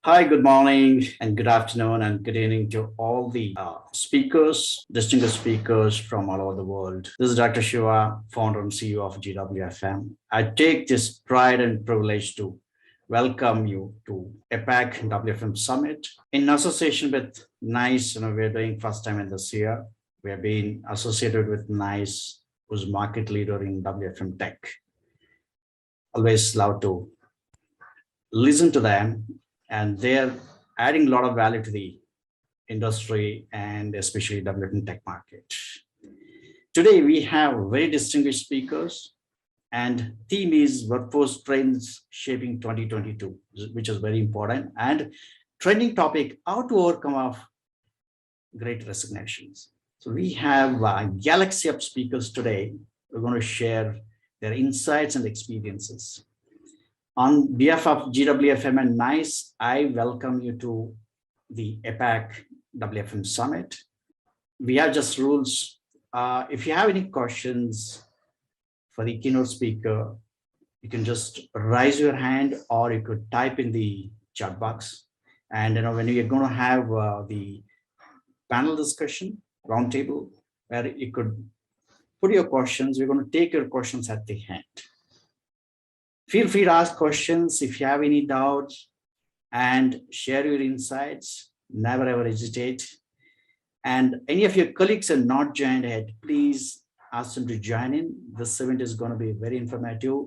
Hi, good morning and good afternoon and good evening to all the speakers, distinguished speakers from all over the world. This is Dr. Shiva, founder and CEO of GWFM. I take this pride and privilege to welcome you to APAC WFM Summit in association with NICE. We're doing first time in this year. We have been associated with NICE, who's market leader in WFM tech. Always love to listen to them, and they're adding a lot of value to the industry and especially developing tech market. Today we have very distinguished speakers, and theme is workforce trends shaping 2022, which is very important, and trending topic, how to overcome of great resignations. So we have a galaxy of speakers today. We're going to share their insights and experiences. On behalf of GWFM and NICE, I welcome you to the APAC WFM Summit. We have just rules. If you have any questions for the keynote speaker, you can just raise your hand or you could type in the chat box. And when you're going to have the panel discussion, roundtable, where you could put your questions, we're going to take your questions at the end. Feel free to ask questions if you have any doubts and share your insights. Never ever hesitate. And any of your colleagues are not joined yet, please ask them to join in. This event is going to be very informative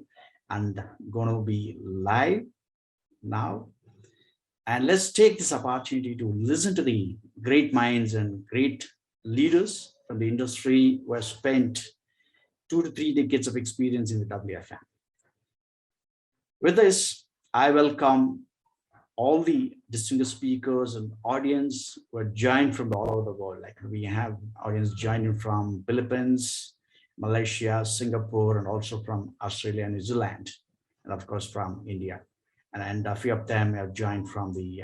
and going to be live now. And let's take this opportunity to listen to the great minds and great leaders from the industry who have spent 2 to 3 decades of experience in the WFM. With this, I welcome all the distinguished speakers and audience who are joined from all over the world. Like we have audience joining from Philippines, Malaysia, Singapore, and also from Australia and New Zealand, and of course from India. And a few of them have joined from the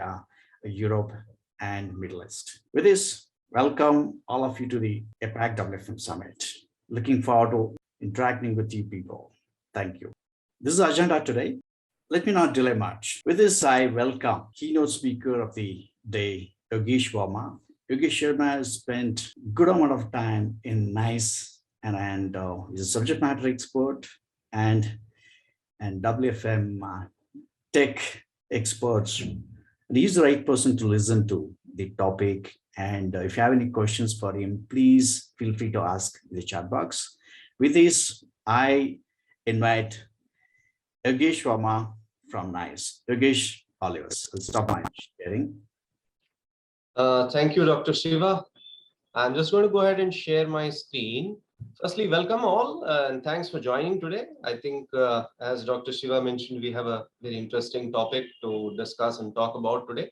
Europe and Middle East. With this, welcome all of you to the APAC WFM Summit. Looking forward to interacting with you people. Thank you. This is the agenda today. Let me not delay much. With this, I welcome keynote speaker of the day, Yogesh Varma. Yogesh Sharma has spent a good amount of time in NICE, and he's a subject matter expert and WFM tech experts. And he's the right person to listen to the topic. And if you have any questions for him, please feel free to ask in the chat box. With this, I invite Yogesh Varma from NICE. Yogesh, all yours. I'll stop my sharing. Thank you, Dr. Shiva. I'm just going to go ahead and share my screen. Firstly, welcome all and thanks for joining today. I think as Dr. Shiva mentioned, we have a very interesting topic to discuss and talk about today.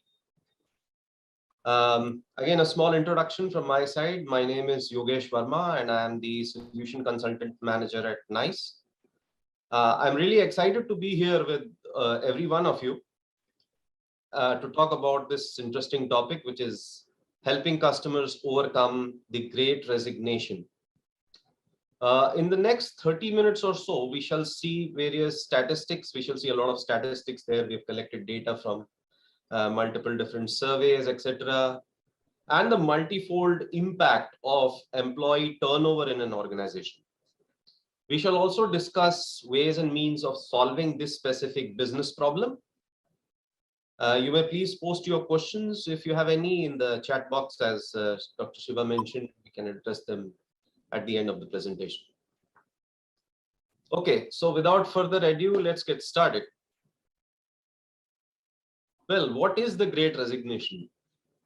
Again, a small introduction from my side. My name is Yogesh Varma and I am the Solution Consultant Manager at NICE. I'm really excited to be here with every one of you to talk about this interesting topic, which is helping customers overcome the Great Resignation. In the next 30 minutes or so, we shall see various statistics. We shall see a lot of statistics there. We've collected data from multiple different surveys, etc., and the multifold impact of employee turnover in an organization. We shall also discuss ways and means of solving this specific business problem. You may please post your questions if you have any in the chat box. As Dr. Shiva mentioned, we can address them at the end of the presentation. Okay, so without further ado, let's get started. Well, what is the Great Resignation?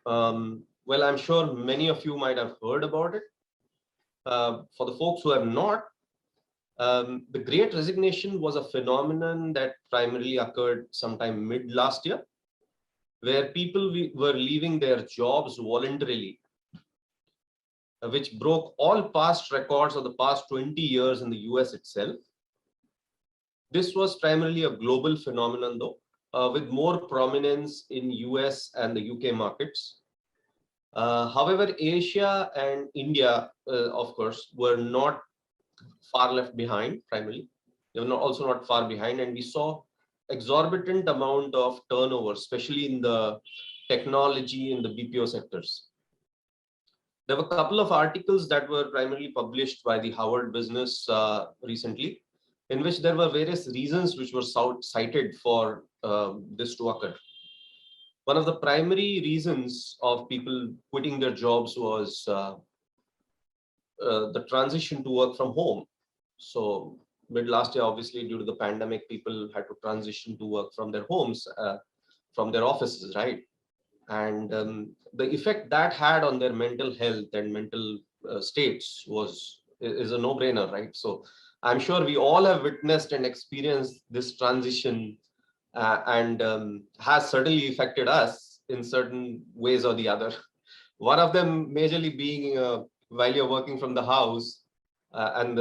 Well, I'm sure many of you might have heard about it. For the folks who have not, the Great Resignation was a phenomenon that primarily occurred sometime mid last year, where people were leaving their jobs voluntarily, which broke all past records of the past 20 years in the US itself. This was primarily a global phenomenon though, with more prominence in US and the UK markets. However, Asia and India, of course, were not far left behind primarily. They were also not far behind, and we saw exorbitant amount of turnover, especially in the technology and the BPO sectors. There were a couple of articles that were primarily published by the Harvard Business recently, in which there were various reasons which were cited for this to occur. One of the primary reasons of people quitting their jobs was the transition to work from home. So mid last year, obviously, due to the pandemic, people had to transition to work from their homes, from their offices, right? And the effect that had on their mental health and mental states is a no-brainer, right? So I'm sure we all have witnessed and experienced this transition, and has certainly affected us in certain ways or the other. One of them majorly being while you're working from the house, and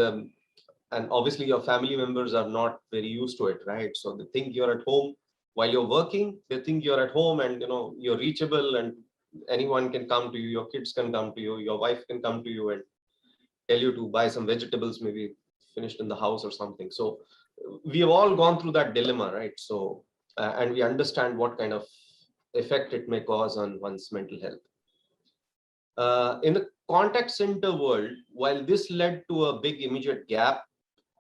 obviously your family members are not very used to it, right? So they think you're at home while you're working. They think you're at home and you're reachable, and anyone can come to you. Your kids can come to you. Your wife can come to you and tell you to buy some vegetables, maybe finished in the house or something. So we have all gone through that dilemma, right? So and we understand what kind of effect it may cause on one's mental health. In the contact center world, while this led to a big immediate gap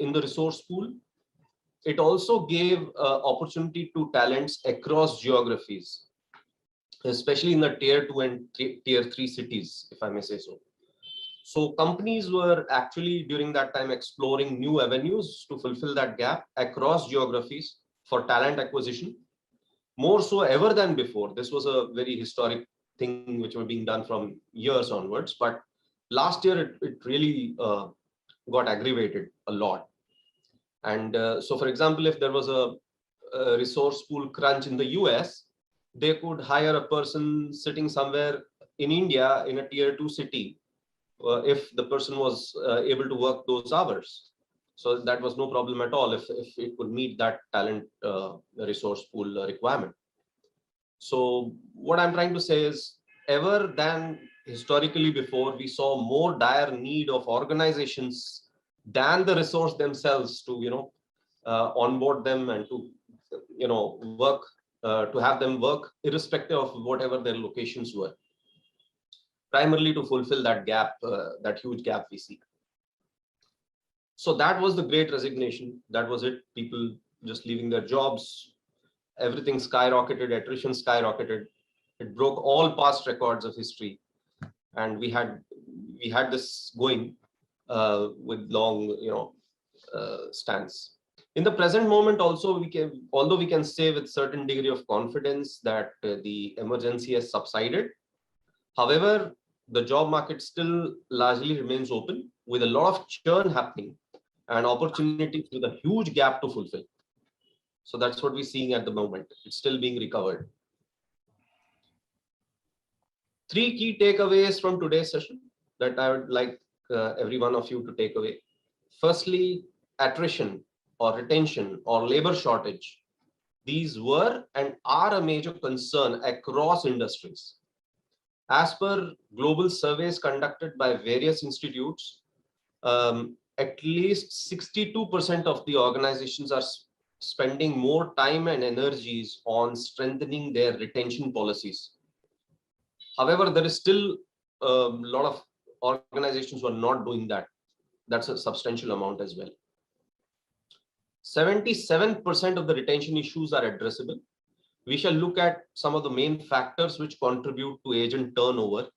in the resource pool, it also gave opportunity to talents across geographies, especially in the tier 2 and tier 3 cities, if I may say so. So companies were actually during that time exploring new avenues to fulfill that gap across geographies for talent acquisition, more so ever than before. This was a very historic thing which were being done from years onwards, but last year it really got aggravated a lot. And so, for example, if there was a resource pool crunch in the US, they could hire a person sitting somewhere in India in a tier 2 city if the person was able to work those hours. So that was no problem at all if it could meet that talent resource pool requirement. So what I'm trying to say is, ever than historically before, we saw more dire need of organizations than the resource themselves to onboard them and to work to have them work irrespective of whatever their locations were, primarily to fulfill that gap, that huge gap we see. So that was the Great Resignation. That was it. People just leaving their jobs. Everything skyrocketed. Attrition skyrocketed. It broke all past records of history, and we had this going with long stance. In the present moment, also although we can say with certain degree of confidence that the emergency has subsided. However, the job market still largely remains open with a lot of churn happening and opportunities with a huge gap to fulfill. So that's what we're seeing at the moment. It's still being recovered. 3 key takeaways from today's session that I would like every one of you to take away. Firstly, attrition or retention or labor shortage. These were and are a major concern across industries. As per global surveys conducted by various institutes, at least 62% of the organizations are spending more time and energies on strengthening their retention policies. However, there is still a lot of organizations who are not doing that. That's a substantial amount as well. 77% of the retention issues are addressable. We shall look at some of the main factors which contribute to agent turnover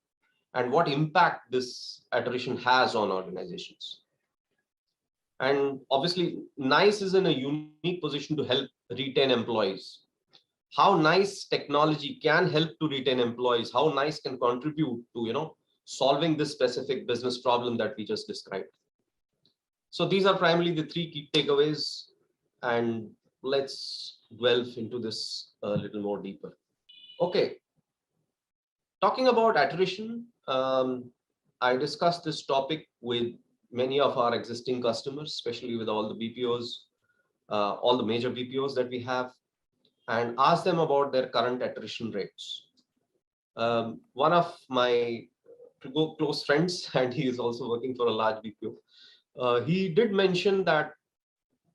and what impact this attrition has on organizations. And obviously, NICE is in a unique position to help retain employees. How NICE technology can help to retain employees, how NICE can contribute to solving this specific business problem that we just described. So these are primarily the 3 key takeaways, and let's delve into this a little more deeper. Okay, talking about attrition, I discussed this topic with many of our existing customers, especially with all the BPOs, all the major BPOs that we have, and asked them about their current attrition rates. One of my close friends, and he is also working for a large BPO, he did mention that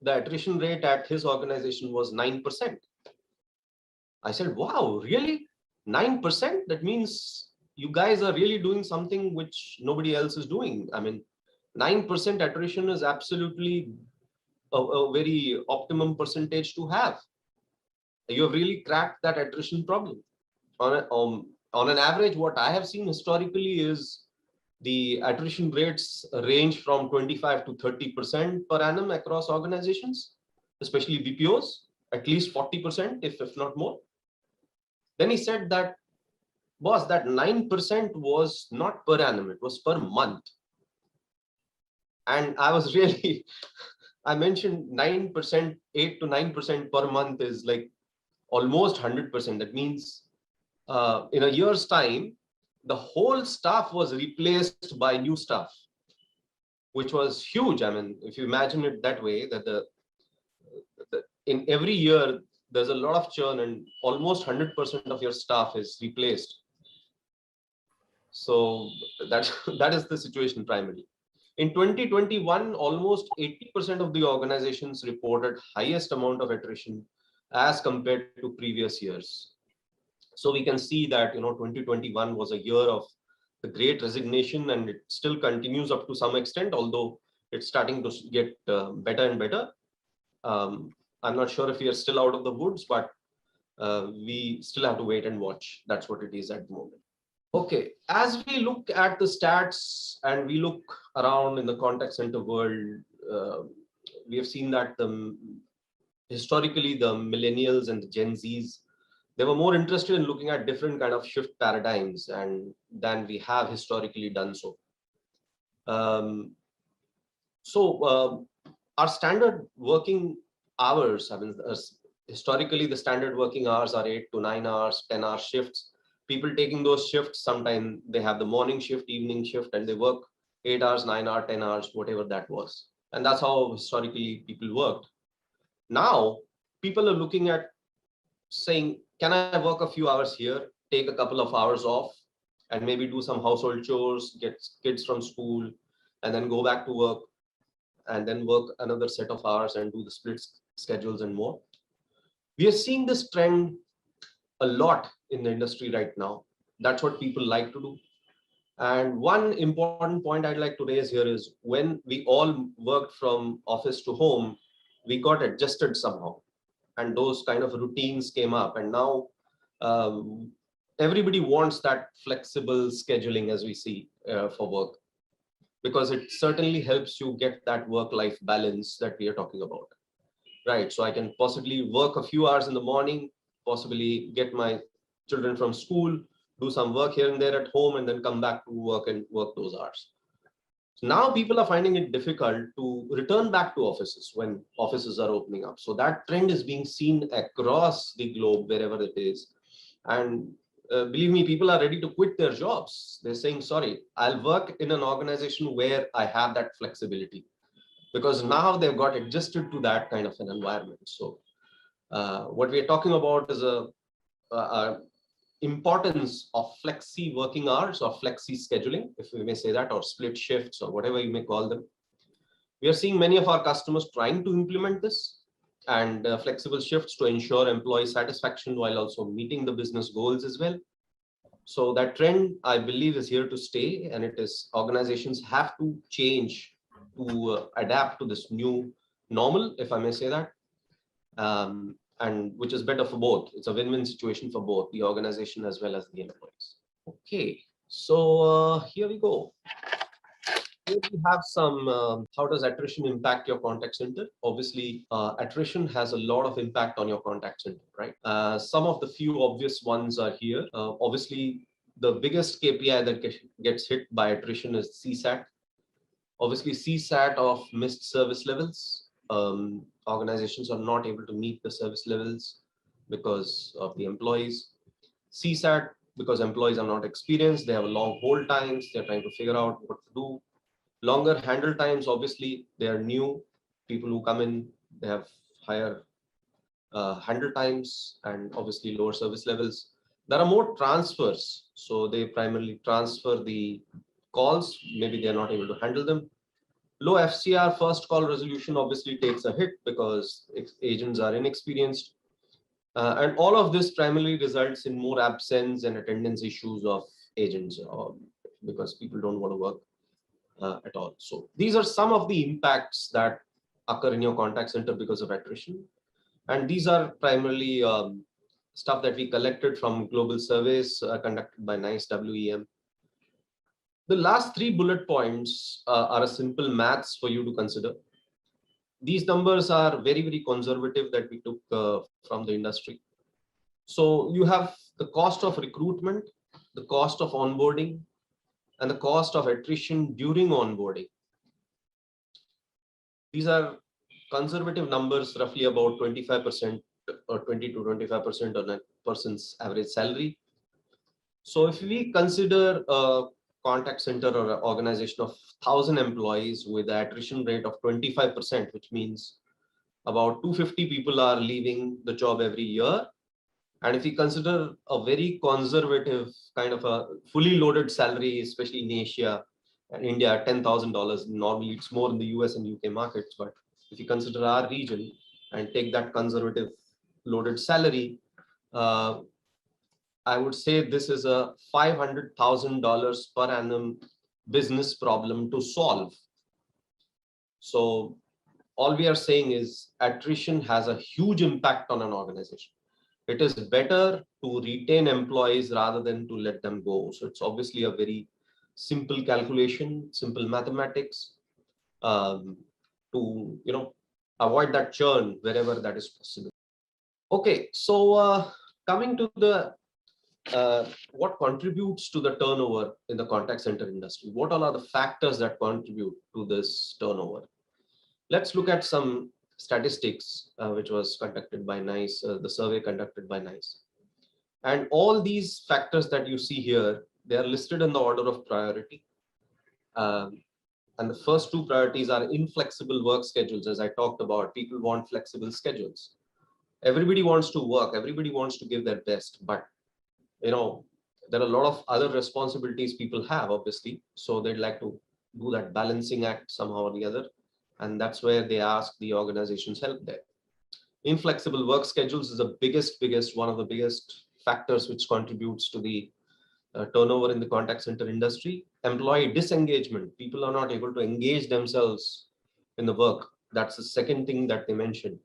the attrition rate at his organization was 9%. I said, wow, really? 9%? That means you guys are really doing something which nobody else is doing. I mean, 9% attrition is absolutely a very optimum percentage to have. You have really cracked that attrition problem. On an average, what I have seen historically is the attrition rates range from 25 to 30% per annum across organizations, especially BPOs, at least 40%, if not more. Then he said that, boss, that 9% was not per annum, it was per month. And I was really, I mentioned 9%, 8 to 9% per month is like almost 100%. That means in a year's time, the whole staff was replaced by new staff, which was huge. I mean, if you imagine it that way, that in every year, there's a lot of churn and almost 100% of your staff is replaced. So that is the situation primarily. In 2021, almost 80% of the organizations reported highest amount of attrition as compared to previous years. So we can see that 2021 was a year of the Great Resignation, and it still continues up to some extent, although it's starting to get better and better. I'm not sure if we are still out of the woods, but we still have to wait and watch. That's what it is at the moment. Okay, as we look at the stats and we look around in the contact center world, we have seen that historically the millennials and the Gen Zs, they were more interested in looking at different kind of shift paradigms than we have historically done so. Our standard working hours, I mean, historically the standard working hours are 8 to 9 hours, 10-hour shifts. People taking those shifts, sometimes they have the morning shift, evening shift, and they work 8 hours, 9 hours, 10 hours, whatever that was. And that's how historically people worked. Now, people are looking at saying, can I work a few hours here, take a couple of hours off, and maybe do some household chores, get kids from school, and then go back to work, and then work another set of hours and do the split schedules and more. We are seeing this trend a lot in the industry right now. That's what people like to do. And one important point I'd like to raise here is when we all worked from office to home, we got adjusted somehow. And those kind of routines came up. And now everybody wants that flexible scheduling, as we see, for work, because it certainly helps you get that work-life balance that we are talking about. Right. So I can possibly work a few hours in the morning, possibly get my children from school, do some work here and there at home, and then come back to work and work those hours. So now people are finding it difficult to return back to offices when offices are opening up. So that trend is being seen across the globe, wherever it is. And believe me, people are ready to quit their jobs. They're saying, sorry, I'll work in an organization where I have that flexibility, because now they've got adjusted to that kind of an environment. So what we're talking about is a importance of flexi working hours or flexi scheduling, if we may say that, or split shifts or whatever you may call them. We are seeing many of our customers trying to implement this and flexible shifts to ensure employee satisfaction while also meeting the business goals as well. So that trend, I believe, is here to stay, and it is organizations have to change to adapt to this new normal, if I may say that. And which is better for both. It's a win-win situation for both the organization as well as the employees. Okay, so here we go. Here we have some, how does attrition impact your contact center? Obviously, attrition has a lot of impact on your contact center, right? Some of the few obvious ones are here. Obviously, the biggest KPI that gets hit by attrition is CSAT. Obviously, CSAT of missed service levels. Organizations are not able to meet the service levels because of the employees. CSAT, because employees are not experienced, they have long hold times, they're trying to figure out what to do. Longer handle times, obviously, they are new. People who come in, they have higher handle times and obviously lower service levels. There are more transfers, so they primarily transfer the calls, maybe they're not able to handle them. Low FCR, first call resolution, obviously takes a hit because agents are inexperienced. And all of this primarily results in more absence and attendance issues of agents because people don't want to work at all. So these are some of the impacts that occur in your contact center because of attrition. And these are primarily stuff that we collected from global surveys conducted by NICE WEM. The last 3 bullet points are a simple maths for you to consider. These numbers are very, very conservative that we took from the industry. So you have the cost of recruitment, the cost of onboarding, and the cost of attrition during onboarding. These are conservative numbers, roughly about 25% or 20 to 25% on a person's average salary. So if we consider a contact center or an organization of 1,000 employees with an attrition rate of 25%, which means about 250 people are leaving the job every year. And if we consider a very conservative kind of a fully loaded salary, especially in Asia and India, $10,000, normally it's more in the US and UK markets. But if you consider our region and take that conservative loaded salary, I would say this is a $500,000 per annum business problem to solve. So all we are saying is attrition has a huge impact on an organization. It is better to retain employees rather than to let them go. So it's obviously a very simple calculation, simple mathematics to avoid that churn wherever that is possible. Okay, so coming to the what contributes to the turnover in the contact center industry? What all are the factors that contribute to this turnover? Let's look at some statistics which was conducted by NICE, the survey conducted by NICE. And all these factors that you see here, they are listed in the order of priority. And the first 2 priorities are inflexible work schedules. As I talked about, people want flexible schedules. Everybody wants to work, everybody wants to give their best, but there are a lot of other responsibilities people have, obviously. So they'd like to do that balancing act somehow or the other. And that's where they ask the organization's help there. Inflexible work schedules is the one of the biggest factors which contributes to the turnover in the contact center industry. Employee disengagement. People are not able to engage themselves in the work. That's the second thing that they mentioned.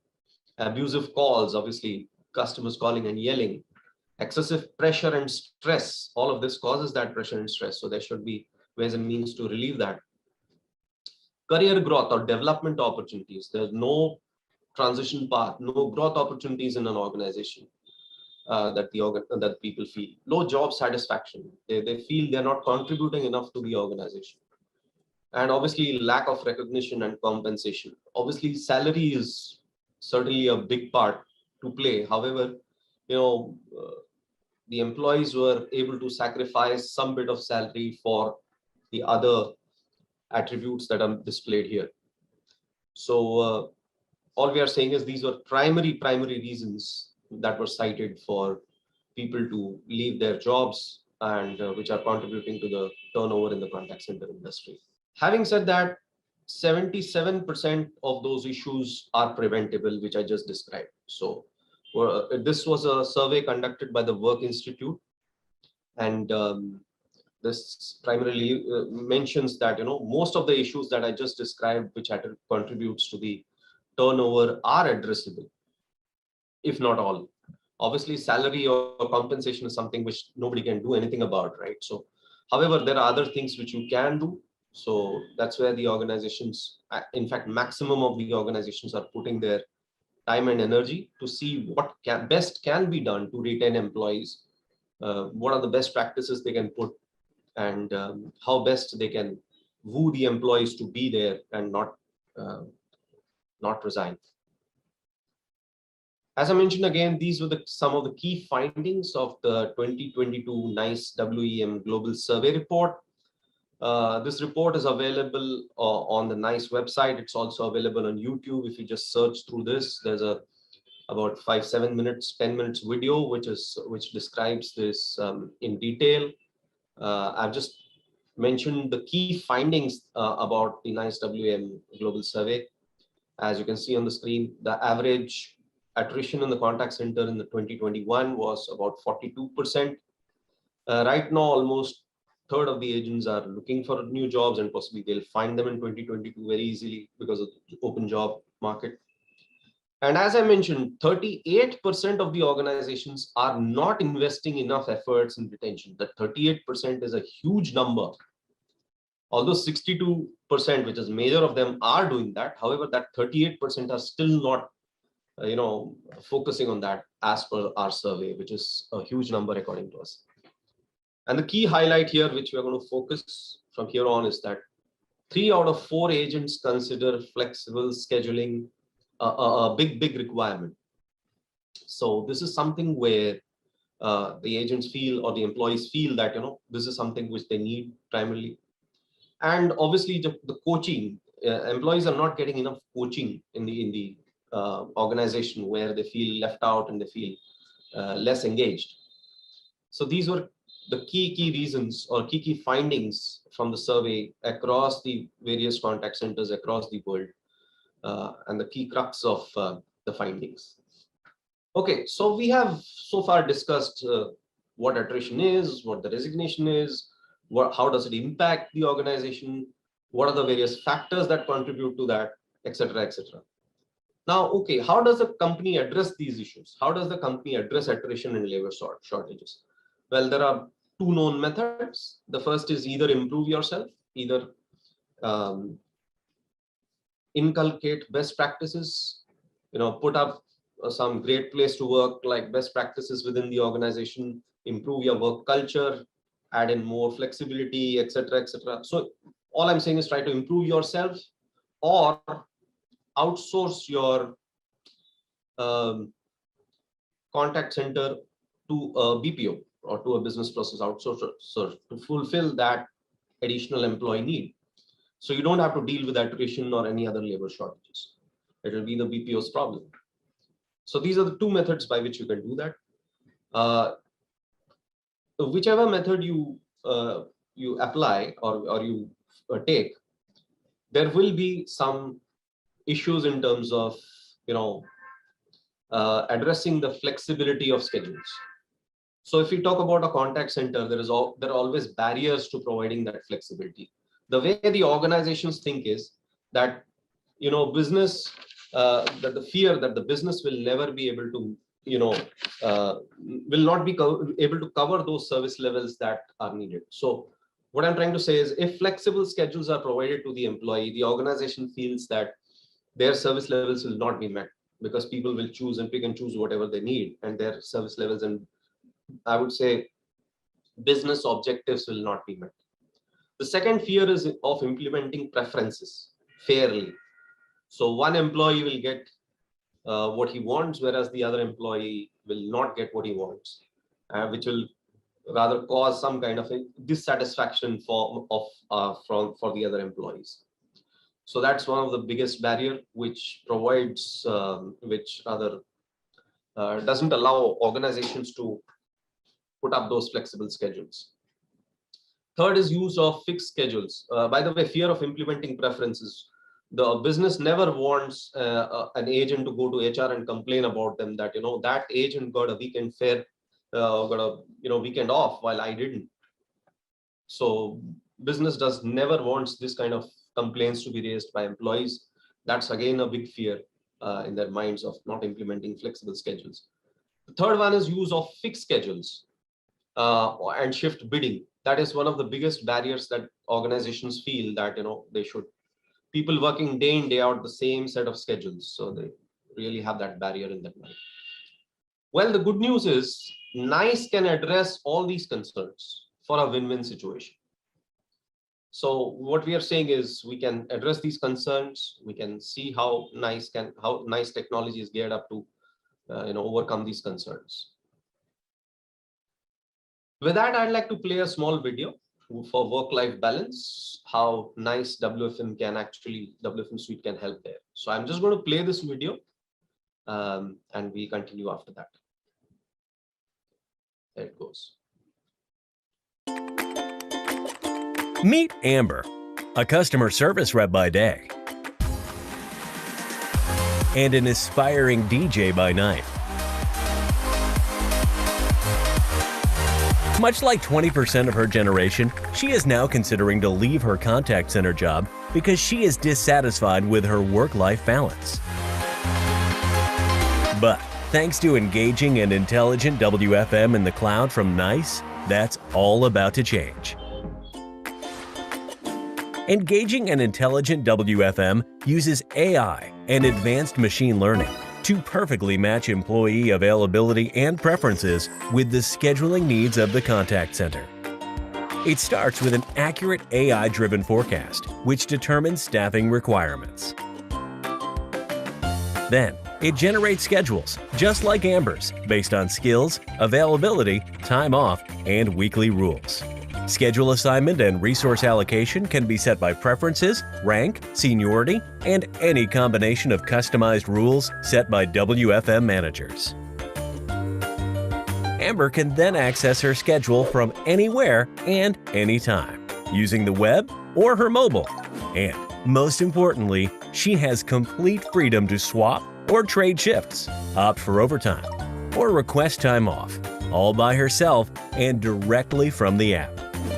Abusive calls, obviously, customers calling and yelling. Excessive pressure and stress. All of this causes that pressure and stress. So there should be ways and means to relieve that. Career growth or development opportunities. There's no transition path, no growth opportunities in an organization that people feel. Low job satisfaction. They feel they're not contributing enough to the organization. And obviously lack of recognition and compensation. Obviously salary is certainly a big part to play. However, the employees were able to sacrifice some bit of salary for the other attributes that are displayed here. So all we are saying is these were primary reasons that were cited for people to leave their jobs and which are contributing to the turnover in the contact center industry. Having said that, 77% of those issues are preventable, which I just described. So this was a survey conducted by the Work Institute, and this primarily mentions that most of the issues that I just described, which contributes to the turnover, are addressable, if not all. Obviously, salary or compensation is something which nobody can do anything about, right? So, however, there are other things which you can do. So that's where the organizations, in fact, maximum of the organizations are putting their time and energy to see what best can be done to retain employees. What are the best practices they can put, and how best they can woo the employees to be there and not resign. As I mentioned again, these were some of the key findings of the 2022 NICE WEM Global Survey Report. This report is available on the NICE website. It's also available on YouTube. If you just search through this, there's about 5-7 minutes, 10 minutes video which describes this in detail. I've just mentioned the key findings about the NICE WM Global Survey. As you can see on the screen, the average attrition in the contact center in the 2021 was about 42%. Right now, almost a third of the agents are looking for new jobs, and possibly they'll find them in 2022 very easily because of the open job market. And as I mentioned, 38% of the organizations are not investing enough efforts in retention. That 38% is a huge number. Although 62%, which is major of them, are doing that. However, that 38% are still not, focusing on that as per our survey, which is a huge number according to us. And the key highlight here, which we are going to focus from here on, is that 3 out of 4 agents consider flexible scheduling a big requirement. So this is something where the agents feel, or the employees feel, that this is something which they need primarily. And obviously the coaching, employees are not getting enough coaching in the organization, where they feel left out and they feel less engaged. So these were the key reasons, or key findings from the survey across the various contact centers across the world, and the key crux of the findings. Okay, so we have so far discussed what attrition is, what the resignation is, how does it impact the organization, what are the various factors that contribute to that, etc., etc. Now, okay, how does the company address these issues? How does the company address attrition and labor shortages? Well, there are 2 known methods. The first is either improve yourself, either inculcate best practices, put up some great place to work, like best practices within the organization, improve your work culture, add in more flexibility, etc., etc. So all I'm saying is try to improve yourself, or outsource your contact center to a BPO, or to a business process outsourcer, to fulfill that additional employee need. So you don't have to deal with attrition or any other labor shortages. It will be the BPO's problem. So these are the 2 methods by which you can do that. Whichever method you apply, or you take, there will be some issues in terms of addressing the flexibility of schedules. So if we talk about a contact center, there are always barriers to providing that flexibility. The way the organizations think is that business, that the fear that the business will never be able to will not be able to cover those service levels that are needed. So what I'm trying to say is, if flexible schedules are provided to the employee, the organization feels that their service levels will not be met, because people will choose and pick and choose whatever they need, and their service levels, and I would say business objectives, will not be met. The second fear is of implementing preferences fairly. So one employee will get what he wants, whereas the other employee will not get what he wants, which will rather cause some kind of a dissatisfaction for the other employees. So that's one of the biggest barrier, which provides, doesn't allow organizations to put up those flexible schedules. Third is use of fixed schedules. By the way, fear of implementing preferences. The business never wants an agent to go to HR and complain about them that that agent got a weekend weekend off while I didn't. So business never wants this kind of complaints to be raised by employees. That's again a big fear in their minds of not implementing flexible schedules. The third one is use of fixed schedules and shift bidding. That is one of the biggest barriers that organizations feel, that they should. People working day in, day out the same set of schedules. So they really have that barrier in their mind. Well, the good news is NICE can address all these concerns for a win-win situation. So what we are saying is, we can address these concerns. We can see how NICE technology is geared up to overcome these concerns. With that, I'd like to play a small video for work-life balance, how NICE WFM Suite can help there. So I'm just going to play this video, and we continue after that. There it goes. Meet Amber, a customer service rep by day and an aspiring DJ by night. Much like 20% of her generation, she is now considering to leave her contact center job because she is dissatisfied with her work-life balance. But thanks to engaging and intelligent WFM in the cloud from NICE, that's all about to change. Engaging and intelligent WFM uses AI and advanced machine learning to perfectly match employee availability and preferences with the scheduling needs of the contact center. It starts with an accurate AI-driven forecast, which determines staffing requirements. Then, it generates schedules, just like Amber's, based on skills, availability, time off, and weekly rules. Schedule assignment and resource allocation can be set by preferences, rank, seniority, and any combination of customized rules set by WFM managers. Amber can then access her schedule from anywhere and anytime, using the web or her mobile. And most importantly, she has complete freedom to swap or trade shifts, opt for overtime, or request time off, all by herself and directly from the app.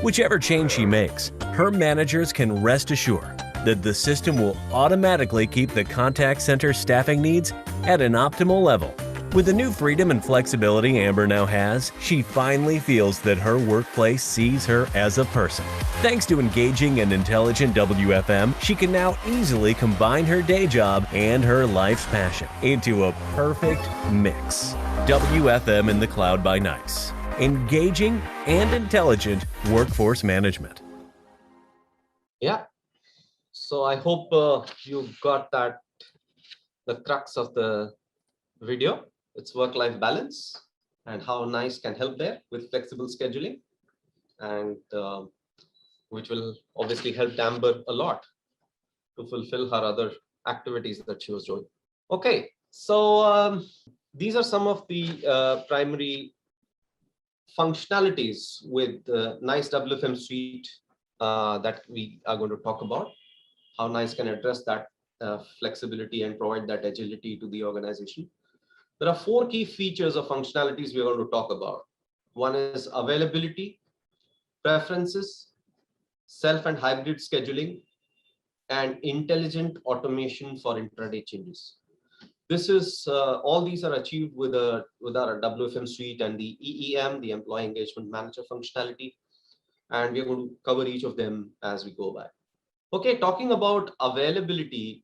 Whichever change she makes, her managers can rest assured that the system will automatically keep the contact center staffing needs at an optimal level. With the new freedom and flexibility Amber now has, she finally feels that her workplace sees her as a person. Thanks to engaging and intelligent WFM, she can now easily combine her day job and her life's passion into a perfect mix. WFM in the cloud by NICE. Engaging and intelligent workforce management. Yeah. So I hope you got the crux of the video. It's work-life balance and how NICE can help there with flexible scheduling, and which will obviously help Amber a lot to fulfill her other activities that she was doing. Okay, so these are some of the primary functionalities with the NICE WFM suite that we are going to talk about, how NICE can address that flexibility and provide that agility to the organization. There are 4 key features of functionalities we are going to talk about. One is availability, preferences, self and hybrid scheduling, and intelligent automation for intraday changes. This is all these are achieved with our WFM suite and the EEM, the Employee Engagement Manager functionality, and we are going to cover each of them as we go by. Okay, talking about availability,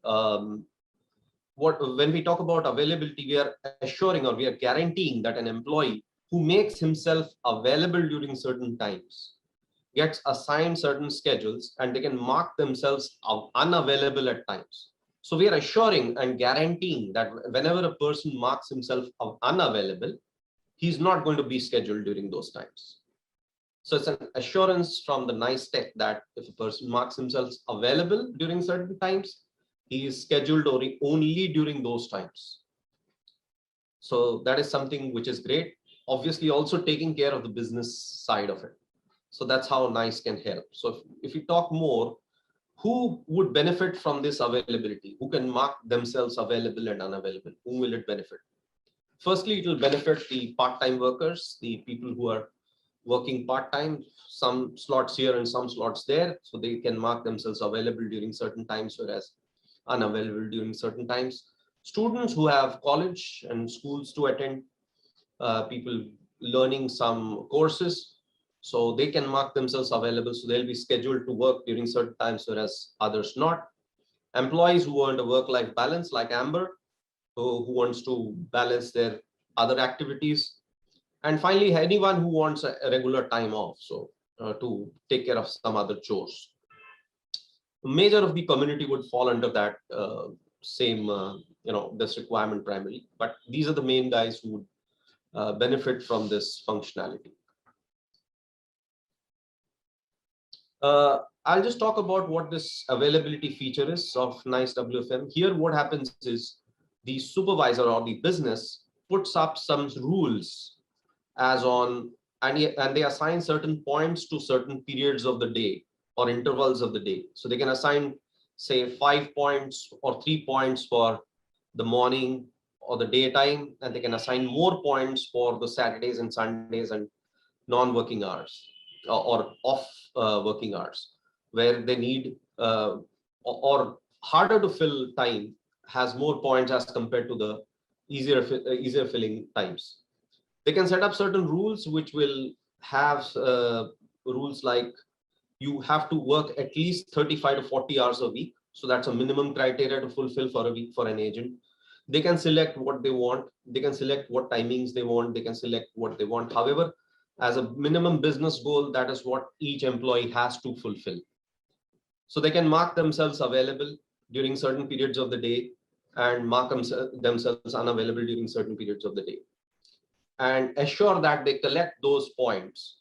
when we talk about availability, we are assuring or we are guaranteeing that an employee who makes himself available during certain times gets assigned certain schedules and they can mark themselves unavailable at times. So we are assuring and guaranteeing that whenever a person marks himself unavailable, he's not going to be scheduled during those times. So it's an assurance from the NICE tech that if a person marks himself available during certain times, he is scheduled only during those times. So that is something which is great. Obviously, also taking care of the business side of it. So that's how NICE can help. So if we talk more, who would benefit from this availability? Who can mark themselves available and unavailable? Who will it benefit? Firstly, it will benefit the part-time workers, the people who are working part-time, some slots here and some slots there. So they can mark themselves available during certain times, whereas unavailable during certain times. Students who have college and schools to attend, people learning some courses, so they can mark themselves available. So they'll be scheduled to work during certain times, whereas others not. Employees who want a work-life balance, like Amber, who wants to balance their other activities. And finally, anyone who wants a regular time off, so to take care of some other chores. The major of the community would fall under that same, this requirement primarily. But these are the main guys who would benefit from this functionality. I'll just talk about what this availability feature is of NICE WFM. Here, what happens is the supervisor or the business puts up some rules as on, and they assign certain points to certain periods of the day or intervals of the day. So they can assign, say, 5 points or 3 points for the morning or the daytime, and they can assign more points for the Saturdays and Sundays and non-working hours or off working hours, where they need or harder to fill time has more points as compared to the easier filling times. They can set up certain rules which will have rules like you have to work at least 35 to 40 hours a week. So that's a minimum criteria to fulfill for a week for an agent. They can select what they want. They can select what timings they want. They can select what they want. However, as a minimum business goal, that is what each employee has to fulfill. So they can mark themselves available during certain periods of the day and mark themselves unavailable during certain periods of the day, and assure that they collect those points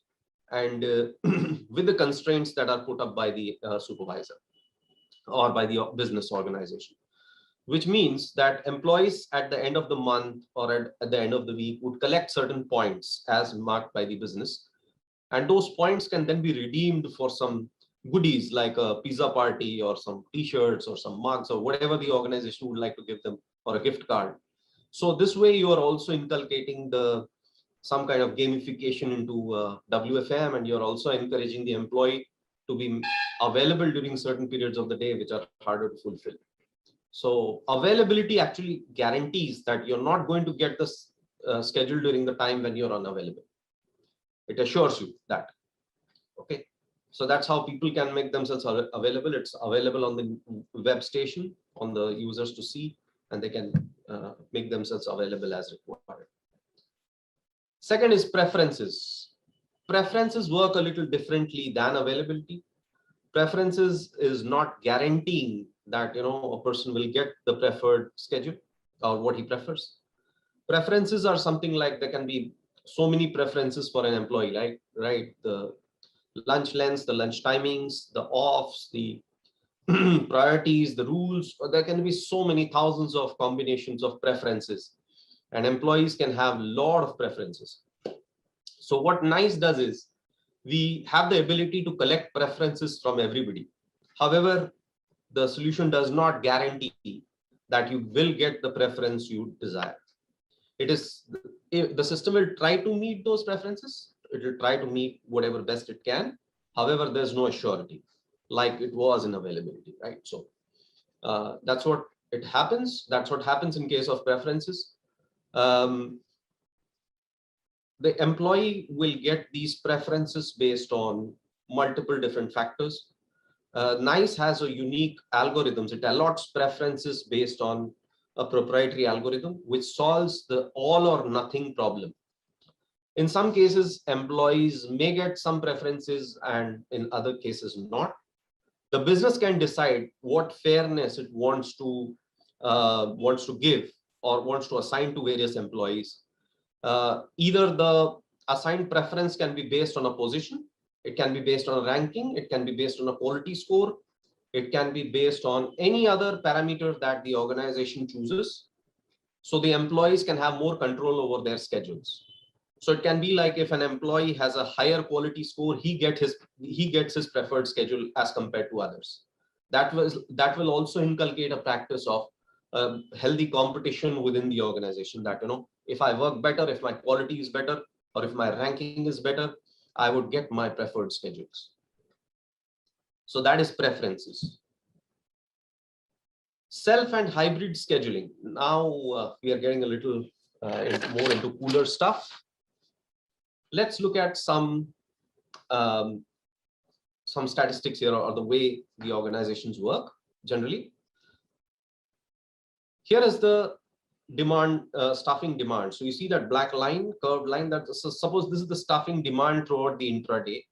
and with the constraints that are put up by the supervisor or by the business organization, which means that employees at the end of the month or at the end of the week would collect certain points as marked by the business. And those points can then be redeemed for some goodies like a pizza party or some t-shirts or some mugs or whatever the organization would like to give them, or a gift card. So this way you are also inculcating some kind of gamification into WFM, and you're also encouraging the employee to be available during certain periods of the day which are harder to fulfill. So availability actually guarantees that you're not going to get this schedule during the time when you're unavailable. It assures you that. Okay. So that's how people can make themselves available. It's available on the web station on the users to see, and they can make themselves available as required. Second is preferences. Preferences work a little differently than availability. Preferences is not guaranteeing that a person will get the preferred schedule or what he prefers. Preferences are something like there can be so many preferences for an employee, like the lunch lengths, the lunch timings, the offs, the priorities, the rules. There can be so many thousands of combinations of preferences, and employees can have a lot of preferences. So what NICE does is we have the ability to collect preferences from everybody. However, the solution does not guarantee that you will get the preference you desire. The system will try to meet those preferences. It will try to meet whatever best it can. However, there's no surety like it was in availability, right? So that's what it happens. That's what happens in case of preferences. The employee will get these preferences based on multiple different factors. NICE has a unique algorithms. It allots preferences based on a proprietary algorithm which solves the all or nothing problem. In some cases, employees may get some preferences, and in other cases not. The business can decide what fairness it wants to give or wants to assign to various employees. Either the assigned preference can be based on a position, it can be based on a ranking, it can be based on a quality score, it can be based on any other parameter that the organization chooses. So the employees can have more control over their schedules. So it can be like if an employee has a higher quality score, he gets his preferred schedule as compared to others. That will also inculcate a practice of healthy competition within the organization, that if I work better, if my quality is better, or if my ranking is better, I would get my preferred schedules. So that is preferences. Self and hybrid scheduling. Now we are getting a little more into cooler stuff. Let's look at some statistics here, or the way the organizations work generally. Here is the demand, staffing demand. So you see that black line, curved line, that suppose this is the staffing demand throughout the intraday,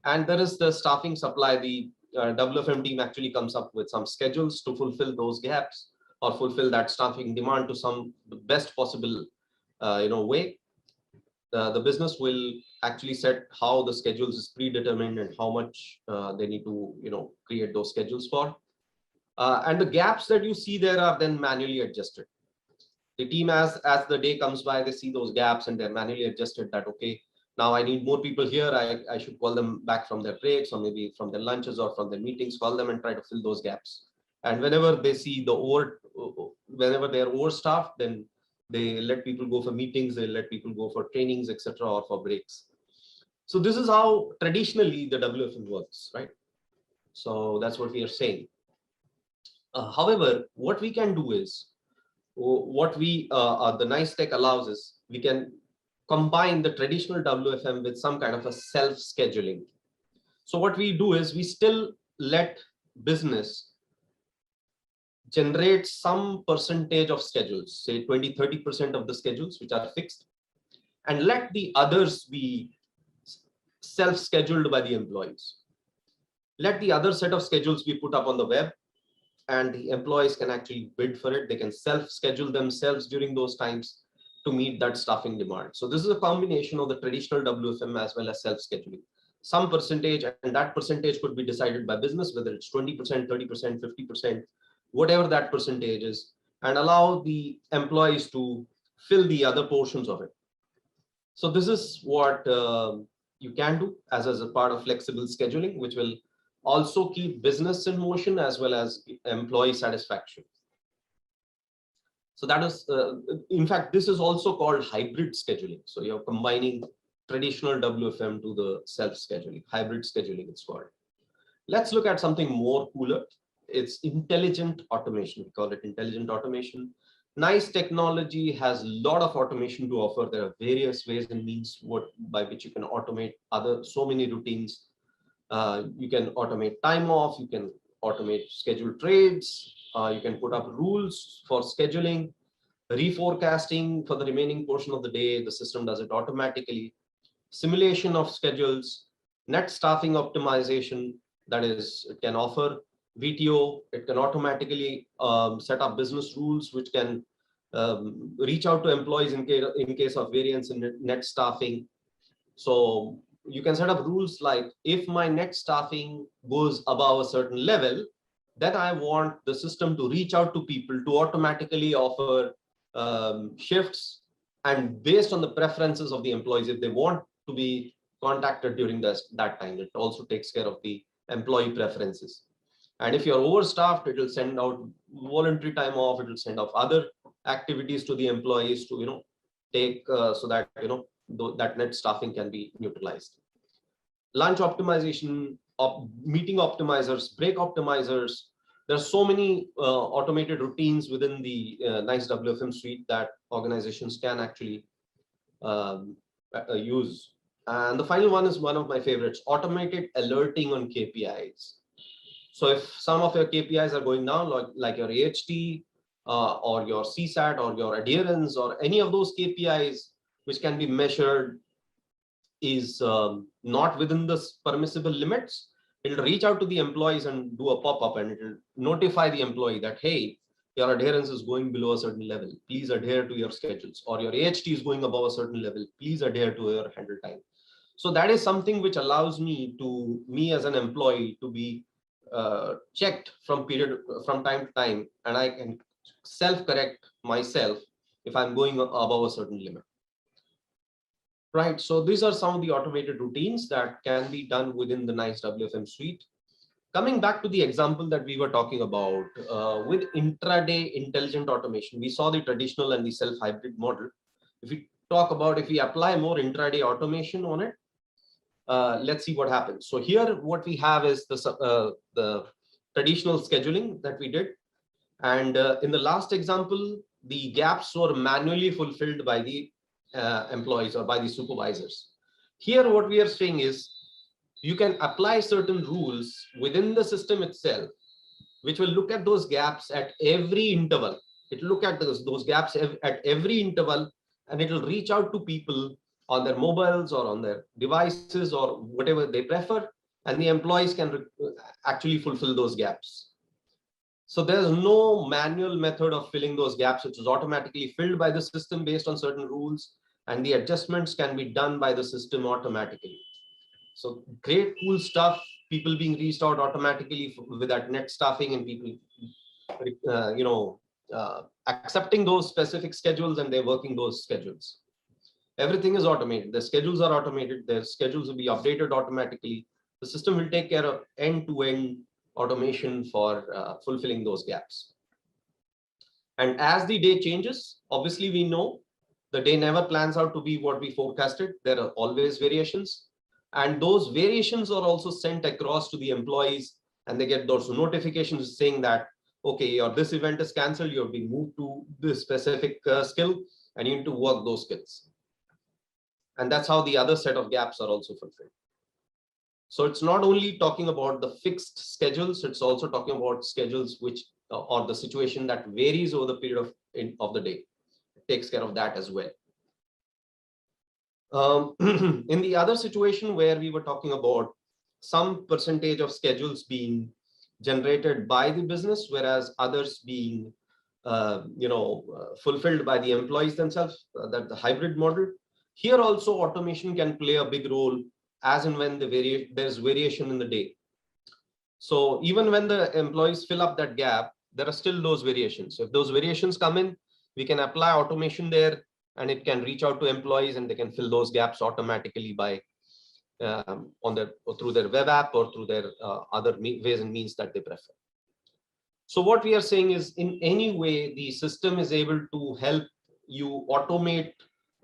and there is the staffing supply. The WFM team actually comes up with some schedules to fulfill those gaps or fulfill that staffing demand to some best possible way. The business will actually set how the schedules is predetermined and how much they need to create those schedules for. And the gaps that you see there are then manually adjusted. The team, as the day comes by, they see those gaps and they're manually adjusted that, okay, Now I need more people here. I should call them back from their breaks or maybe from their lunches or from their meetings, call them and try to fill those gaps. And whenever they see whenever they're overstaffed, then they let people go for meetings, they let people go for trainings, etc., or for breaks. So this is how traditionally the WFM works, right? So that's what we are saying. However, what we can do is, the NICE tech allows is, we can combine the traditional WFM with some kind of a self-scheduling. So what we do is we still let business generate some percentage of schedules, say 20-30% of the schedules which are fixed, and let the others be self-scheduled by the employees. Let the other set of schedules be put up on the web, and the employees can actually bid for it. They can self-schedule themselves during those times to meet that staffing demand. So this is a combination of the traditional WFM as well as self-scheduling. Some percentage, and that percentage could be decided by business, whether it's 20%, 30%, 50%, whatever that percentage is, and allow the employees to fill the other portions of it. So this is what you can do as a part of flexible scheduling, which will also keep business in motion as well as employee satisfaction. So that is, in fact, this is also called hybrid scheduling. So you're combining traditional WFM to the self-scheduling, hybrid scheduling it's called. Let's look at something more cooler. It's intelligent automation. We call it intelligent automation. NICE technology has a lot of automation to offer. There are various ways and means by which you can automate so many routines. You can automate time off, you can automate scheduled trades, you can put up rules for scheduling, reforecasting for the remaining portion of the day, the system does it automatically, simulation of schedules, net staffing optimization, that is, it can offer VTO, it can automatically set up business rules which can reach out to employees in case of variance in net staffing. So you can set up rules like, if my net staffing goes above a certain level, then I want the system to reach out to people to automatically offer shifts, and based on the preferences of the employees, if they want to be contacted during that time, it also takes care of the employee preferences. And if you're overstaffed, it will send out voluntary time off, it will send off other activities to the employees to take so that that net staffing can be neutralized. Lunch optimization, meeting optimizers, break optimizers. There are so many automated routines within the NICE WFM suite that organizations can actually use. And the final one is one of my favorites, automated alerting on KPIs. So if some of your KPIs are going down, like your AHT or your CSAT or your adherence or any of those KPIs which can be measured is not within the permissible limits, it'll reach out to the employees and do a pop-up, and it'll notify the employee that, hey, your adherence is going below a certain level, please adhere to your schedules, or your AHT is going above a certain level, please adhere to your handle time. So that is something which allows me as an employee to be checked from time to time, and I can self-correct myself if I'm going above a certain limit. Right, so these are some of the automated routines that can be done within the NICE WFM suite. Coming back to the example that we were talking about with intraday intelligent automation, we saw the traditional and the self-hybrid model. If we apply more intraday automation on it, let's see what happens. So here what we have is the traditional scheduling that we did. And in the last example, the gaps were manually fulfilled by the employees or by the supervisors. Here what we are saying is you can apply certain rules within the system itself, which will look at those gaps at every interval. It will look at those gaps at every interval, and it will reach out to people on their mobiles or on their devices or whatever they prefer, and the employees can actually fulfill those gaps. So there's no manual method of filling those gaps, which is automatically filled by the system based on certain rules, and the adjustments can be done by the system automatically. So great, cool stuff, people being reached out automatically with that net staffing, and people accepting those specific schedules, and they're working those schedules. Everything is automated. The schedules are automated. Their schedules will be updated automatically. The system will take care of end-to-end automation for fulfilling those gaps. And as the day changes, obviously we know the day never plans out to be what we forecasted. There are always variations. And those variations are also sent across to the employees, and they get those notifications saying that, okay, this event is canceled, you're being moved to this specific skill, and you need to work those skills. And that's how the other set of gaps are also fulfilled. So it's not only talking about the fixed schedules, it's also talking about schedules which or the situation that varies over the period of the day. It takes care of that as well. In the other situation where we were talking about some percentage of schedules being generated by the business, whereas others being fulfilled by the employees themselves, that the hybrid model. Here also automation can play a big role as and when there's variation in the day. So even when the employees fill up that gap, there are still those variations. So if those variations come in, we can apply automation there, and it can reach out to employees and they can fill those gaps automatically by through their web app or through their other ways and means that they prefer. So what we are saying is, in any way, the system is able to help you automate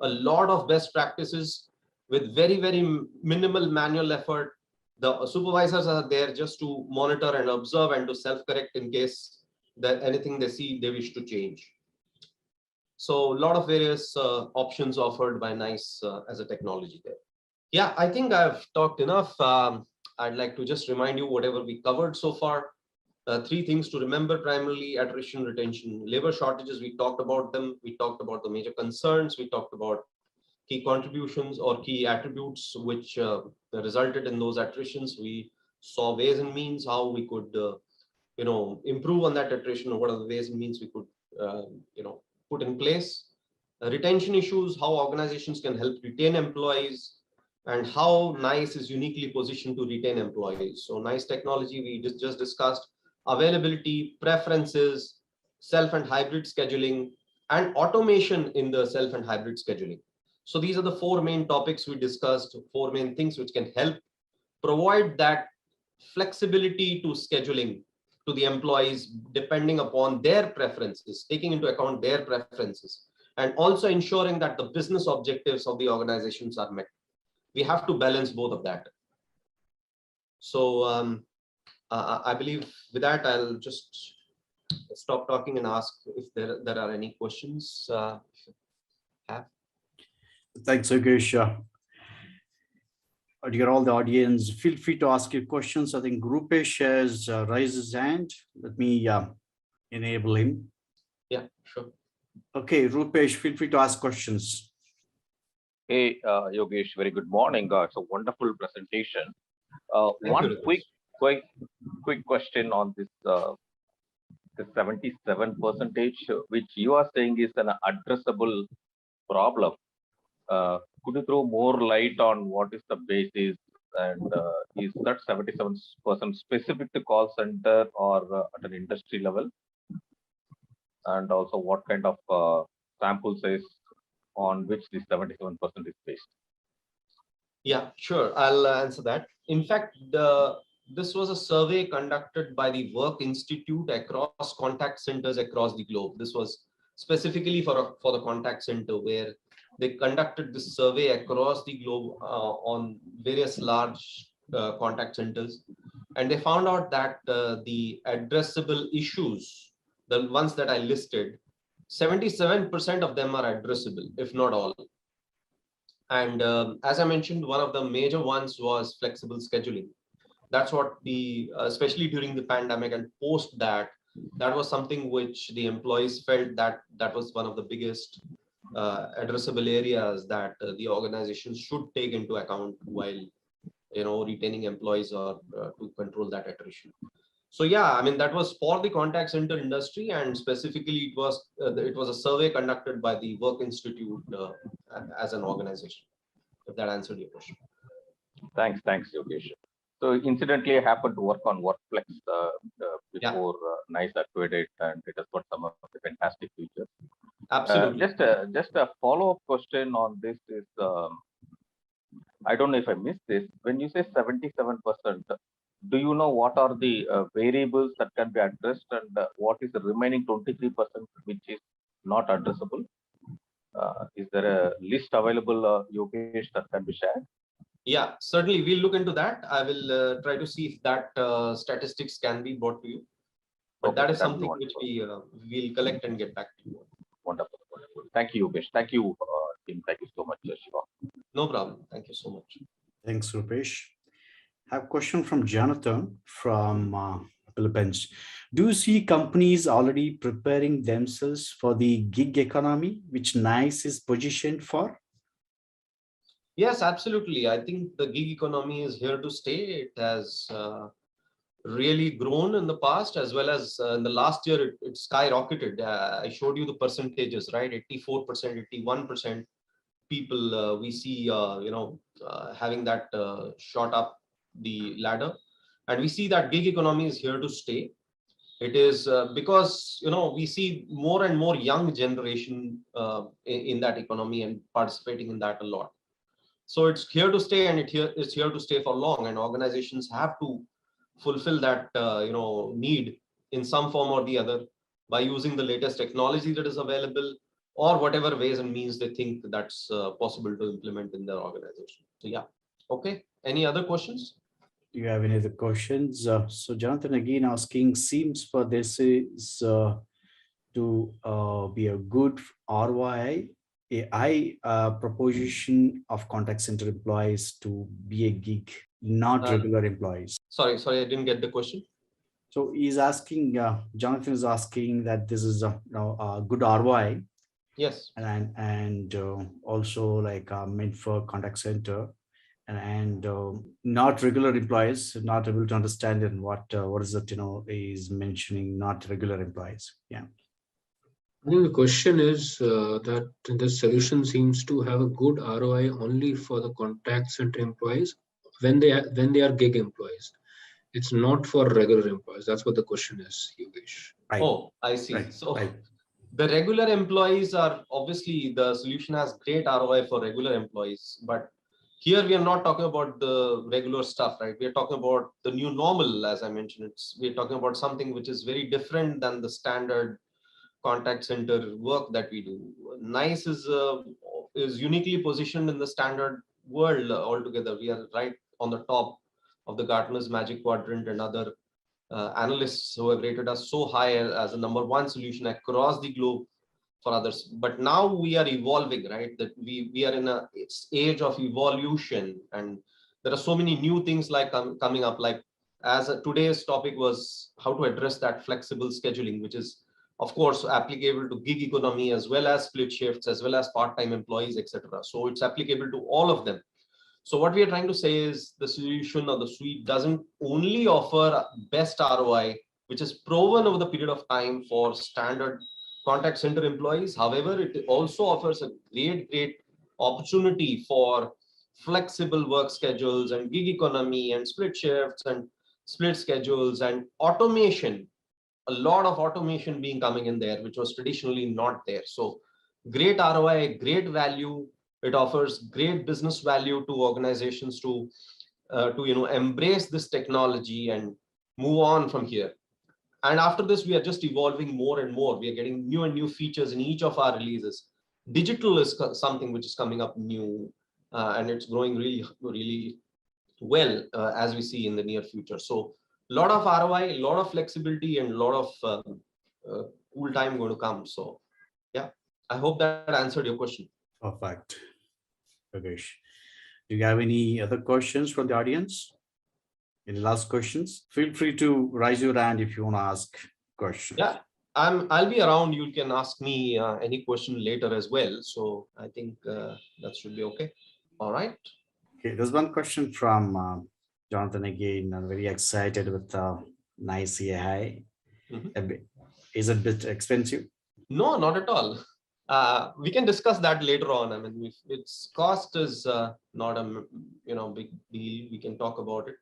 a lot of best practices with very, very minimal manual effort. The supervisors are there just to monitor and observe and to self-correct in case that anything they see they wish to change. So a lot of various options offered by NICE as a technology there. Yeah, I think I've talked enough. I'd like to just remind you whatever we covered so far. 3 things to remember: primarily attrition, retention, labor shortages. We talked about them. We talked about the major concerns. We talked about key contributions or key attributes which resulted in those attritions. We saw ways and means how we could improve on that attrition, or what are the ways and means we could put in place. Retention issues, how organizations can help retain employees, and how NICE is uniquely positioned to retain employees. So NICE technology we just discussed: availability, preferences, self and hybrid scheduling, and automation in the self and hybrid scheduling. So these are the 4 main topics we discussed, 4 main things which can help provide that flexibility to scheduling to the employees depending upon their preferences, taking into account their preferences, and also ensuring that the business objectives of the organizations are met. We have to balance both of that. So I believe with that, I'll just stop talking and ask if there are any questions. Thanks, Yogesh. Dear all the audience, feel free to ask your questions. I think Bhupesh has raised his hand. Let me enable him. Yeah, sure. Okay, Bhupesh, feel free to ask questions. Hey, Yogesh, very good morning. It's a wonderful presentation. One quick question on this, the 77%, which you are saying is an addressable problem. Could you throw more light on what is the basis, and is that 77% specific to call center or at an industry level? And also what kind of sample size on which this 77% is based? Yeah, sure. I'll answer that. In fact, this was a survey conducted by the Work Institute across contact centers across the globe. This was specifically for the contact center, where they conducted this survey across the globe on various large contact centers. And they found out that the addressable issues, the ones that I listed, 77% of them are addressable, if not all. And as I mentioned, one of the major ones was flexible scheduling. That's what especially during the pandemic and post that was something which the employees felt that was one of the biggest addressable areas that the organization should take into account while retaining employees or to control that attrition. So yeah, I mean, that was for the contact center industry, and specifically it was a survey conducted by the Work Institute as an organization. If that answered your question. Thanks, Yogesh. So incidentally, I happened to work on Workflex before NICE acquired it, and it has got some of the fantastic features. Absolutely. Just a follow-up question on this is, I don't know if I missed this. When you say 77%, do you know what are the variables that can be addressed, and what is the remaining 23% which is not addressable? Is there a list available, Yogesh, that can be shared? Yeah, certainly we'll look into that. I will try to see if that statistics can be brought to you. But Okay, that is that'd be something which wonderful. we will collect and get back to you. Wonderful, wonderful. Thank you, Yogesh. Thank you, team. Thank you so much, Shiva. No problem. Thank you so much. Thanks, Bhupesh. I have a question from Jonathan from Philippines. Do you see companies already preparing themselves for the gig economy, which NICE is positioned for? Yes, absolutely. I think the gig economy is here to stay. It has really grown in the past, as well as in the last year, it skyrocketed. I showed you the percentages, right? 84%, 81% people we see, having that shot up the ladder. And we see that gig economy is here to stay. It is because, we see more and more young generation in that economy and participating in that a lot. So it's here to stay, and it's here to stay for long. And organizations have to fulfill that need in some form or the other by using the latest technology that is available, or whatever ways and means they think that's possible to implement in their organization. So yeah. Okay. Any other questions? Do you have any other questions? So Jonathan again asking, seems for this is to be a good ROI, a high proposition of contact center employees to be a gig, not regular employees. Sorry, I didn't get the question. So he's asking, Jonathan is asking that this is a good ROI. Yes. And also like meant for contact center, and not regular employees, not able to understand and what is it, is mentioning not regular employees. Yeah. I think the question is that the solution seems to have a good ROI only for the contact center employees when they are gig employees. It's not for regular employees. That's what the question is, Yogesh. Right. Oh, I see. Right. So right. The regular employees are obviously, the solution has great ROI for regular employees, but here we are not talking about the regular stuff, right? We are talking about the new normal, as I mentioned. We're talking about something which is very different than the standard contact center work that we do. NICE is uniquely positioned in the standard world altogether. We are right on the top of the Gartner's Magic Quadrant and other analysts who have rated us so high as a #1 solution across the globe for others. But now we are evolving, right? That we are in a age of evolution, and there are so many new things like coming up. Like today's topic was how to address that flexible scheduling, which is of course applicable to gig economy as well as split shifts, as well as part-time employees, etc. So it's applicable to all of them. So what we are trying to say is the solution or the suite doesn't only offer best ROI, which is proven over the period of time for standard contact center employees. However, it also offers a great opportunity for flexible work schedules and gig economy and split shifts and split schedules and automation. A lot of automation being coming in there, which was traditionally not there. So great ROI, great value. It offers great business value to organizations to embrace this technology and move on from here. And after this, we are just evolving more and more. We are getting new and new features in each of our releases. Digital is something which is coming up new, and it's growing really well, as we see in the near future. So a lot of ROI, a lot of flexibility, and a lot of cool time going to come. So yeah, I hope that answered your question. Perfect. Yogesh, do you have any other questions from the audience? Any last questions? Feel free to raise your hand if you want to ask questions. Yeah, I'll be around. You can ask me any question later as well. So I think that should be okay. All right. Okay, there's one question from Jonathan again. I'm very excited with NICE AI. Is it a bit expensive? No, not at all. We can discuss that later on. I mean, if its cost is not a big deal, we can talk about it.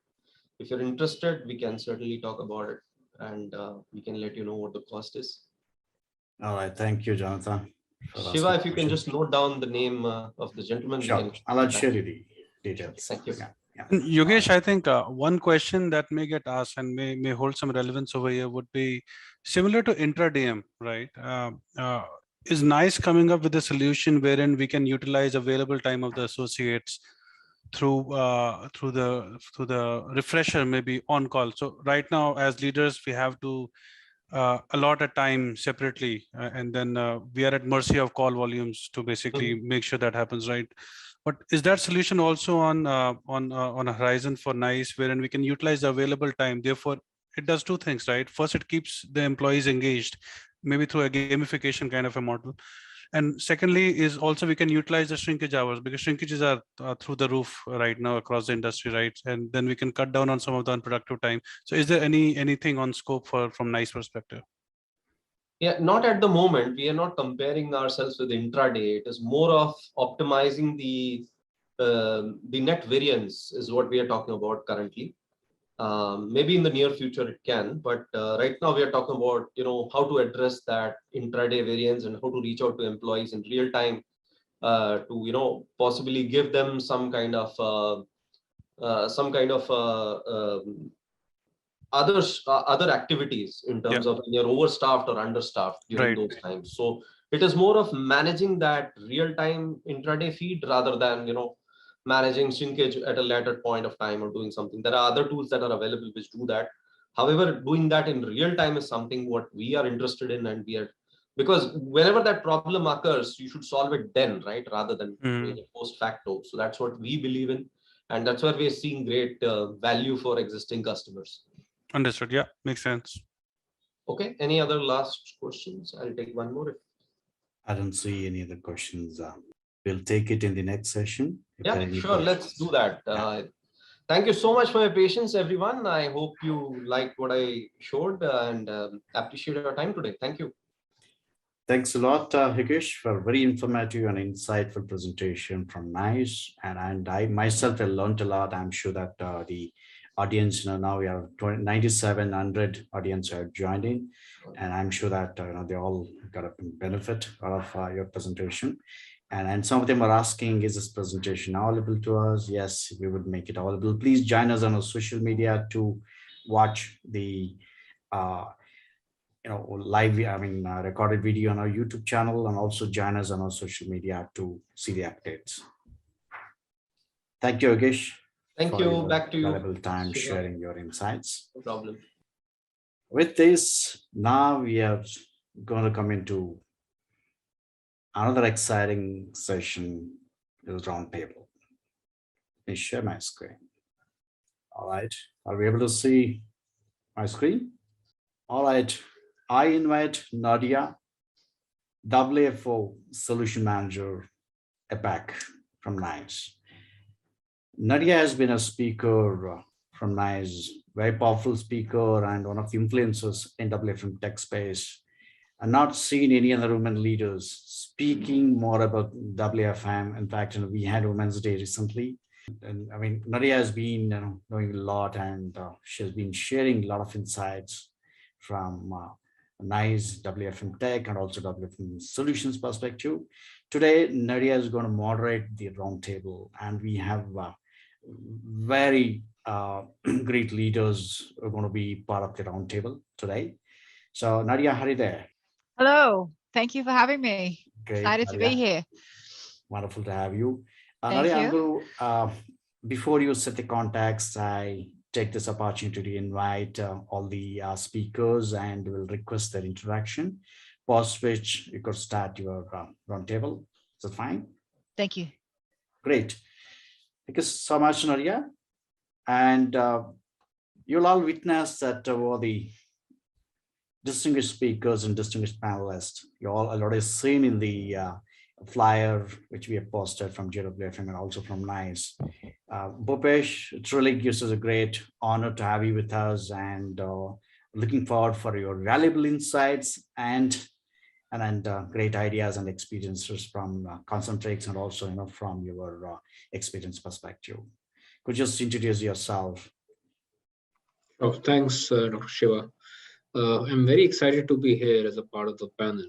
If you're interested, we can certainly talk about it, and we can let you know what the cost is. All right, thank you, Jonathan. Shiva, if you can just note down the name of the gentleman. Sure, I'll share you the details. Thank you. Yeah. Yogesh, I think one question that may get asked and may hold some relevance over here would be similar to intra-DM, right? Is NICE coming up with a solution wherein we can utilize available time of the associates through the refresher, maybe on call? So right now, as leaders, we have to allot a time separately, and then we are at mercy of call volumes to basically make sure that happens, right? But is that solution also on a horizon for NICE, wherein we can utilize the available time? Therefore, it does two things, right? First, it keeps the employees engaged, maybe through a gamification kind of a model. And secondly, is also we can utilize the shrinkage hours, because shrinkages are through the roof right now across the industry, right? And then we can cut down on some of the unproductive time. So is there anything on scope from NICE perspective? Yeah, not at the moment. We are not comparing ourselves with intraday. It is more of optimizing the net variance is what we are talking about currently. Maybe in the near future it can, but right now we are talking about how to address that intraday variance and how to reach out to employees in real time to possibly give them some kind of other activities in terms of when you're overstaffed or understaffed during those times. So it is more of managing that real-time intraday feed rather than managing shrinkage at a later point of time or doing something. There are other tools that are available which do that. However, doing that in real time is something what we are interested in, and because whenever that problem occurs, you should solve it then, right, rather than doing it post facto. So that's what we believe in, and that's where we're seeing great value for existing customers. Understood. Yeah, makes sense. Okay. Any other last questions? I'll take one more. I don't see any other questions. We'll take it in the next session. Yeah, sure. Let's do that. Thank you so much for your patience, everyone. I hope you liked what I showed and appreciate your time today. Thank you. Thanks a lot, Yogesh, for a very informative and insightful presentation from NICE. And I myself have learned a lot. I'm sure that the audience, now we have 9,700 audience are joining, and I'm sure that they all got a benefit out of your presentation. And some of them are asking, is this presentation available to us? Yes, we would make it available. Please join us on our social media to watch the live, recorded video on our YouTube channel, and also join us on our social media to see the updates. Thank you, Yogesh. Thank you. Back to you. Valuable time sharing your insights. No problem. With this, now we are going to come into another exciting session, is Roundtable. Let me share my screen. All right. Are we able to see my screen? All right. I invite Nadia, WFO Solution Manager, APAC from NICE. Nadia has been a speaker from NICE, very powerful speaker and one of the influencers in WFM tech space. I've not seen any other women leaders speaking more about WFM. In fact, we had Women's Day recently. And Nadia has been knowing a lot, and she has been sharing a lot of insights from NICE, WFM tech, and also WFM solutions perspective. Today, Nadia is going to moderate the roundtable, and we have very great leaders who are going to be part of the roundtable today. So Nadia, how are you there? Hello, thank you for having me. Great, excited Nadia. To be here. Wonderful to have you. Thank Nadia, you. I'm going to, before you set the context, I take this opportunity to invite all the speakers, and will request their introduction, post which you could start your roundtable. Is that fine? Thank you. Great. Thank you so much, Nadia. And you'll all witness that over the distinguished speakers and distinguished panelists, you all already seen in the flyer which we have posted from GWFM and also from NICE. Bhupesh, it really gives us a great honor to have you with us, and looking forward for your valuable insights and great ideas and experiences from Concentrix, and also from your experience perspective. Could you just introduce yourself? Oh, thanks, Dr. Shiva. I'm very excited to be here as a part of the panel.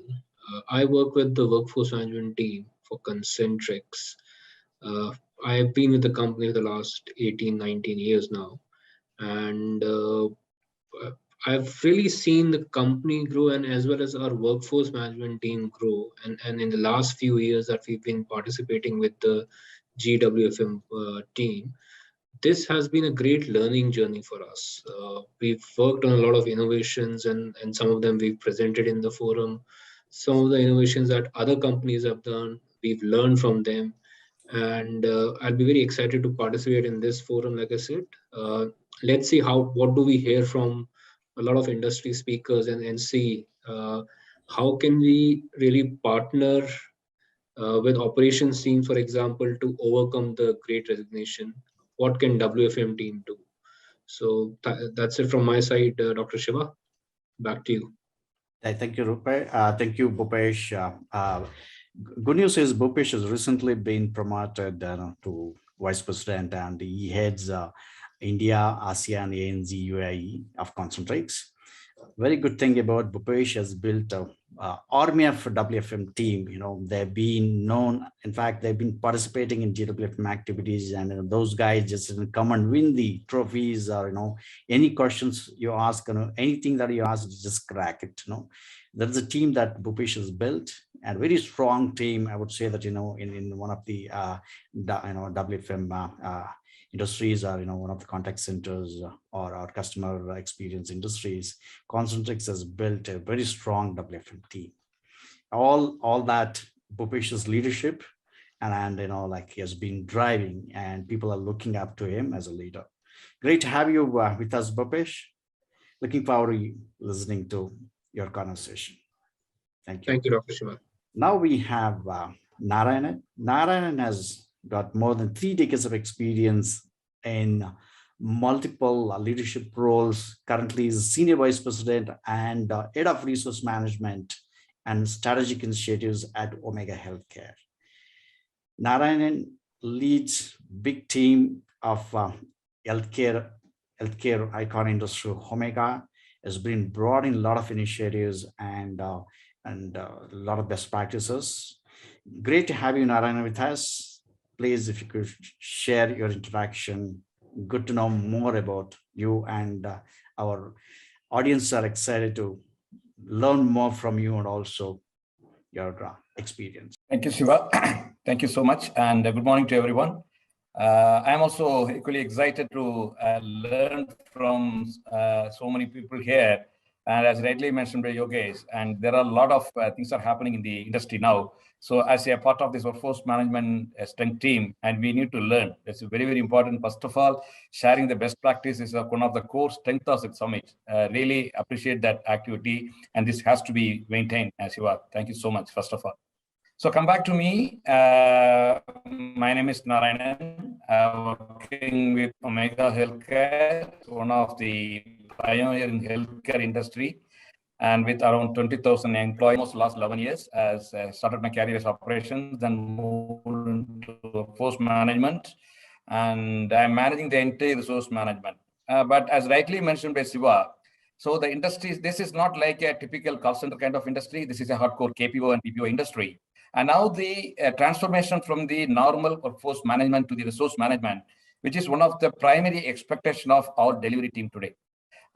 I work with the workforce management team for Concentrix. I have been with the company for the last 18, 19 years now. And I've really seen the company grow, and as well as our workforce management team grow. And in the last few years that we've been participating with the GWFM team, this has been a great learning journey for us. We've worked on a lot of innovations, and some of them we've presented in the forum. Some of the innovations that other companies have done, we've learned from them. And I'll be very excited to participate in this forum, like I said. Let's see what do we hear from a lot of industry speakers, and see how can we really partner with operations team, for example, to overcome the great resignation. What can WFM team do? So that's it from my side, Dr. Shiva. Back to you. Thank you, Rupesh. Thank you, Bhupesh. Good news is Bhupesh has recently been promoted to Vice President, and he heads India, ASEAN, ANZ, UAE of Concentrix. Very good thing about Bhupesh has built a army of WFM team. They've been known. In fact, they've been participating in GWFM activities, and those guys just come and win the trophies, or any questions you ask, anything that you ask, just crack it. There's a team that Bhupesh has built, and very strong team. I would say that in one of the WFM industries, or one of the contact centers or our customer experience industries, Concentrix has built a very strong WFM team. All that Bhupesh's leadership, and he has been driving, and people are looking up to him as a leader. Great to have you with us, Bhupesh. Looking forward to listening to your conversation. Thank you. Thank you, Dr. Shiva. Now we have Narayanan. Narayanan has got more than 3 decades of experience in multiple leadership roles. Currently is Senior Vice President and Head of Resource Management and Strategic Initiatives at Omega Healthcare. Narayanan leads big team of healthcare icon industry. Omega has been brought in a lot of initiatives and a lot of best practices. Great to have you, Narayanan, with us. Please, if you could share your introduction. Good to know more about you, and our audience are excited to learn more from you and also your experience. Thank you, Shiva. Thank you so much, and good morning to everyone. I'm also equally excited to learn from so many people here. And as rightly mentioned by Yogesh, and there are a lot of things are happening in the industry now. So as a part of this workforce management strength team, and we need to learn. It's very, very important. First of all, sharing the best practices is one of the core strengths of the summit. Really appreciate that activity, and this has to be maintained as you are. Thank you so much, first of all. So come back to me. My name is Narayanan. Working with Omega Healthcare, one of the pioneer in healthcare industry, and with around 20,000 employees, almost last 11 years, as I started my career as operations, then moved into workforce management, and I'm managing the entire resource management. But as rightly mentioned by Shiva, so the industry, this is not like a typical call center kind of industry. This is a hardcore KPO and PPO industry. And now the transformation from the normal workforce management to the resource management, which is one of the primary expectation of our delivery team today.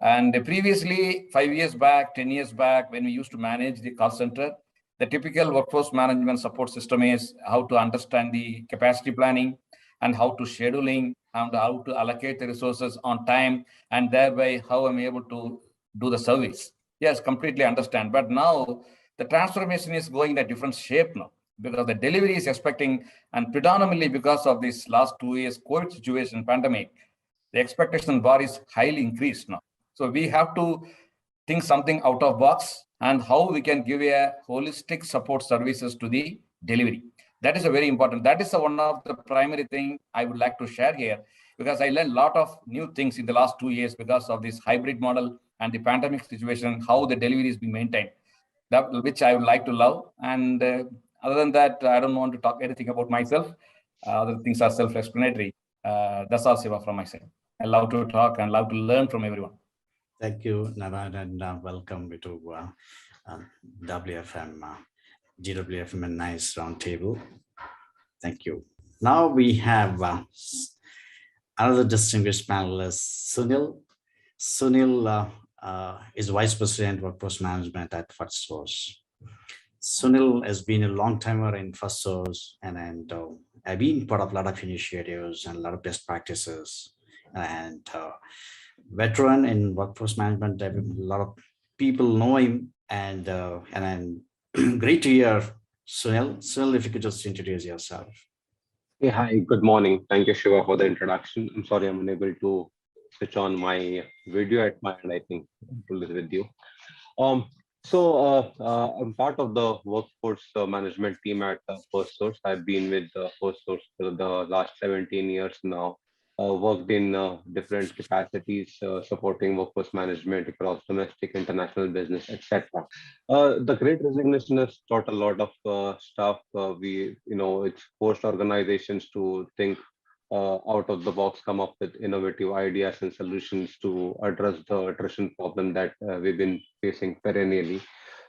And previously, 5 years back, 10 years back, when we used to manage the call center, the typical workforce management support system is how to understand the capacity planning and how to scheduling and how to allocate the resources on time, and thereby how I'm able to do the service. Yes, completely understand. But now the transformation is going in a different shape now, because the delivery is expecting, and predominantly because of this last 2 years COVID situation, pandemic, the expectation bar is highly increased now. So we have to think something out of box and how we can give a holistic support services to the delivery. That is a very important. That is one of the primary thing I would like to share here, because I learned a lot of new things in the last 2 years because of this hybrid model and the pandemic situation, how the delivery is being maintained, that which I would like to love. And other than that, I don't want to talk anything about myself. Other things are self-explanatory. That's all, Shiva, from my side. I love to talk and love to learn from everyone. Thank you, Narayanan, and welcome to WFM. GWFM NICE Roundtable. Thank you. Now we have another distinguished panelist, Sunil. Sunil is Vice President Workforce Management at FirstSource. Sunil has been a long timer in FirstSource, and I've been part of a lot of initiatives and a lot of best practices, and veteran in workforce management. A lot of people know him, and great to hear, Sunil. Sunil, if you could just introduce yourself. Hey, hi, good morning. Thank you, Shiva, for the introduction. I'm sorry I'm unable to switch on my video at my end, I think, to this with you. I'm part of the workforce management team at FirstSource. I've been with FirstSource for the last 17 years now. Worked in different capacities, supporting workforce management across domestic, international business, etc. The Great Resignation has taught a lot of stuff. It's forced organizations to think out of the box, come up with innovative ideas and solutions to address the attrition problem that we've been facing perennially.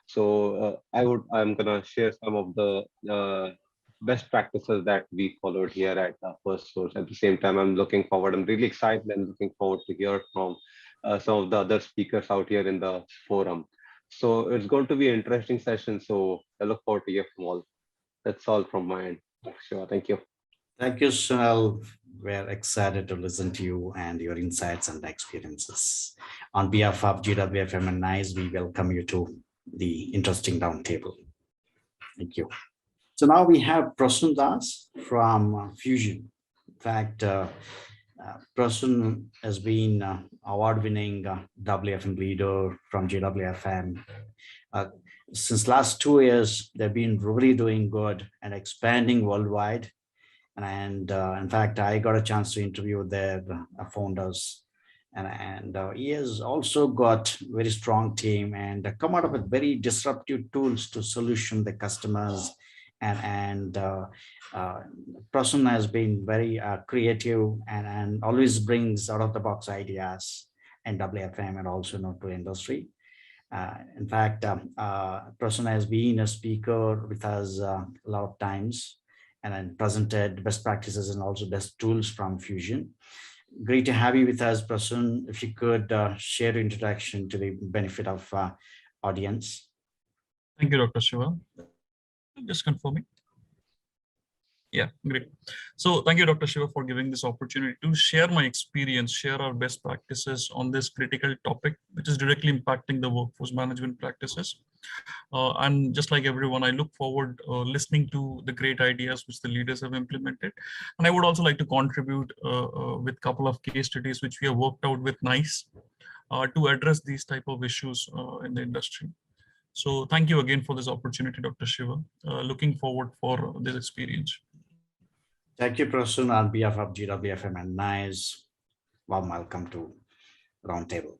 So I'm gonna share some of the best practices that we followed here at FirstSource. At the same time, I'm really excited and looking forward to hear from some of the other speakers out here in the forum. So it's going to be an interesting session. So I look forward to hear from all. That's all from my end. Sure, thank you. Thank you, Sunil. We're excited to listen to you and your insights and experiences. On behalf of GWFM and NICE, we welcome you to the interesting roundtable. Thank you. So now we have Prasun Das from Fusion. In fact, Prasun has been award-winning WFM leader from GWFM. Since last 2 years, they've been really doing good and expanding worldwide. And in fact, I got a chance to interview their founders. And he has also got very strong team and come out with very disruptive tools to solution the customers. And Prasun has been very creative and always brings out of the box ideas in WFM and also to industry. In fact, Prasun has been a speaker with us a lot of times and then presented best practices and also best tools from Fusion. Great to have you with us, Prasun. If you could share your introduction to the benefit of audience. Thank you, Dr. Shiva. Just confirming. Yeah, great. So thank you, Dr. Shiva, for giving this opportunity to share my experience, share our best practices on this critical topic, which is directly impacting the workforce management practices. And just like everyone, I look forward listening to the great ideas which the leaders have implemented. And I would also like to contribute with a couple of case studies which we have worked out with NICE to address these type of issues in the industry. So thank you again for this opportunity, Dr. Shiva. Looking forward for this experience. Thank you, Prasun. On behalf of GWFM and NICE, warm welcome to Roundtable.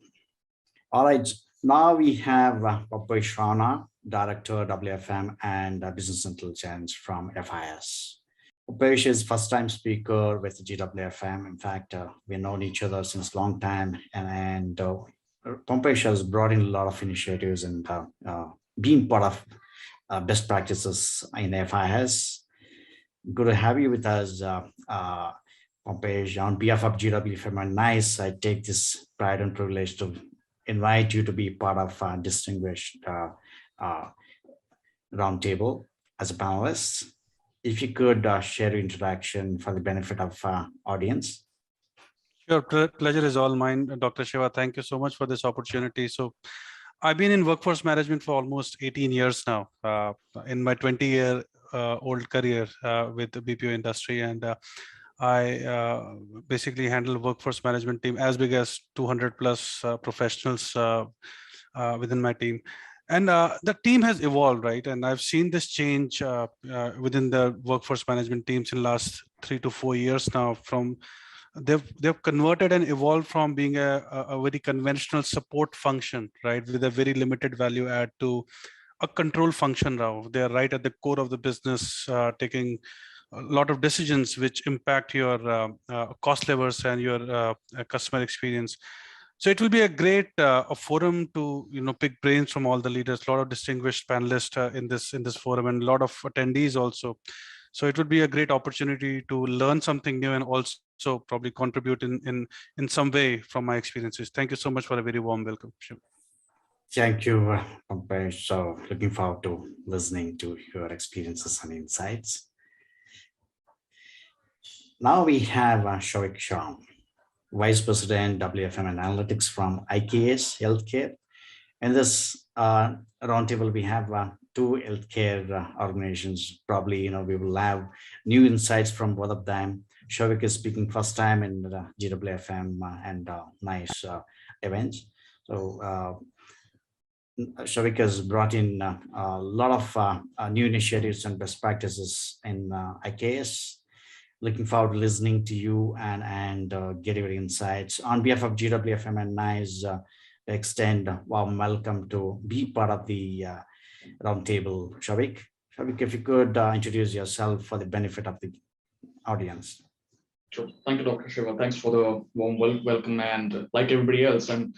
All right, now we have Bhupesh, Director, WFM and Business Intelligence from FIS. Bhupesh is first-time speaker with GWFM. In fact, we've known each other since a long time, and Bhupesh has brought in a lot of initiatives and being part of best practices in FIS. Good to have you with us, Bhupesh. On behalf of GWFM and NICE, I take this pride and privilege to invite you to be part of a distinguished roundtable as a panelist. If you could share your introduction for the benefit of audience. Sure, pleasure is all mine, Dr. Shiva. Thank you so much for this opportunity. So I've been in workforce management for almost 18 years now, in my 20-year-old career with the BPO industry. And I basically handle workforce management team as big as 200 plus professionals within my team. And the team has evolved, right? And I've seen this change within the workforce management teams in the last 3 to 4 years now. From they've converted and evolved from being a very conventional support function, right, with a very limited value add, to a control function now. They're right at the core of the business, taking a lot of decisions which impact your cost levers and your customer experience. So it will be a great a forum to pick brains from all the leaders. A lot of distinguished panelists in this forum, and a lot of attendees also. So it would be a great opportunity to learn something new and also probably contribute in some way from my experiences. Thank you so much for a very warm welcome, Shiva. Thank you, Bhupesh. So looking forward to listening to your experiences and insights. Now we have Shavik Shah, Vice President WFM Analytics from IKS Healthcare. In this roundtable, we have two healthcare organizations. Probably, we will have new insights from both of them. Shavik is speaking first time in the GWFM and NICE events. So Shavik has brought in a lot of new initiatives and best practices in IKS. Looking forward to listening to you and get your insights. On behalf of GWFM and NICE, extend a warm welcome to be part of the roundtable. Shavik, if you could introduce yourself for the benefit of the audience. Sure. Thank you, Dr. Shiva. Thanks for the warm welcome. And like everybody else, I'm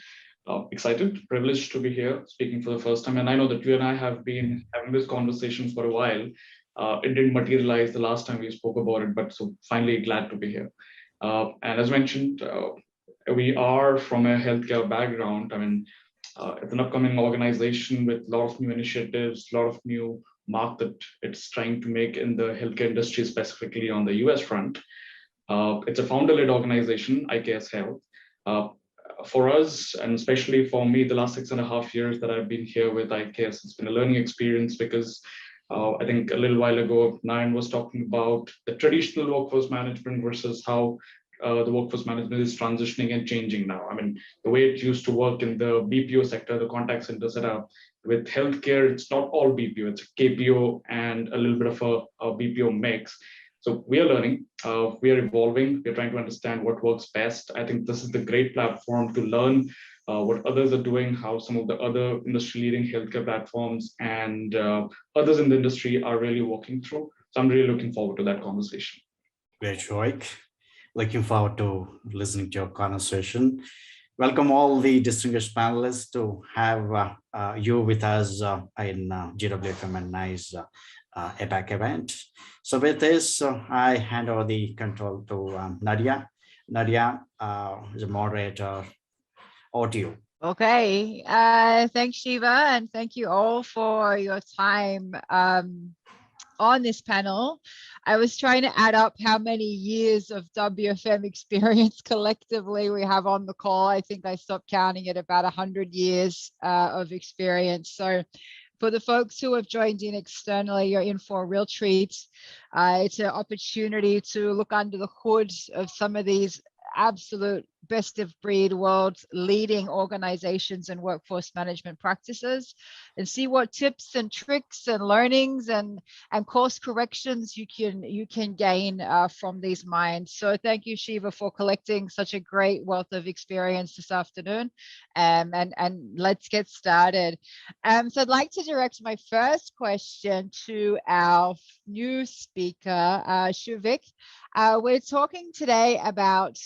excited, privileged to be here speaking for the first time. And I know that you and I have been having this conversation for a while. It didn't materialize the last time we spoke about it, but so finally glad to be here. And as mentioned, we are from a healthcare background. I mean, it's an upcoming organization with a lot of new initiatives, a lot of new mark that it's trying to make in the healthcare industry, specifically on the US front. It's a founder-led organization, IKS Health. For us, and especially for me, the last 6.5 years that I've been here with IKS, it's been a learning experience because I think a little while ago, Narayanan was talking about the traditional workforce management versus how the workforce management is transitioning and changing now. I mean, the way it used to work in the BPO sector, the contact center setup, with healthcare, it's not all BPO, it's KPO and a little bit of a BPO mix. So we are learning, we are evolving, we're trying to understand what works best. I think this is the great platform to learn what others are doing, how some of the other industry-leading healthcare platforms and others in the industry are really walking through. So I'm really looking forward to that conversation. Great, Shavik. Looking forward to listening to your conversation. Welcome all the distinguished panelists to have you with us in GWFM and NICE APAC event. So with this, I hand over the control to Nadia. Nadia is a moderator. Over to you. Okay, thanks Shiva, and thank you all for your time on this panel. I was trying to add up how many years of WFM experience collectively we have on the call. I think I stopped counting at about 100 years of experience. So for the folks who have joined in externally, you're in for a real treat. It's an opportunity to look under the hood of some of these absolute best of breed world's leading organizations and workforce management practices, and see what tips and tricks and learnings and course corrections you can gain from these minds. So thank you, Shiva, for collecting such a great wealth of experience this afternoon, and let's get started. So I'd like to direct my first question to our new speaker, Shavik. We're talking today about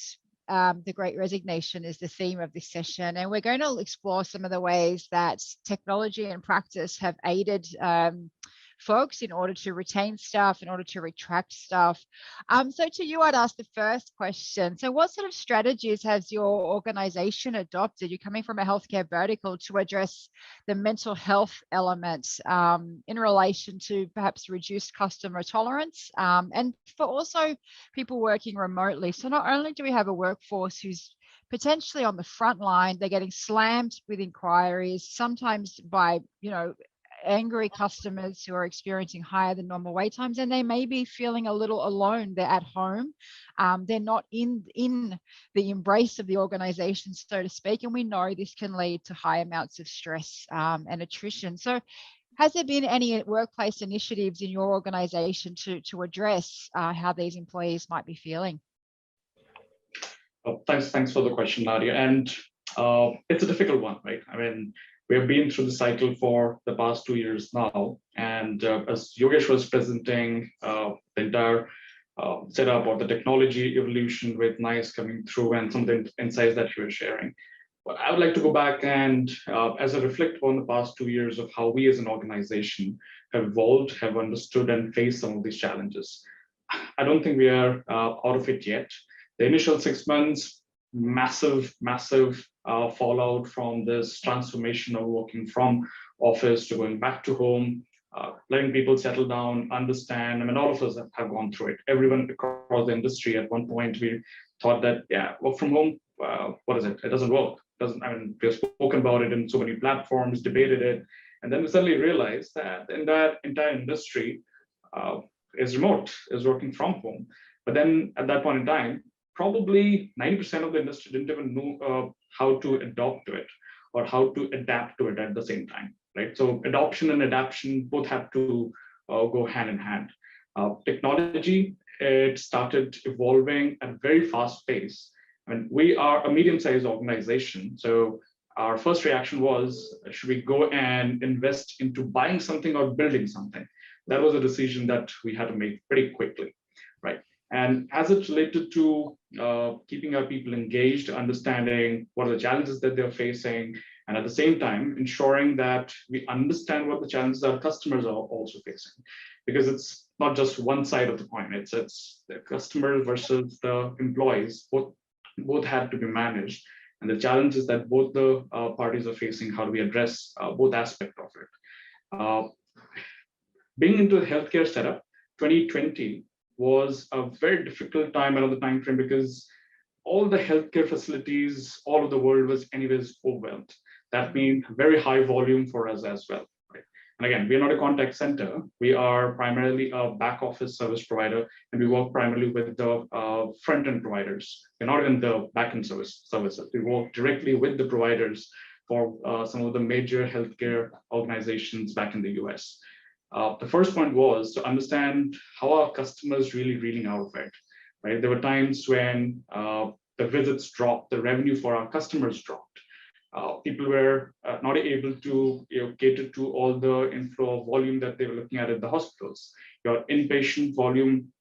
the Great Resignation is the theme of this session, and we're going to explore some of the ways that technology and practice have aided folks in order to retain staff, in order to retract staff. So to you, I'd ask the first question. So what sort of strategies has your organization adopted? You're coming from a healthcare vertical to address the mental health elements in relation to perhaps reduced customer tolerance and for also people working remotely. So not only do we have a workforce who's potentially on the front line, they're getting slammed with inquiries, sometimes by, angry customers who are experiencing higher than normal wait times, and they may be feeling a little alone. They're at home. They're not in the embrace of the organization, so to speak, and we know this can lead to high amounts of stress and attrition. So has there been any workplace initiatives in your organization to address how these employees might be feeling? Thanks for the question, Nadia. And it's a difficult one, right? I mean, we have been through the cycle for the past 2 years now. And as Yogesh was presenting the entire setup or the technology evolution with NICE coming through and some of the insights that you were sharing, But I would like to go back and as I reflect on the past 2 years of how we as an organization have evolved, have understood and faced some of these challenges. I don't think we are out of it yet. The initial 6 months, massive fallout from this transformation of working from office to going back to home, letting people settle down, understand. I mean, all of us have gone through it. Everyone across the industry at one point, we thought that, yeah, work from home, what is it? It doesn't work. We've spoken about it in so many platforms, debated it, and then we suddenly realized that the entire industry is remote, is working from home. But then at that point in time, probably 90% of the industry didn't even know how to adopt to it or how to adapt to it at the same time, right? So adoption and adaptation both have to go hand in hand. Technology, it started evolving at a very fast pace. And we are a medium-sized organization. So our first reaction was, should we go and invest into buying something or building something? That was a decision that we had to make pretty quickly, right? And as it's related to keeping our people engaged, understanding what are the challenges that they're facing, and at the same time, ensuring that we understand what the challenges our customers are also facing. Because it's not just one side of the coin, it's the customer versus the employees, both had to be managed, and the challenges that both the parties are facing, how do we address both aspects of it. Being into the healthcare setup, 2020 was a very difficult time, another time frame, because all the healthcare facilities, all of the world was anyways overwhelmed. That means very high volume for us as well. And again, we're not a contact center. We are primarily a back office service provider, and we work primarily with the front-end providers. We're not even the back-end services. We work directly with the providers for some of the major healthcare organizations back in the US. The first point was to understand how our customers really reeling out of it. Right? There were times when the visits dropped, the revenue for our customers dropped. People were not able to cater to all the inflow of volume that they were looking at the hospitals. Your inpatient volume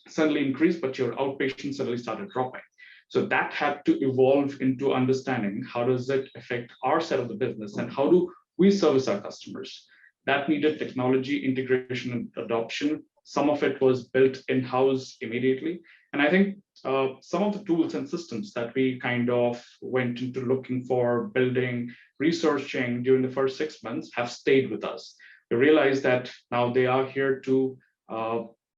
suddenly increased, but your outpatient suddenly started dropping. So that had to evolve into understanding how does it affect our side of the business and how do we service our customers. That needed technology integration and adoption. Some of it was built in-house immediately. And I think some of the tools and systems that we kind of went into looking for, building, researching during the first 6 months have stayed with us. We realized that now they are here to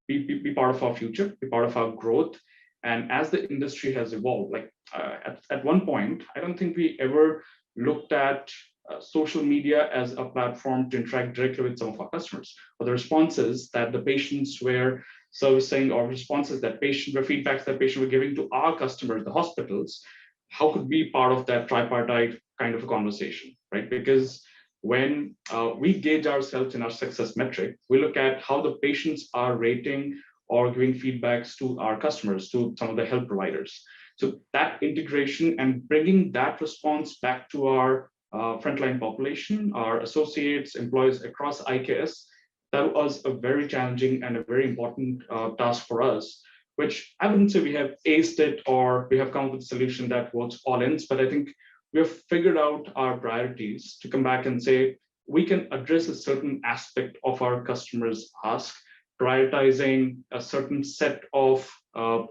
be part of our future, be part of our growth. And as the industry has evolved, like at one point, I don't think we ever looked at social media as a platform to interact directly with some of our customers, or the responses that the patients were servicing, or responses that feedbacks that patients were giving to our customers, the hospitals, how could we be part of that tripartite kind of a conversation, right? Because when we gauge ourselves in our success metric, we look at how the patients are rating or giving feedbacks to our customers, to some of the health providers. So that integration and bringing that response back to our frontline population, our associates, employees across IKS, that was a very challenging and a very important task for us, which I wouldn't say we have aced it or we have come up with a solution that works all ends, but I think we have figured out our priorities to come back and say, we can address a certain aspect of our customers' ask, prioritizing a certain set of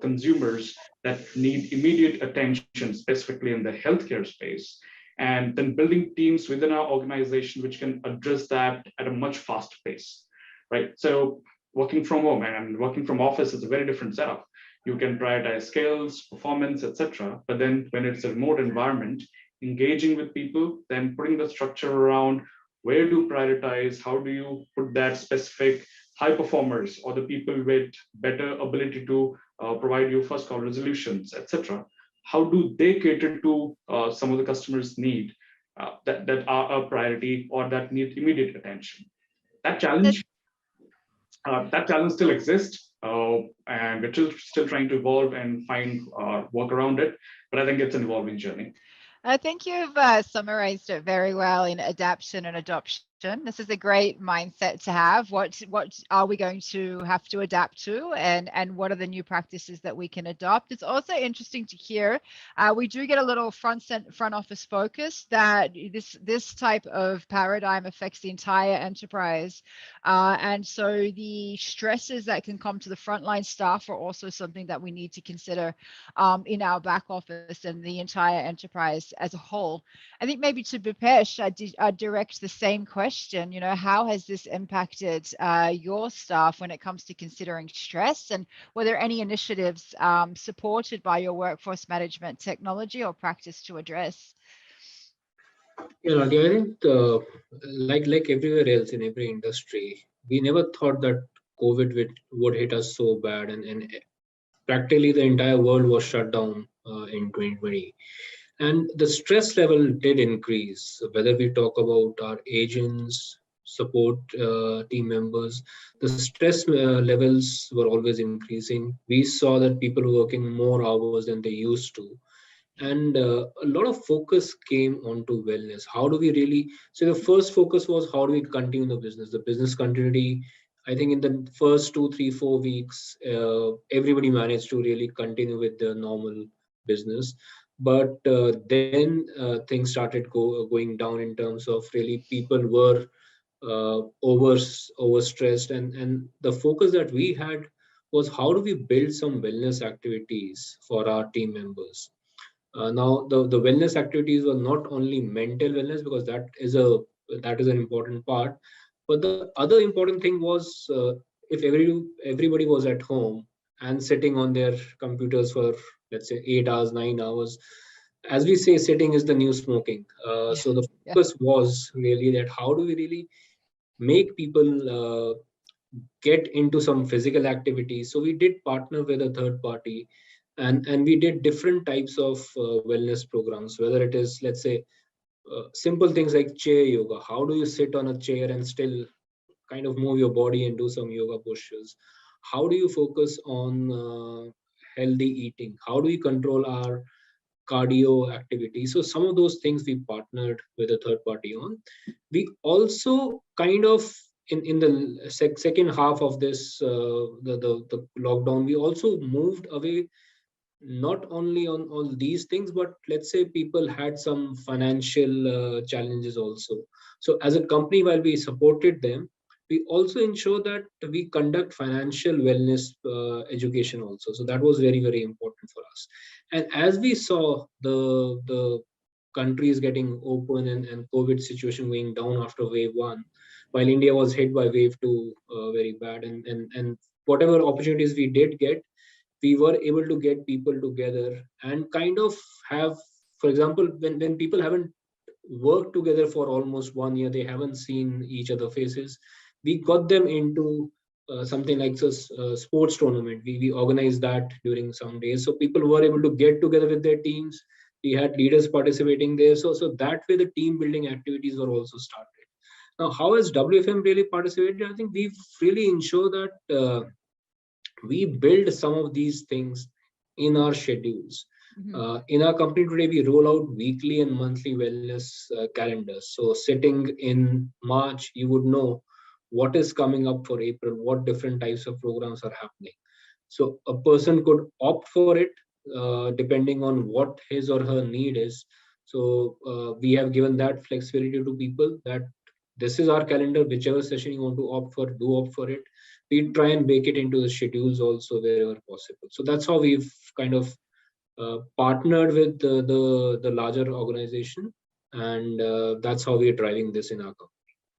consumers that need immediate attention, specifically in the healthcare space, and then building teams within our organization which can address that at a much faster pace, right? So working from home and working from office is a very different setup. You can prioritize skills, performance, etc. But then when it's a remote environment, engaging with people, then putting the structure around where do you prioritize, how do you put that specific high performers or the people with better ability to provide you first call resolutions, etc. How do they cater to some of the customers' need that are a priority or that need immediate attention? That challenge still exists, and we're still trying to evolve and find work around it. But I think it's an evolving journey. I think you've summarized it very well in adaptation and adoption. This is a great mindset to have. What are we going to have to adapt to, and what are the new practices that we can adopt? It's also interesting to hear. We do get a little front office focus that this type of paradigm affects the entire enterprise, and so the stresses that can come to the frontline staff are also something that we need to consider in our back office and the entire enterprise as a whole. I think maybe to Bhupesh, I direct the same question. How has this impacted your staff when it comes to considering stress, and were there any initiatives supported by your workforce management technology or practice to address? Yeah, Nadia, I think like everywhere else in every industry, we never thought that COVID would hit us so bad, and practically the entire world was shut down in 2020. And the stress level did increase, whether we talk about our agents, support team members, the stress levels were always increasing. We saw that people were working more hours than they used to. And a lot of focus came onto wellness. How do we really, so the first focus was how do we continue the business continuity. I think in the first 2, 3, 4 weeks, everybody managed to really continue with their normal business. But then things started going down in terms of really people were overstressed, and the focus that we had was how do we build some wellness activities for our team members. Now the wellness activities were not only mental wellness, because that is an important part, but the other important thing was if everybody was at home and sitting on their computers for, let's say, 8 hours, 9 hours, as we say, sitting is the new smoking. So the focus was really that how do we really make people get into some physical activity. So we did partner with a third party, and we did different types of wellness programs, whether it is, let's say, simple things like chair yoga. How do you sit on a chair and still kind of move your body and do some yoga postures? How do you focus on healthy eating? How do we control our cardio activity? So some of those things we partnered with a third party on. We also kind of in the second half of this the lockdown, we also moved away not only on all these things, but let's say people had some financial challenges also. So as a company, while we supported them, we also ensure that we conduct financial wellness education also. So that was very, very important for us. And as we saw the countries getting open and COVID situation going down after wave 1, while India was hit by wave 2 very bad, and whatever opportunities we did get, we were able to get people together and kind of have, for example, when people haven't worked together for almost 1 year, they haven't seen each other faces, we got them into something like a sports tournament. We organized that during some days, so people were able to get together with their teams. We had leaders participating there, so that way the team building activities were also started. Now, how has WFM really participated? I think we've really ensured that we build some of these things in our schedules. In our company today, we roll out weekly and monthly wellness calendars. So sitting in March, you would know what is coming up for April, what different types of programs are happening. So a person could opt for it depending on what his or her need is. So we have given that flexibility to people that this is our calendar, whichever session you want to opt for, do opt for it. We try and bake it into the schedules also wherever possible. So that's how we've kind of partnered with the larger organization, and that's how we're driving this in our company.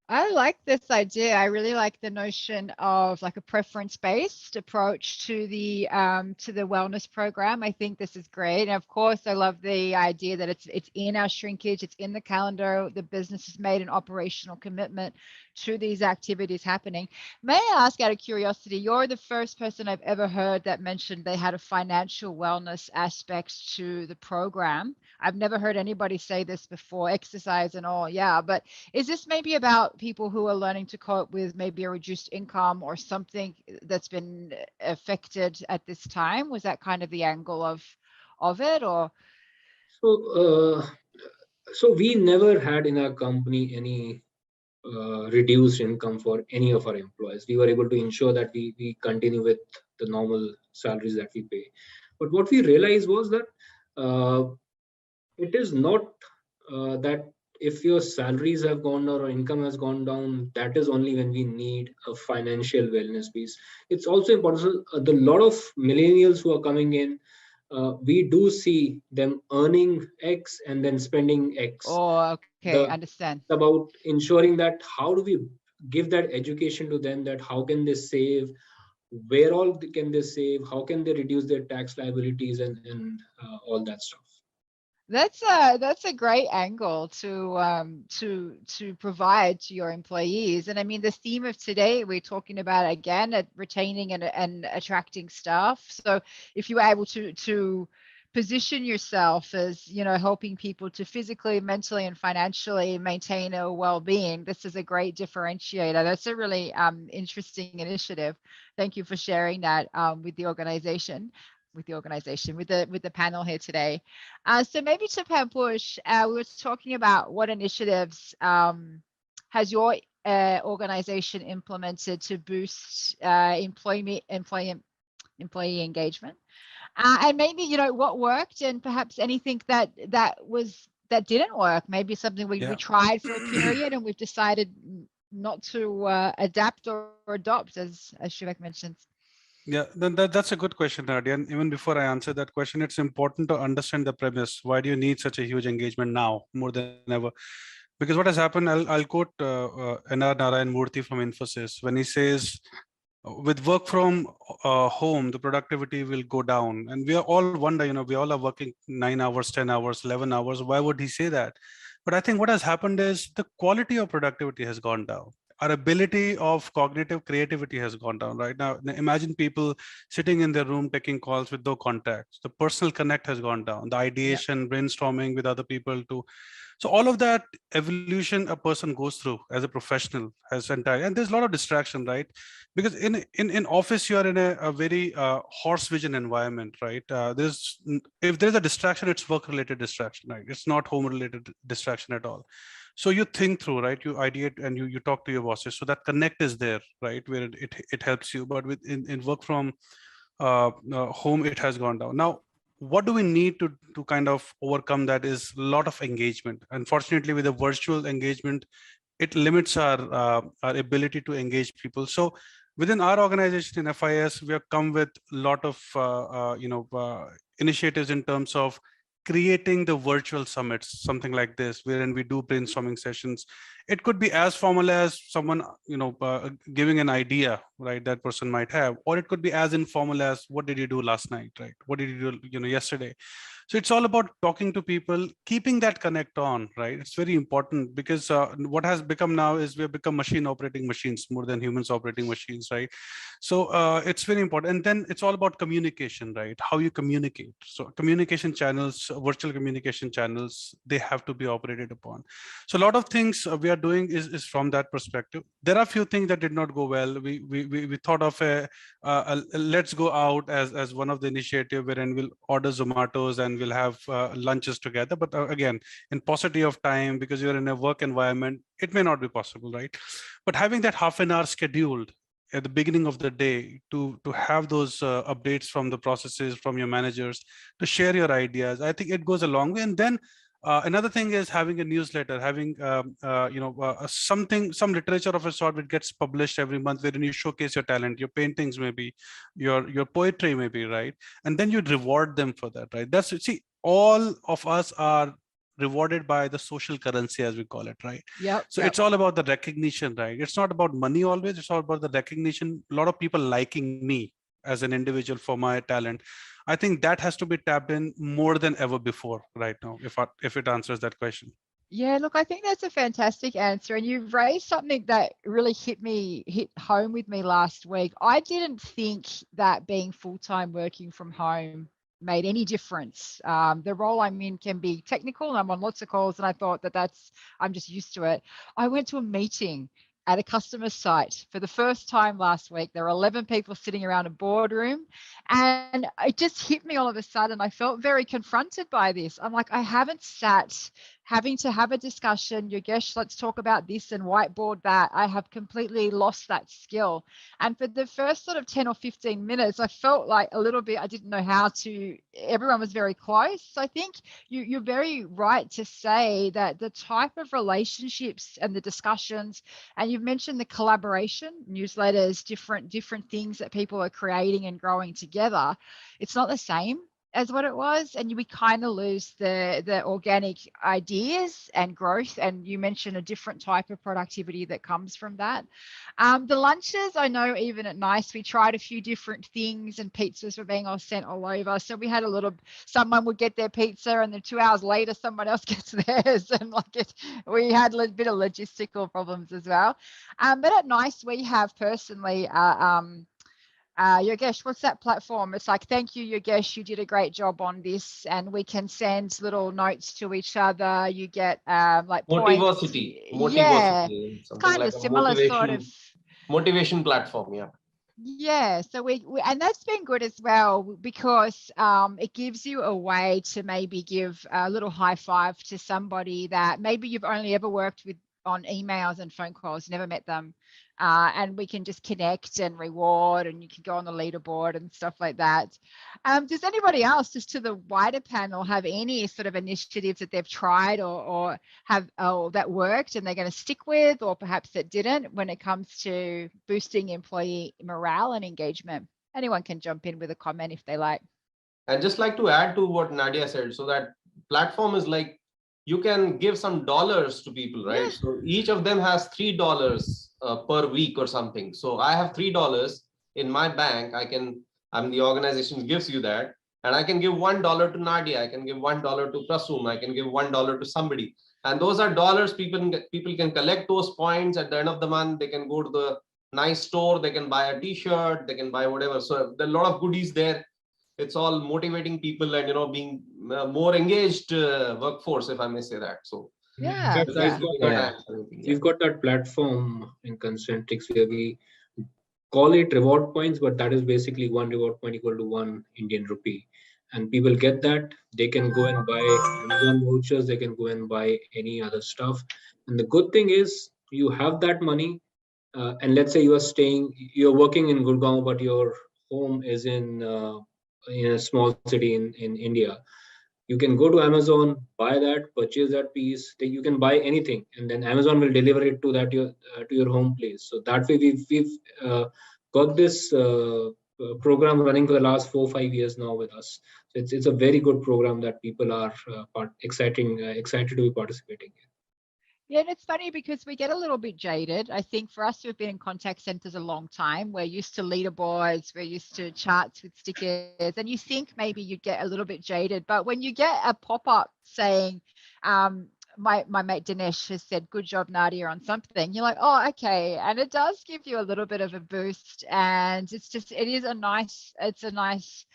I like this idea. I really like the notion of like a preference-based approach to the wellness program. I think this is great. And of course, I love the idea that it's in our shrinkage, it's in the calendar. The business has made an operational commitment to these activities happening. May I ask, out of curiosity, you're the first person I've ever heard that mentioned they had a financial wellness aspect to the program. I've never heard anybody say this before, exercise and all. Yeah, but is this maybe about people who are learning to cope with maybe a reduced income or something that's been affected at this time? Was that kind of the angle of it, or? So we never had in our company any reduced income for any of our employees. We were able to ensure that we continue with the normal salaries that we pay. But what we realized was that it is not that if your salaries have gone down or income has gone down, that is only when we need a financial wellness piece. It's also important. So, the lot of millennials who are coming in, we do see them earning X and then spending X. Oh, okay, understand. About ensuring that how do we give that education to them, that how can they save, where all can they save, how can they reduce their tax liabilities and all that stuff. That's a great angle to provide to your employees. And I mean, the theme of today, we're talking about again at retaining and attracting staff. So if you are able to position yourself as, you know, helping people to physically, mentally, and financially maintain a well-being, this is a great differentiator. That's a really interesting initiative. Thank you for sharing that with the organization. With the panel here today. So maybe to Bhupesh, we were talking about what initiatives has your organization implemented to boost employee engagement, and maybe, you know, what worked and perhaps anything that didn't work. Maybe something we tried for a period and we've decided not to adapt or adopt, as Shiva mentioned. Yeah, then that's a good question, Nadia. And even before I answer that question, it's important to understand the premise. Why do you need such a huge engagement now more than ever? Because what has happened, I'll quote Narayanan Murthy from Infosys when he says, with work from home, the productivity will go down. And we are all wonder, you know, we all are working 9 hours, 10 hours, 11 hours. Why would he say that? But I think what has happened is the quality of productivity has gone down. Our ability of cognitive creativity has gone down. Right now, imagine people sitting in their room taking calls with no contacts. The personal connect has gone down. The ideation, brainstorming with other people too. So all of that evolution a person goes through as a professional has entire, and there's a lot of distraction, right? Because in office you are in a very horse vision environment, right? If there's a distraction, it's work related distraction, right? It's not home related distraction at all. So you think through, right? You ideate and you talk to your bosses. So that connect is there, right? Where it helps you. But in work from home, it has gone down. Now, what do we need to kind of overcome that is a lot of engagement. Unfortunately, with the virtual engagement, it limits our ability to engage people. So within our organization in FIS, we have come with a lot of initiatives in terms of creating the virtual summits, something like this, wherein we do brainstorming sessions. It could be as formal as someone, giving an idea, right, that person might have, or it could be as informal as, what did you do last night, right? What did you do, yesterday? So it's all about talking to people, keeping that connect on, right? It's very important because what has become now is we have become machine operating machines more than humans operating machines, right? So it's very important. And then it's all about communication, right? How you communicate. So communication channels, virtual communication channels, they have to be operated upon. So a lot of things we are doing is from that perspective. There are a few things that did not go well. We thought of a let's go out as one of the initiative wherein we'll order Zomatos and we'll have lunches together. But again, in paucity of time, because you're in a work environment, it may not be possible, right? But having that half an hour scheduled at the beginning of the day to have those updates from the processes, from your managers, to share your ideas, I think it goes a long way. And then another thing is having a newsletter, having some literature of a sort which gets published every month, wherein you showcase your talent, your paintings, maybe your poetry, maybe, right? And then you reward them for that, right? All of us are rewarded by the social currency, as we call it, right? So it's all about the recognition, right? It's not about money always. It's all about the recognition. A lot of people liking me as an individual for my talent. I think that has to be tapped in more than ever before right now, if it answers that question. Yeah, look, I think that's a fantastic answer. And you've raised something that really hit home with me last week. I didn't think that being full-time working from home made any difference. The role I'm in can be technical and I'm on lots of calls, and I thought I'm just used to it. I went to a meeting at a customer site for the first time last week. There were 11 people sitting around a boardroom, and it just hit me all of a sudden. I felt very confronted by this. I'm like, I haven't sat having to have a discussion, Yogesh, let's talk about this and whiteboard that. I have completely lost that skill. And for the first sort of 10 or 15 minutes, I felt like a little bit, I didn't know how to, everyone was very close. So I think you're very right to say that the type of relationships and the discussions, and you've mentioned the collaboration, newsletters, different things that people are creating and growing together, it's not the same as what it was, and we kind of lose the organic ideas and growth. And you mentioned a different type of productivity that comes from that. The lunches, I know even at NICE, we tried a few different things, and pizzas were being all sent all over. So we had someone would get their pizza, and then 2 hours later, someone else gets theirs, and we had a bit of logistical problems as well. But at NICE, we have personally. Yogesh, what's that platform? It's like, thank you, Yogesh, you did a great job on this, and we can send little notes to each other. You get like Motivosity. Yeah, Something kind like of a similar sort of motivation platform. Yeah. Yeah, so we and that's been good as well, because it gives you a way to maybe give a little high five to somebody that maybe you've only ever worked with on emails and phone calls, never met them, and we can just connect and reward, and you can go on the leaderboard and stuff like that. Does anybody else, just to the wider panel, have any sort of initiatives that they've tried or have that worked and they're going to stick with, or perhaps that didn't, when it comes to boosting employee morale and engagement? Anyone can jump in with a comment if they like. And just like to add to what Nadia said, so that platform is like, you can give some dollars to people, right? Yeah. So each of them has $3 per week or something. So I have $3 in my bank. I'm the organization gives you that, and I can give $1 to Nadia. I can give $1 to Prasum. I can give $1 to somebody, and those are dollars. People can collect those points at the end of the month. They can go to the NICE store. They can buy a T-shirt. They can buy whatever. So there are a lot of goodies there. It's all motivating people and being more engaged workforce, if I may say that. So Yeah, we've got that platform in Concentrix where we call it reward points, but that is basically one reward point equal to 1 Indian rupee. And people get that. They can go and buy Amazon vouchers. They can go and buy any other stuff. And the good thing is you have that money. And let's say you're working in Gurgaon, but your home is in a small city in India. You can go to Amazon, buy that, purchase that piece. You can buy anything, and then Amazon will deliver it to your home place. So that way, we've got this program running for the last 4 or 5 years now with us. So it's a very good program that people are excited to be participating in. Yeah, and it's funny because we get a little bit jaded. I think for us who have been in contact centers a long time, we're used to leaderboards, we're used to charts with stickers, and you think maybe you'd get a little bit jaded. But when you get a pop-up saying, my mate Dinesh has said, good job, Nadia, on something, you're like, oh, okay. And it does give you a little bit of a boost. And it's a nice,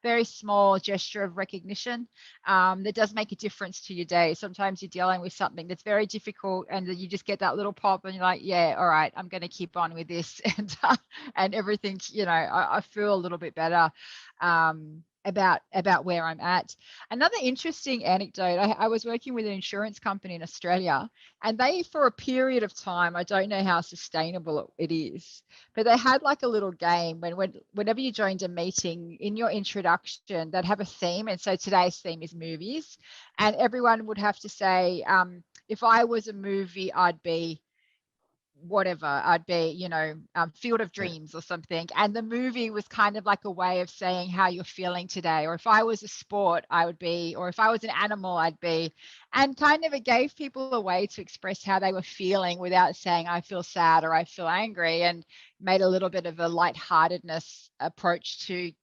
very small gesture of recognition that does make a difference to your day. Sometimes you're dealing with something that's very difficult, and you just get that little pop and you're like, yeah, all right, I'm going to keep on with this. And everything, I feel a little bit better about where I'm at. Another interesting anecdote, I was working with an insurance company in Australia, and they, for a period of time, I don't know how sustainable it is, but they had like a little game whenever you joined a meeting, in your introduction, they'd have a theme. And so today's theme is movies, and everyone would have to say, if I was a movie, I'd be whatever, I'd be, Field of Dreams or something. And the movie was kind of like a way of saying how you're feeling today. Or if I was a sport, I would be, or if I was an animal, I'd be. And kind of it gave people a way to express how they were feeling without saying, I feel sad or I feel angry, and made a little bit of a lightheartedness approach to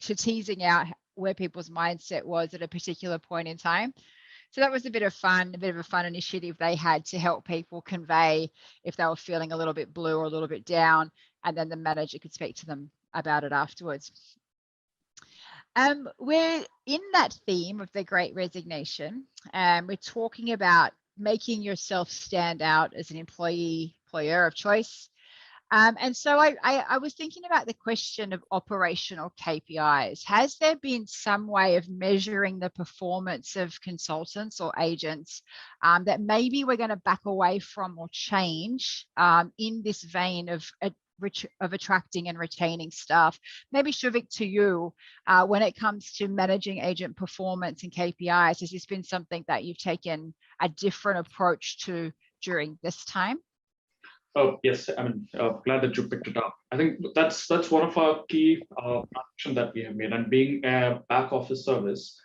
teasing out where people's mindset was at a particular point in time. So that was a bit of a fun initiative they had to help people convey if they were feeling a little bit blue or a little bit down, and then the manager could speak to them about it afterwards. We're in that theme of the Great Resignation, and we're talking about making yourself stand out as an employer of choice. And so I was thinking about the question of operational KPIs. Has there been some way of measuring the performance of consultants or agents that maybe we're going to back away from or change in this vein of attracting and retaining staff? Maybe Shuvik, to you, when it comes to managing agent performance and KPIs, has this been something that you've taken a different approach to during this time? Oh, yes, I mean, glad that you picked it up. I think that's one of our key actions that we have made. And being a back office service,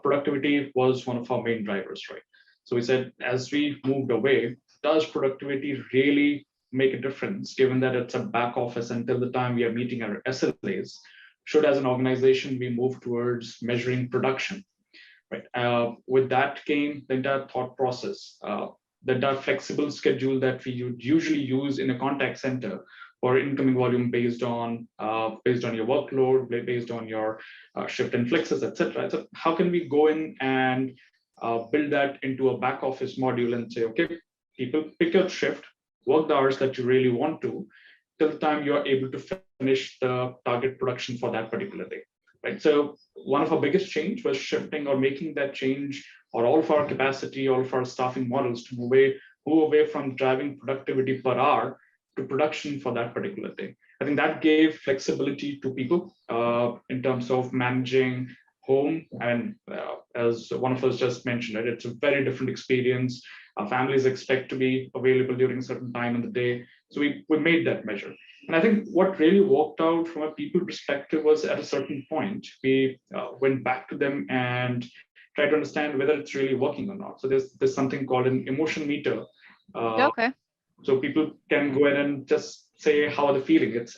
productivity was one of our main drivers, right? So we said, as we moved away, does productivity really make a difference, given that it's a back office until the time we are meeting our SLAs? Should, as an organization, we move towards measuring production, right? With that came the entire thought process. The flexible schedule that we would usually use in a contact center for incoming volume based on your workload, based on your shift and flexes, etc. So how can we go in and build that into a back office module and say, okay, people pick your shift, work the hours that you really want to, till the time you are able to finish the target production for that particular day, right? So one of our biggest change was shifting or making that change, or all of our capacity, all of our staffing models to move away from driving productivity per hour to production for that particular day. I think that gave flexibility to people in terms of managing home. And as one of us just mentioned, right, it's a very different experience. Our families expect to be available during a certain time in the day. So we made that measure. And I think what really worked out from a people perspective was, at a certain point, we went back to them and try to understand whether it's really working or not. So there's something called an emotion meter. Okay. So people can go in and just say how they're feeling. It's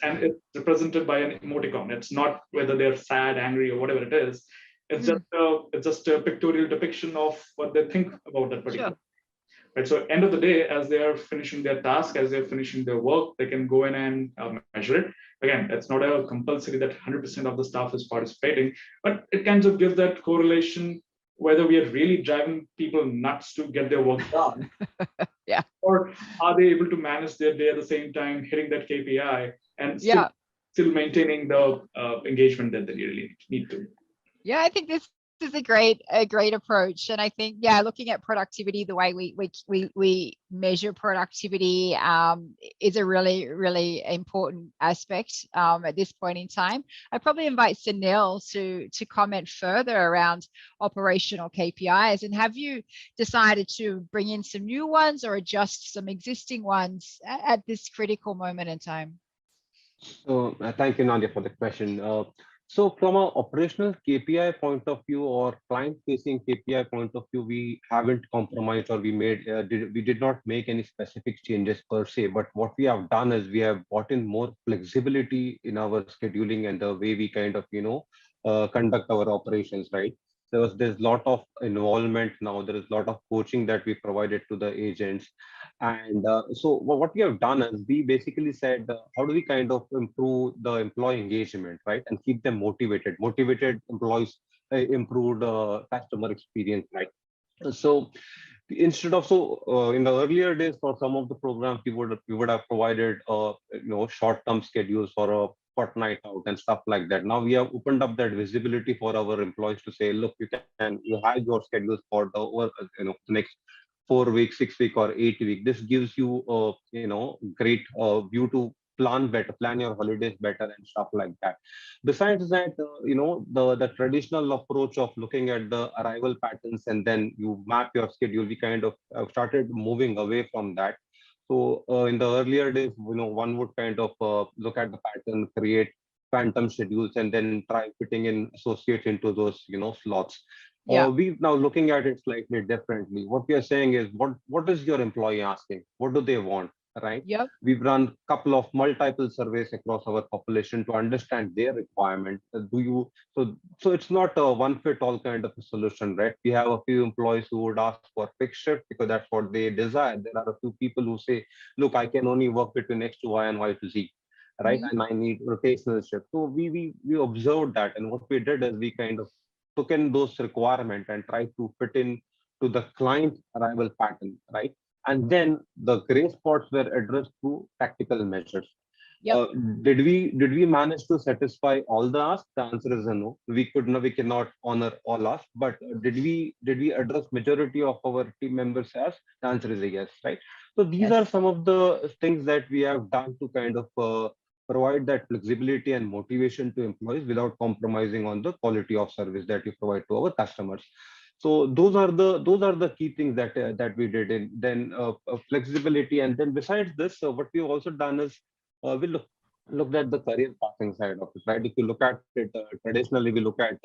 represented by an emoticon. It's not whether they're sad, angry, or whatever it is. It's just a pictorial depiction of what they think about that particular. Sure. Right. So end of the day, as they are finishing their task, as they're finishing their work, they can go in and measure it. Again, it's not a compulsory that 100% of the staff is participating, but it kind of gives that correlation whether we are really driving people nuts to get their work done. Yeah. Or are they able to manage their day at the same time, hitting that KPI and still maintaining the engagement that they really need to. Yeah, I think this is a great approach. And I think, looking at productivity, the way we measure productivity is a really, really important aspect at this point in time. I probably invite Sunil to comment further around operational KPIs. And have you decided to bring in some new ones or adjust some existing ones at this critical moment in time? So thank you, Nadia, for the question. So from an operational KPI point of view or client-facing KPI point of view, we haven't compromised, or we did not make any specific changes per se. But what we have done is we have brought in more flexibility in our scheduling and the way we kind of conduct our operations. Right. There's a lot of involvement now. There is a lot of coaching that we provided to the agents. And so what we have done is we basically said, how do we kind of improve the employee engagement, right? And keep them motivated. Motivated employees improved customer experience, right? So instead of in the earlier days, for some of the programs, we would have provided short-term schedules for a fortnight out and stuff like that. Now we have opened up that visibility for our employees to say, look, you have your schedules for the next 4 weeks, 6 weeks, or 8 weeks. This gives you great view to plan your holidays better and stuff like that. Besides that, the traditional approach of looking at the arrival patterns and then you map your schedule, we kind of started moving away from that. So in the earlier days, one would kind of look at the pattern, create phantom schedules, and then try fitting in associates into those slots. We're now looking at it slightly differently. What we are saying is, what is your employee asking? What do they want? Right? Yep. We've run a couple of multiple surveys across our population to understand their requirement. So it's not a one-fit-all kind of a solution, right? We have a few employees who would ask for fixed shift because that's what they desire. There are a few people who say, look, I can only work between X to Y and Y to Z, right? Mm-hmm. And I need rotational shift. So we observed that, and what we did is we kind of took in those requirements and tried to fit in to the client arrival pattern, right? And then the gray spots were addressed through tactical measures. Yep. Did we manage to satisfy all the asks? The answer is a no. We cannot honor all asks. But did we address majority of our team members' asks? The answer is a yes, right? So these are Yes. some of the things that we have done to kind of provide that flexibility and motivation to employees without compromising on the quality of service that we provide to our customers. So those are the key things that we did. And then flexibility, and then besides this, what we've also done is we looked at the career pathing side of it, right? If you look at it traditionally, we look at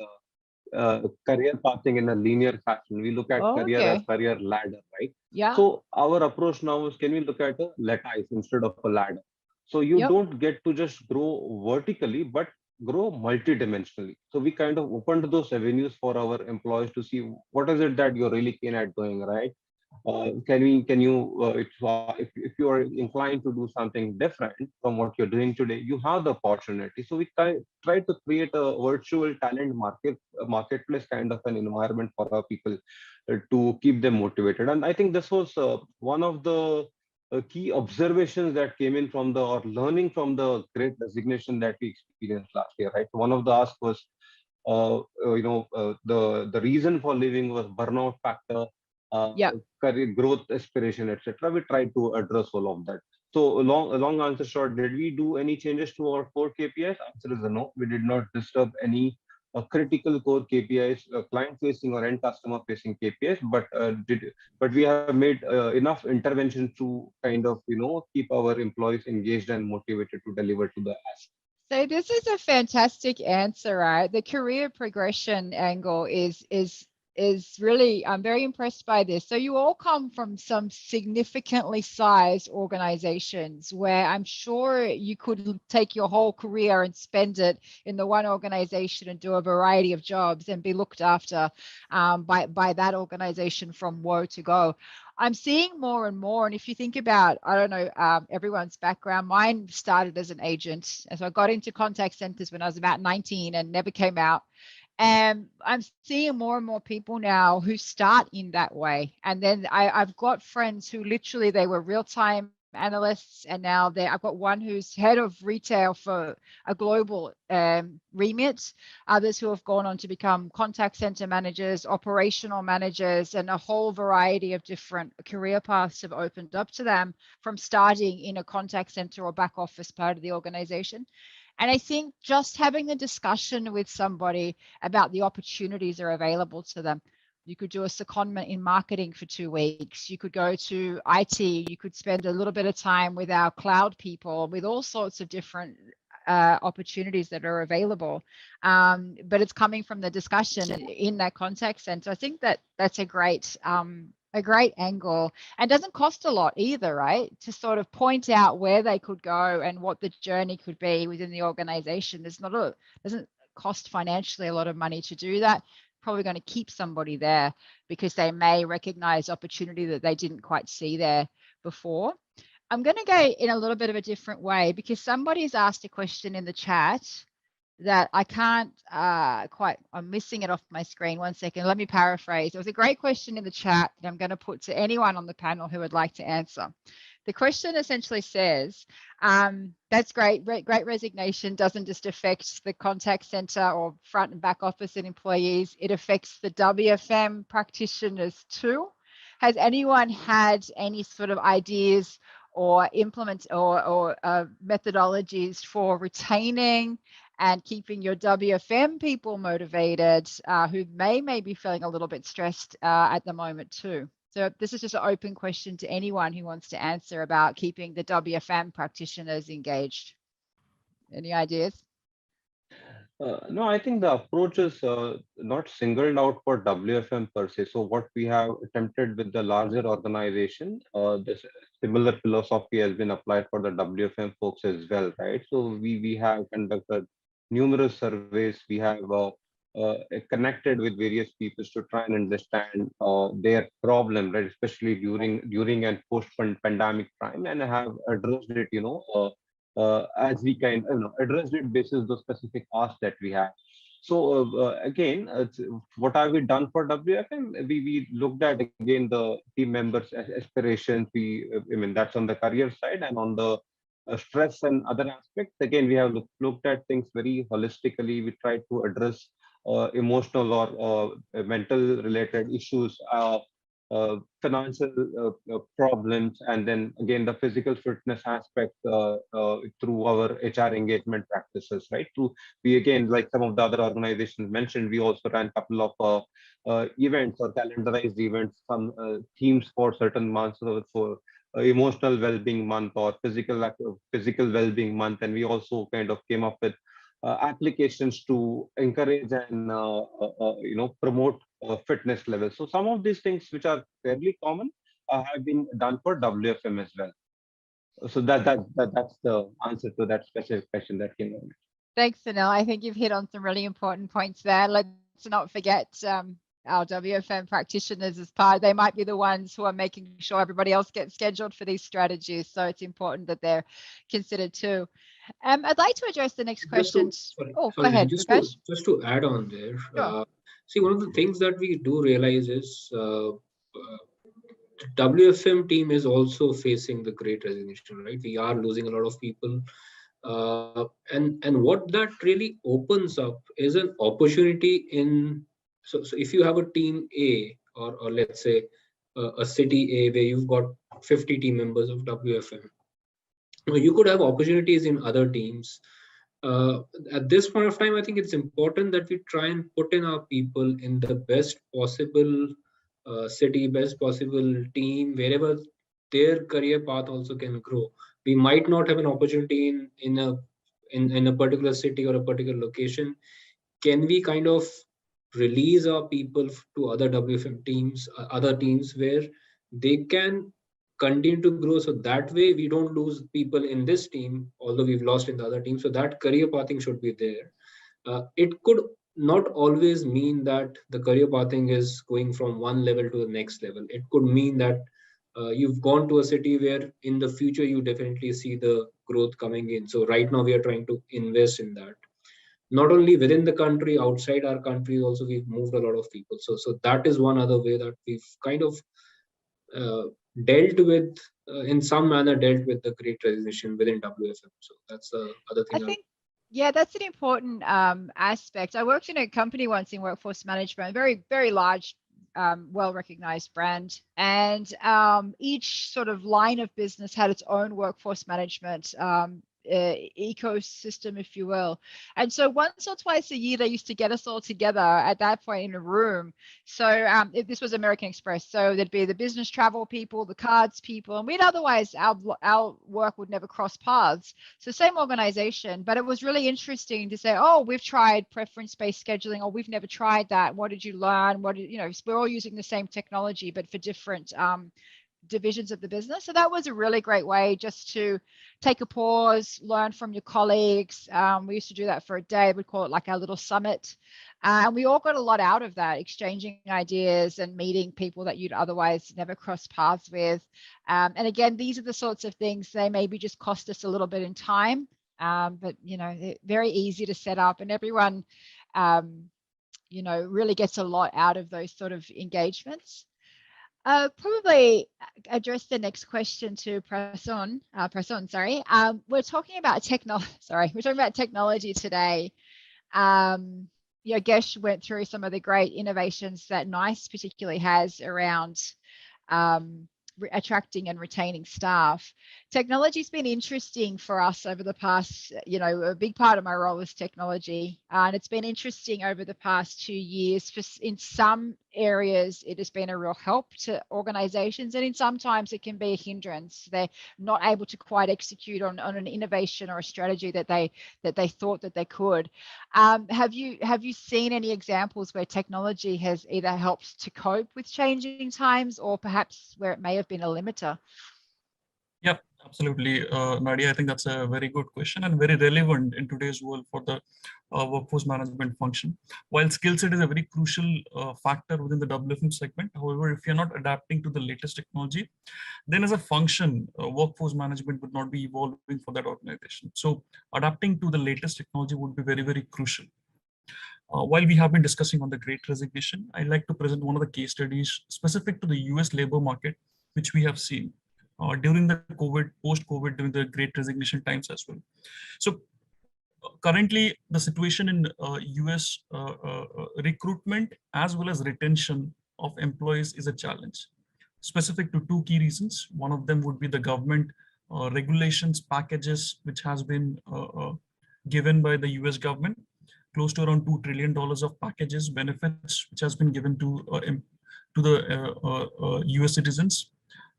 career pathing in a linear fashion. We look at Oh, career as okay. career ladder, right? Yeah. So our approach now is, can we look at a lattice instead of a ladder? So you Yep. don't get to just grow vertically, but grow multidimensionally. So we kind of opened those avenues for our employees to see what is it that you're really keen at doing, right? Can you if you are inclined to do something different from what you're doing today, you have the opportunity. So we try to create a virtual talent marketplace kind of an environment for our people to keep them motivated. And I think this was one of the key observations that came in from the or learning from the great resignation that we experienced last year, right? One of the asks was the reason for leaving was burnout factor, uh, Yep. career growth aspiration, etc. We tried to address all of that. So a long answer short, did we do any changes to our core KPIs? Answer is a no. We did not disturb any critical core KPIs, client facing or end customer facing KPIs, but we have made enough interventions to kind of keep our employees engaged and motivated to deliver to the ask. So this is a fantastic answer, right? The career progression angle is really, I'm very impressed by this. So you all come from some significantly sized organizations where I'm sure you could take your whole career and spend it in the one organization and do a variety of jobs and be looked after by that organization from woe to go. I'm seeing more and more. And if you think about, I don't know, everyone's background, mine started as an agent. And so I got into contact centers when I was about 19 and never came out. And I'm seeing more and more people now who start in that way. And then I've got friends who literally, they were real-time analysts, and now I've got one who's head of retail for a global remit, others who have gone on to become contact center managers, operational managers, and a whole variety of different career paths have opened up to them from starting in a contact center or back office part of the organization. And I think just having a discussion with somebody about the opportunities that are available to them. You could do a secondment in marketing for 2 weeks. You could go to IT. You could spend a little bit of time with our cloud people, with all sorts of different opportunities that are available. But it's coming from the discussion in that contact center. I think that's a great angle, and doesn't cost a lot either, right? To sort of point out where they could go and what the journey could be within the organization. Doesn't cost financially a lot of money to do that. Probably going to keep somebody there because they may recognize opportunity that they didn't quite see there before. I'm going to go in a little bit of a different way because somebody's asked a question in the chat that I can't I'm missing it off my screen. 1 second, let me paraphrase. It was a great question in the chat that I'm going to put to anyone on the panel who would like to answer. The question essentially says, that's great. Great resignation doesn't just affect the contact center or front and back office and employees. It affects the WFM practitioners too. Has anyone had any sort of ideas or methodologies for retaining and keeping your WFM people motivated who may be feeling a little bit stressed at the moment too? So this is just an open question to anyone who wants to answer about keeping the WFM practitioners engaged. Any ideas? No, I think the approach is not singled out for WFM per se. So what we have attempted with the larger organization, this similar philosophy has been applied for the WFM folks as well, right? So we have conducted numerous surveys. We have connected with various people to try and understand their problem, right? Especially during and post pandemic time, and have addressed it, as we can address it basis the specific asks that we have. So again, what have we done for WFM? We looked at again the team members' aspirations. I mean that's on the career side, and on the stress and other aspects. Again, we have looked at things very holistically. We try to address emotional or mental related issues, financial problems, and then again the physical fitness aspect through our HR engagement practices, right? We again, like some of the other organizations mentioned, we also ran a couple of events or calendarized events, some themes for certain months, for emotional well-being month or physical well-being month, and we also kind of came up with applications to encourage and promote fitness levels. So some of these things which are fairly common have been done for WFM as well. So that's the answer to that specific question that came up. Thanks, Sunil. I think you've hit on some really important points there. Let's not forget our WFM practitioners as part. They might be the ones who are making sure everybody else gets scheduled for these strategies. So it's important that they're considered too. I'd like to address the next question. Go ahead, Bhupesh. Just to add on there. Sure. See, one of the things that we do realize is WFM team is also facing the great resignation, right? We are losing a lot of people. And what that really opens up is an opportunity in, so if you have a team A or let's say a city A where you've got 50 team members of WFM, you could have opportunities in other teams. At this point of time, I think it's important that we try and put in our people in the best possible city, best possible team, wherever their career path also can grow. We might not have an opportunity in a particular city or a particular location. Can we kind of release our people to other WFM teams, other teams where they can continue to grow? So that way we don't lose people in this team, although we've lost in the other team. So that career pathing should be there. It could not always mean that the career pathing is going from one level to the next level. It could mean that you've gone to a city where in the future you definitely see the growth coming in. So right now we are trying to invest in that. Not only within the country, outside our country also we've moved a lot of people. So that is one other way that we've kind of dealt with, in some manner, dealt with the great resignation within WFM. So that's the other thing. I think, yeah, that's an important aspect. I worked in a company once in workforce management, a very, very large, well-recognized brand. And each sort of line of business had its own workforce management ecosystem, if you will. And so once or twice a year, they used to get us all together at that point in a room. So this was American Express. So there'd be the business travel people, the cards people, and we'd otherwise, our work would never cross paths. So same organization, but it was really interesting to say, oh, we've tried preference-based scheduling, or we've never tried that. What did you learn? What did, we're all using the same technology, but for different divisions of the business. So that was a really great way just to take a pause, learn from your colleagues. We used to do that for a day. We'd call it like our little summit. And we all got a lot out of that, exchanging ideas and meeting people that you'd otherwise never cross paths with. And again, these are the sorts of things, they maybe just cost us a little bit in time, but they're very easy to set up, and everyone really gets a lot out of those sort of engagements. Probably address the next question to Prason. We're talking about technology today. Yogesh went through some of the great innovations that NICE particularly has around attracting and retaining staff. Technology's been interesting for us over the past, a big part of my role is technology. And it's been interesting over the past 2 years. In some areas, it has been a real help to organizations, and in sometimes it can be a hindrance. They're not able to quite execute on an innovation or a strategy that they thought that they could. Have you seen any examples where technology has either helped to cope with changing times, or perhaps where it may have been a limiter? Yep, absolutely. Nadia, I think that's a very good question and very relevant in today's world for the workforce management function. While skill set is a very crucial factor within the WFM segment, however, if you're not adapting to the latest technology, then as a function, workforce management would not be evolving for that organization. So adapting to the latest technology would be very, very crucial. While we have been discussing on the Great Resignation, I'd like to present one of the case studies specific to the US labor market, which we have seen. during the COVID, post-COVID, during the Great Resignation times as well. So currently, the situation in US recruitment as well as retention of employees is a challenge, specific to two key reasons. One of them would be the government regulations packages, which has been given by the US government, close to around $2 trillion of packages, benefits, which has been given to the US citizens.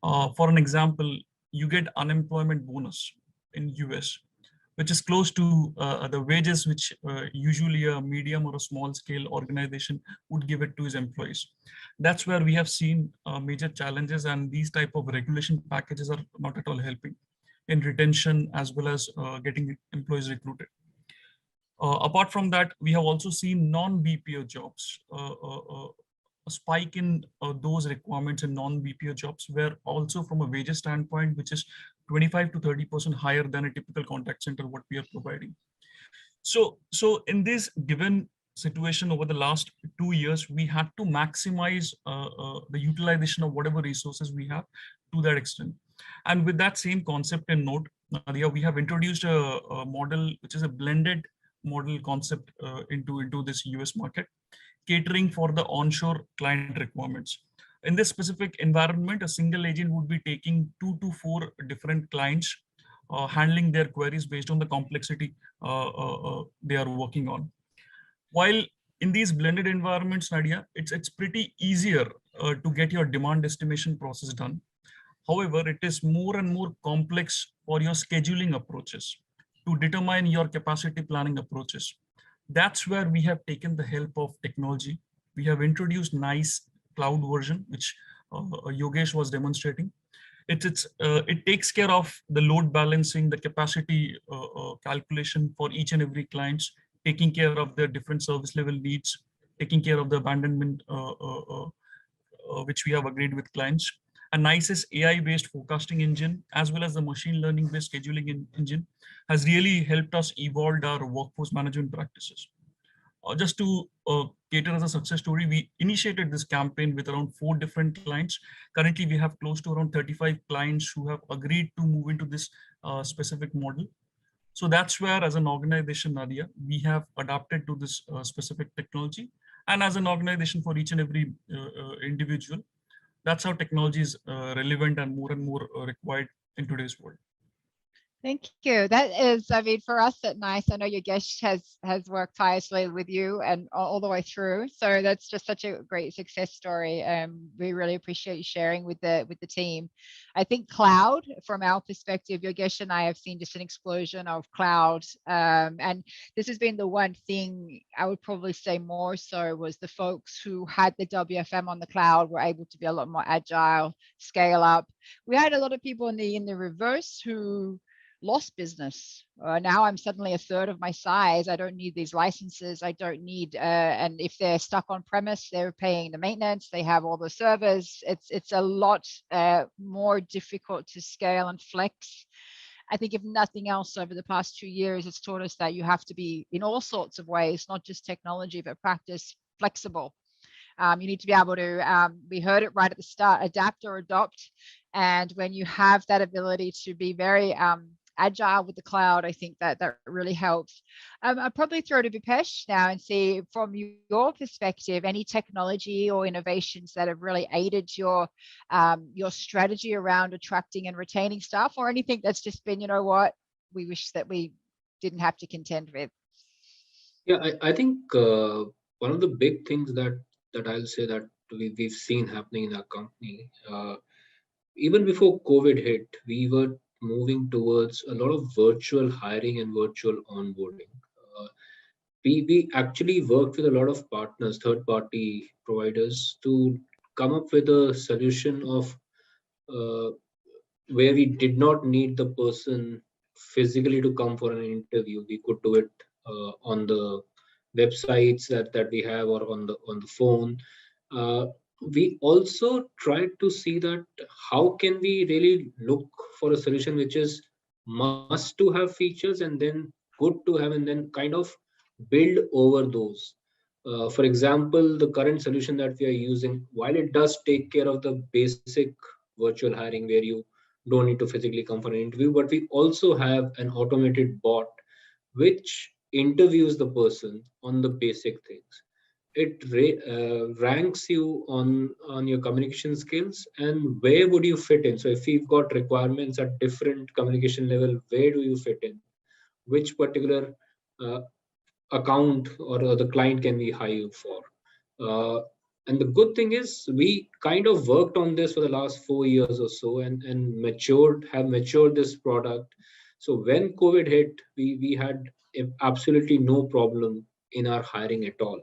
For an example, you get unemployment bonus in US, which is close to the wages which usually a medium or a small scale organization would give it to its employees. That's where we have seen major challenges, and these type of regulation packages are not at all helping in retention as well as getting employees recruited. Apart from that, we have also seen non-BPO jobs, a spike in those requirements in non-BPO jobs, where also from a wages standpoint, which is 25 to 30% higher than a typical contact center, what we are providing. So in this given situation over the last 2 years, we had to maximize the utilization of whatever resources we have to that extent. And with that same concept in note, Nadia, we have introduced a model, which is a blended model concept into this US market, catering for the onshore client requirements. In this specific environment, a single agent would be taking 2 to 4 different clients, handling their queries based on the complexity they are working on. While in these blended environments, Nadia, it's pretty easier to get your demand estimation process done. However, it is more and more complex for your scheduling approaches to determine your capacity planning approaches. That's where we have taken the help of technology. We have introduced NICE cloud version, which Yogesh was demonstrating. It takes care of the load balancing, the capacity calculation for each and every client, taking care of their different service level needs, taking care of the abandonment, which we have agreed with clients. And NICE's AI-based forecasting engine, as well as the machine learning-based scheduling engine, has really helped us evolve our workforce management practices. Just to cater as a success story, we initiated this campaign with around 4 different clients. Currently, we have close to around 35 clients who have agreed to move into this specific model. So that's where, as an organization, Nadia, we have adapted to this specific technology. And as an organization, for each and every individual, that's how technology is relevant and more required in today's world. Thank you. That is, I mean, for us at NICE, I know Yogesh has worked tirelessly with you and all the way through. So that's just such a great success story. We really appreciate you sharing with the team. I think cloud, from our perspective, Yogesh and I have seen just an explosion of cloud. And this has been the one thing I would probably say more so was the folks who had the WFM on the cloud were able to be a lot more agile, scale up. We had a lot of people in the reverse who lost business. Now I'm suddenly a third of my size. I don't need these licenses. I don't need, and if they're stuck on premise, they're paying the maintenance. They have all the servers. It's a lot more difficult to scale and flex. I think if nothing else over the past 2 years, it's taught us that you have to be in all sorts of ways, not just technology, but practice flexible. You need to be able to, we heard it right at the start, adapt or adopt. And when you have that ability to be very agile with the cloud, I think that really helps. I'll probably throw to Bhupesh now and see from your perspective, any technology or innovations that have really aided your strategy around attracting and retaining staff, or anything that's just been, you know what, we wish that we didn't have to contend with. Yeah, I think one of the big things that I'll say that we've seen happening in our company, even before COVID hit, we were moving towards a lot of virtual hiring and virtual onboarding. We actually worked with a lot of partners, third-party providers, to come up with a solution of where we did not need the person physically to come for an interview. We could do it on the websites that we have, or on the phone. We also tried to see that how can we really look for a solution which is must to have features and then good to have, and then kind of build over those. For example, the current solution that we are using, while it does take care of the basic virtual hiring where you don't need to physically come for an interview, but we also have an automated bot which interviews the person on the basic things. It ranks you on your communication skills and where would you fit in. So if you've got requirements at different communication level, where do you fit in? Which particular uh, account or the client can we hire you for? And the good thing is we kind of worked on this for the last 4 years or so and have matured this product. So when COVID hit, we had absolutely no problem in our hiring at all.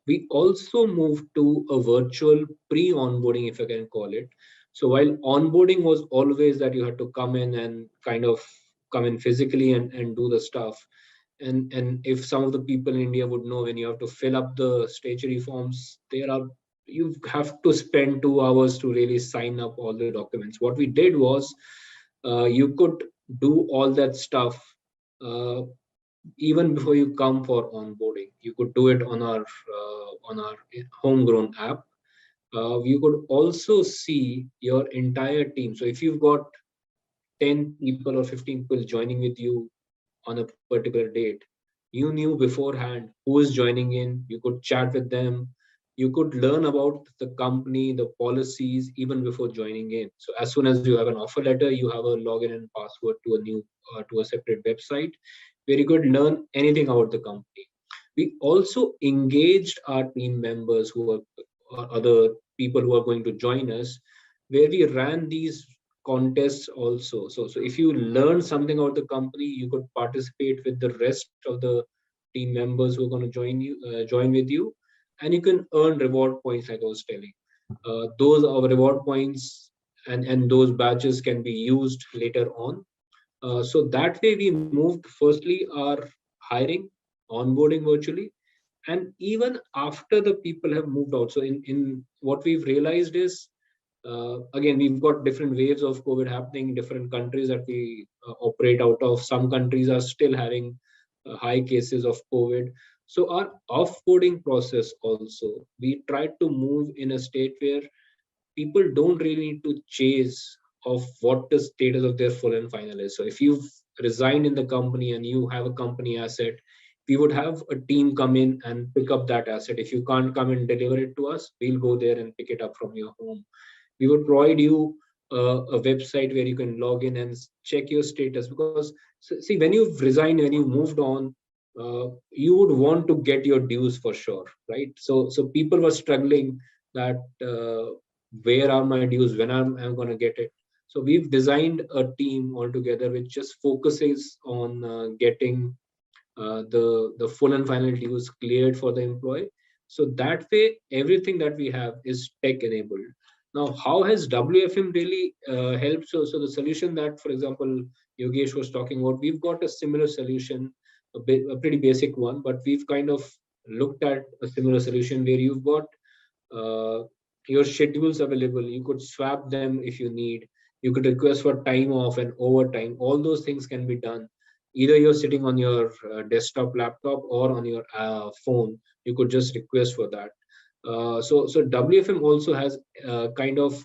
We also moved to a virtual pre-onboarding, if I can call it. So while onboarding was always that you had to come in and kind of come in physically and do the stuff, and if some of the people in India would know, when you have to fill up the statutory forms, you have to spend 2 hours to really sign up all the documents. What we did was you could do all that stuff even before you come for onboarding. You could do it on our homegrown app. You could also see your entire team. So if you've got 10 people or 15 people joining with you on a particular date, you knew beforehand who is joining in. You could chat with them. You could learn about the company, the policies, even before joining in. So as soon as you have an offer letter, you have a login and password to a separate website where you could learn anything about the company. We also engaged our team members who are other people who are going to join us, where we ran these contests also. So if you learn something about the company, you could participate with the rest of the team members who are going to join with you, and you can earn reward points, like I was telling. Those are reward points, and those badges can be used later on. So that way we moved firstly our hiring, onboarding virtually, and even after the people have moved out. So in what we've realized is, again, we've got different waves of COVID happening in different countries that we operate out of. Some countries are still having high cases of COVID. So our offboarding process also, we tried to move in a state where people don't really need to chase of what the status of their full and final is. So if you've resigned in the company and you have a company asset, we would have a team come in and pick up that asset. If you can't come and deliver it to us, we'll go there and pick it up from your home. We would provide you a website where you can log in and check your status, because see, when you've resigned, when you moved on, you would want to get your dues for sure, right? So people were struggling that where are my dues, when I'm going to get it. So we've designed a team altogether which just focuses on getting the full and final dues cleared for the employee. So that way, everything that we have is tech enabled. Now, how has WFM really helped? So the solution that, for example, Yogesh was talking about, we've got a similar solution, a pretty basic one, but we've kind of looked at a similar solution where you've got your schedules available. You could swap them if you need. You could request for time off and overtime. All those things can be done. Either you're sitting on your desktop, laptop, or on your phone. You could just request for that. So WFM also has kind of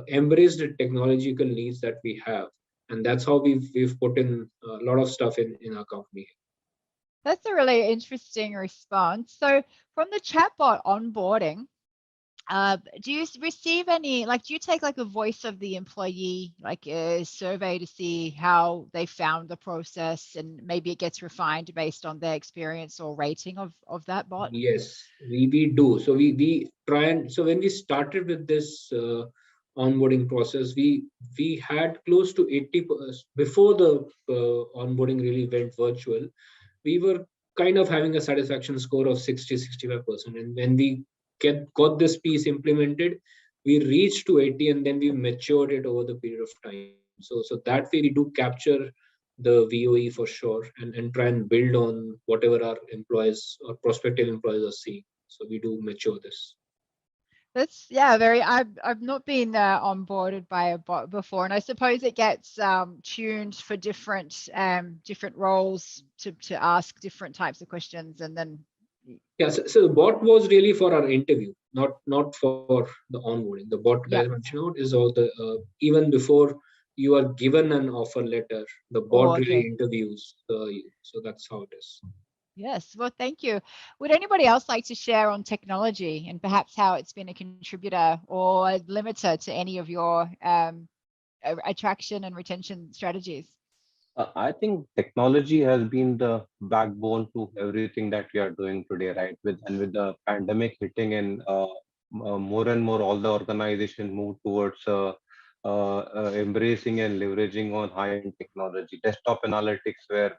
embraced the technological needs that we have, and that's how we've put in a lot of stuff in our company. That's a really interesting response. So from the chatbot onboarding, do you receive any, like, do you take like a voice of the employee, like a survey to see how they found the process, and maybe it gets refined based on their experience or rating of that bot? Yes, we do. So we try and, so when we started with this onboarding process, we had close to 80%. Before the onboarding really went virtual, we were kind of having a satisfaction score of 60-65%. And when we got this piece implemented, we reached to 80, and then we matured it over the period of time. So that way we do capture the VOE for sure, and try and build on whatever our employees or prospective employees are seeing. So we do mature this. That's, yeah, very. I've not been onboarded by a bot before, and I suppose it gets tuned for different roles to ask different types of questions, and then Yeah, so the bot was really for our interview, not for the onboarding. The bot that I mentioned out is all the even before you are given an offer letter, the bot really interviews you. So that's how it is. Yes, well, thank you. Would anybody else like to share on technology and perhaps how it's been a contributor or a limiter to any of your attraction and retention strategies? I think technology has been the backbone to everything that we are doing today, right? With the pandemic hitting and more and more, all the organization move towards embracing and leveraging on high-end technology. Desktop analytics were,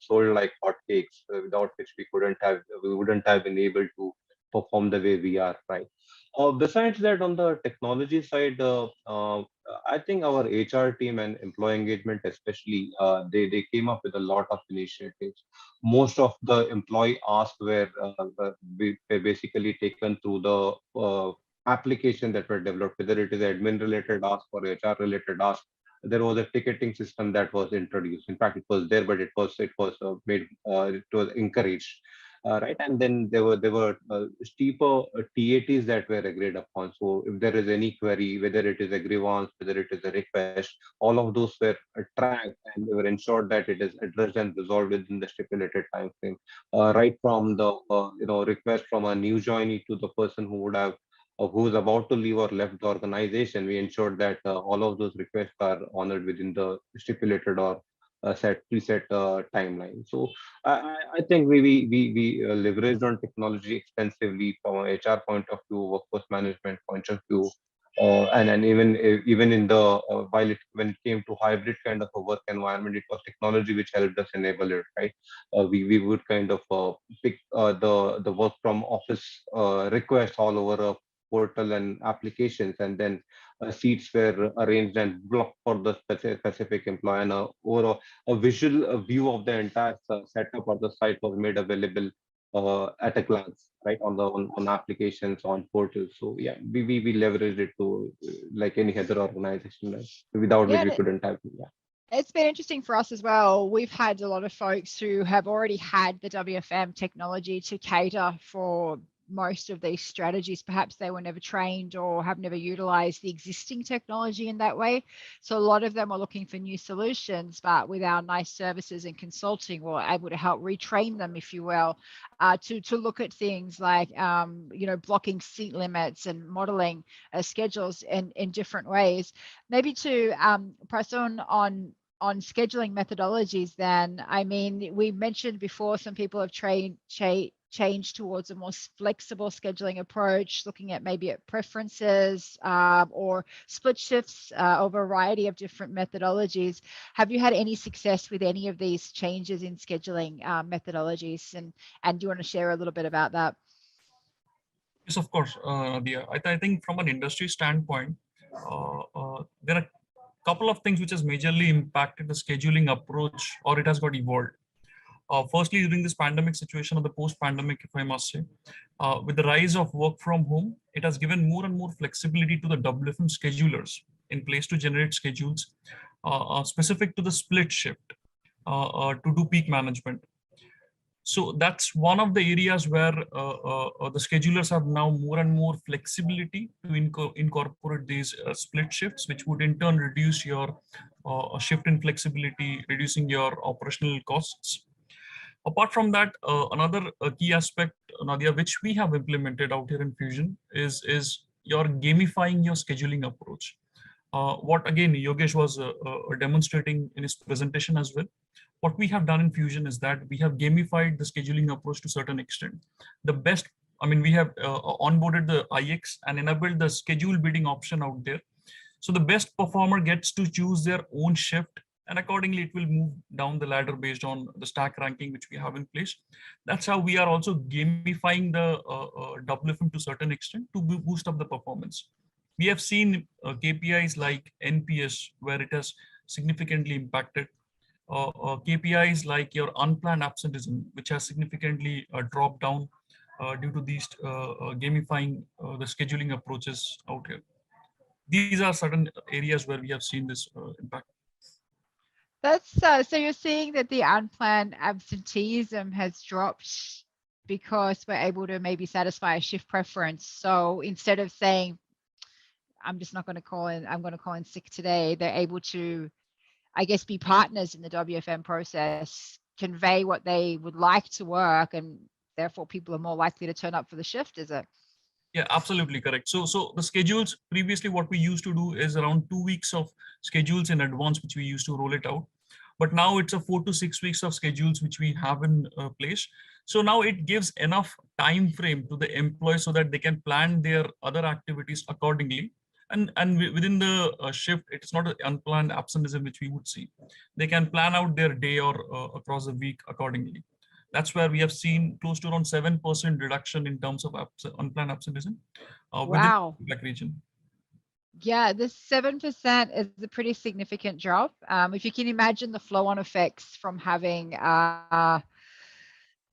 sold like hotcakes, without which we wouldn't have been able to perform the way we are, right? Besides that, on the technology side, I think our HR team and employee engagement, especially, they came up with a lot of initiatives. Most of the employee asks were basically taken through the application that were developed, whether it is admin related ask or HR related ask. There was a ticketing system that was introduced. In fact, it was there, but it was it was encouraged. Right, and then there were steeper TATs that were agreed upon. So if there is any query, whether it is a grievance, whether it is a request, all of those were tracked and they were ensured that it is addressed and resolved within the stipulated time frame. Right from the request from a new joinee to the person who would have who is about to leave or left the organization, we ensured that all of those requests are honored within the stipulated or preset timeline. So I think we leveraged on technology extensively from an HR point of view, workforce management point of view, and even in the when it came to hybrid kind of a work environment, it was technology which helped us enable it. Right, we would kind of pick the work from office requests all over a portal and applications, and then seats were arranged and blocked for the specific employee, and overall a visual view of the entire setup or the site was made available at a glance, right, on applications, on portals. So yeah, we leveraged it to like any other organization, right? Without which we couldn't have. Yeah. It's been interesting for us as well. We've had a lot of folks who have already had the WFM technology to cater for most of these strategies. Perhaps they were never trained or have never utilized the existing technology in that way. So a lot of them are looking for new solutions, but with our NICE services and consulting, we're able to help retrain them, if you will, to look at things like, blocking seat limits and modeling schedules in different ways. Maybe to press on scheduling methodologies then, I mean, we mentioned before some people have changed towards a more flexible scheduling approach, looking at maybe at preferences or split shifts over a variety of different methodologies. Have you had any success with any of these changes in scheduling methodologies? And do you want to share a little bit about that? Yes, of course, Nadia. I think from an industry standpoint, there are couple of things which has majorly impacted the scheduling approach, or it has got evolved. Firstly, during this pandemic situation or the post-pandemic, if I must say, with the rise of work from home, it has given more and more flexibility to the WFM schedulers in place to generate schedules specific to the split shift to do peak management. So that's one of the areas where the schedulers have now more and more flexibility to incorporate these split shifts, which would in turn reduce your shift in flexibility, reducing your operational costs. Apart from that, another key aspect, Nadia, which we have implemented out here in Fusion is your gamifying your scheduling approach. What again Yogesh was demonstrating in his presentation as well. What we have done in Fusion is that we have gamified the scheduling approach to a certain extent. We have onboarded the IX and enabled the schedule bidding option out there. So the best performer gets to choose their own shift, and accordingly it will move down the ladder based on the stack ranking which we have in place. That's how we are also gamifying the WFM to a certain extent to boost up the performance. We have seen KPIs like NPS where it has significantly impacted. KPIs like your unplanned absenteeism, which has significantly dropped down due to these gamifying the scheduling approaches out here. These are certain areas where we have seen this impact. That's so you're seeing that the unplanned absenteeism has dropped because we're able to maybe satisfy a shift preference. So instead of saying, I'm just not going to call in, I'm going to call in sick today, they're able to, I guess, be partners in the WFM process, convey what they would like to work, and therefore people are more likely to turn up for the shift, is it? Yeah, absolutely correct. So the schedules, previously what we used to do is around 2 weeks of schedules in advance, which we used to roll it out. But now it's a 4 to 6 weeks of schedules which we have in place. So now it gives enough time frame to the employee so that they can plan their other activities accordingly. And within the shift, it's not an unplanned absenteeism which we would see. They can plan out their day or across the week accordingly. That's where we have seen close to around 7% reduction in terms of unplanned absenteeism Wow. within the APAC region. Yeah, this 7% is a pretty significant drop. If you can imagine the flow-on effects from having,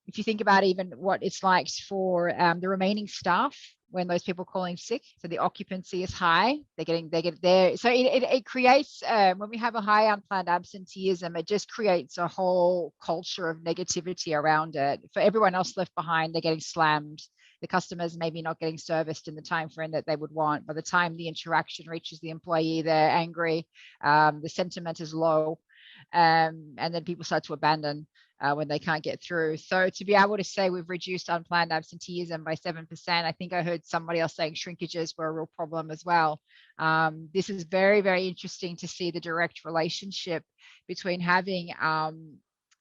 if you think about even what it's like for the remaining staff when those people calling sick, so the occupancy is high, they get there. So it creates, when we have a high unplanned absenteeism, it just creates a whole culture of negativity around it. For everyone else left behind, they're getting slammed. The customers maybe not getting serviced in the time frame that they would want. By the time the interaction reaches the employee, they're angry, the sentiment is low, and then people start to abandon when they can't get through. So to be able to say we've reduced unplanned absenteeism by 7%, I think I heard somebody else saying shrinkages were a real problem as well. This is very, very interesting to see the direct relationship between having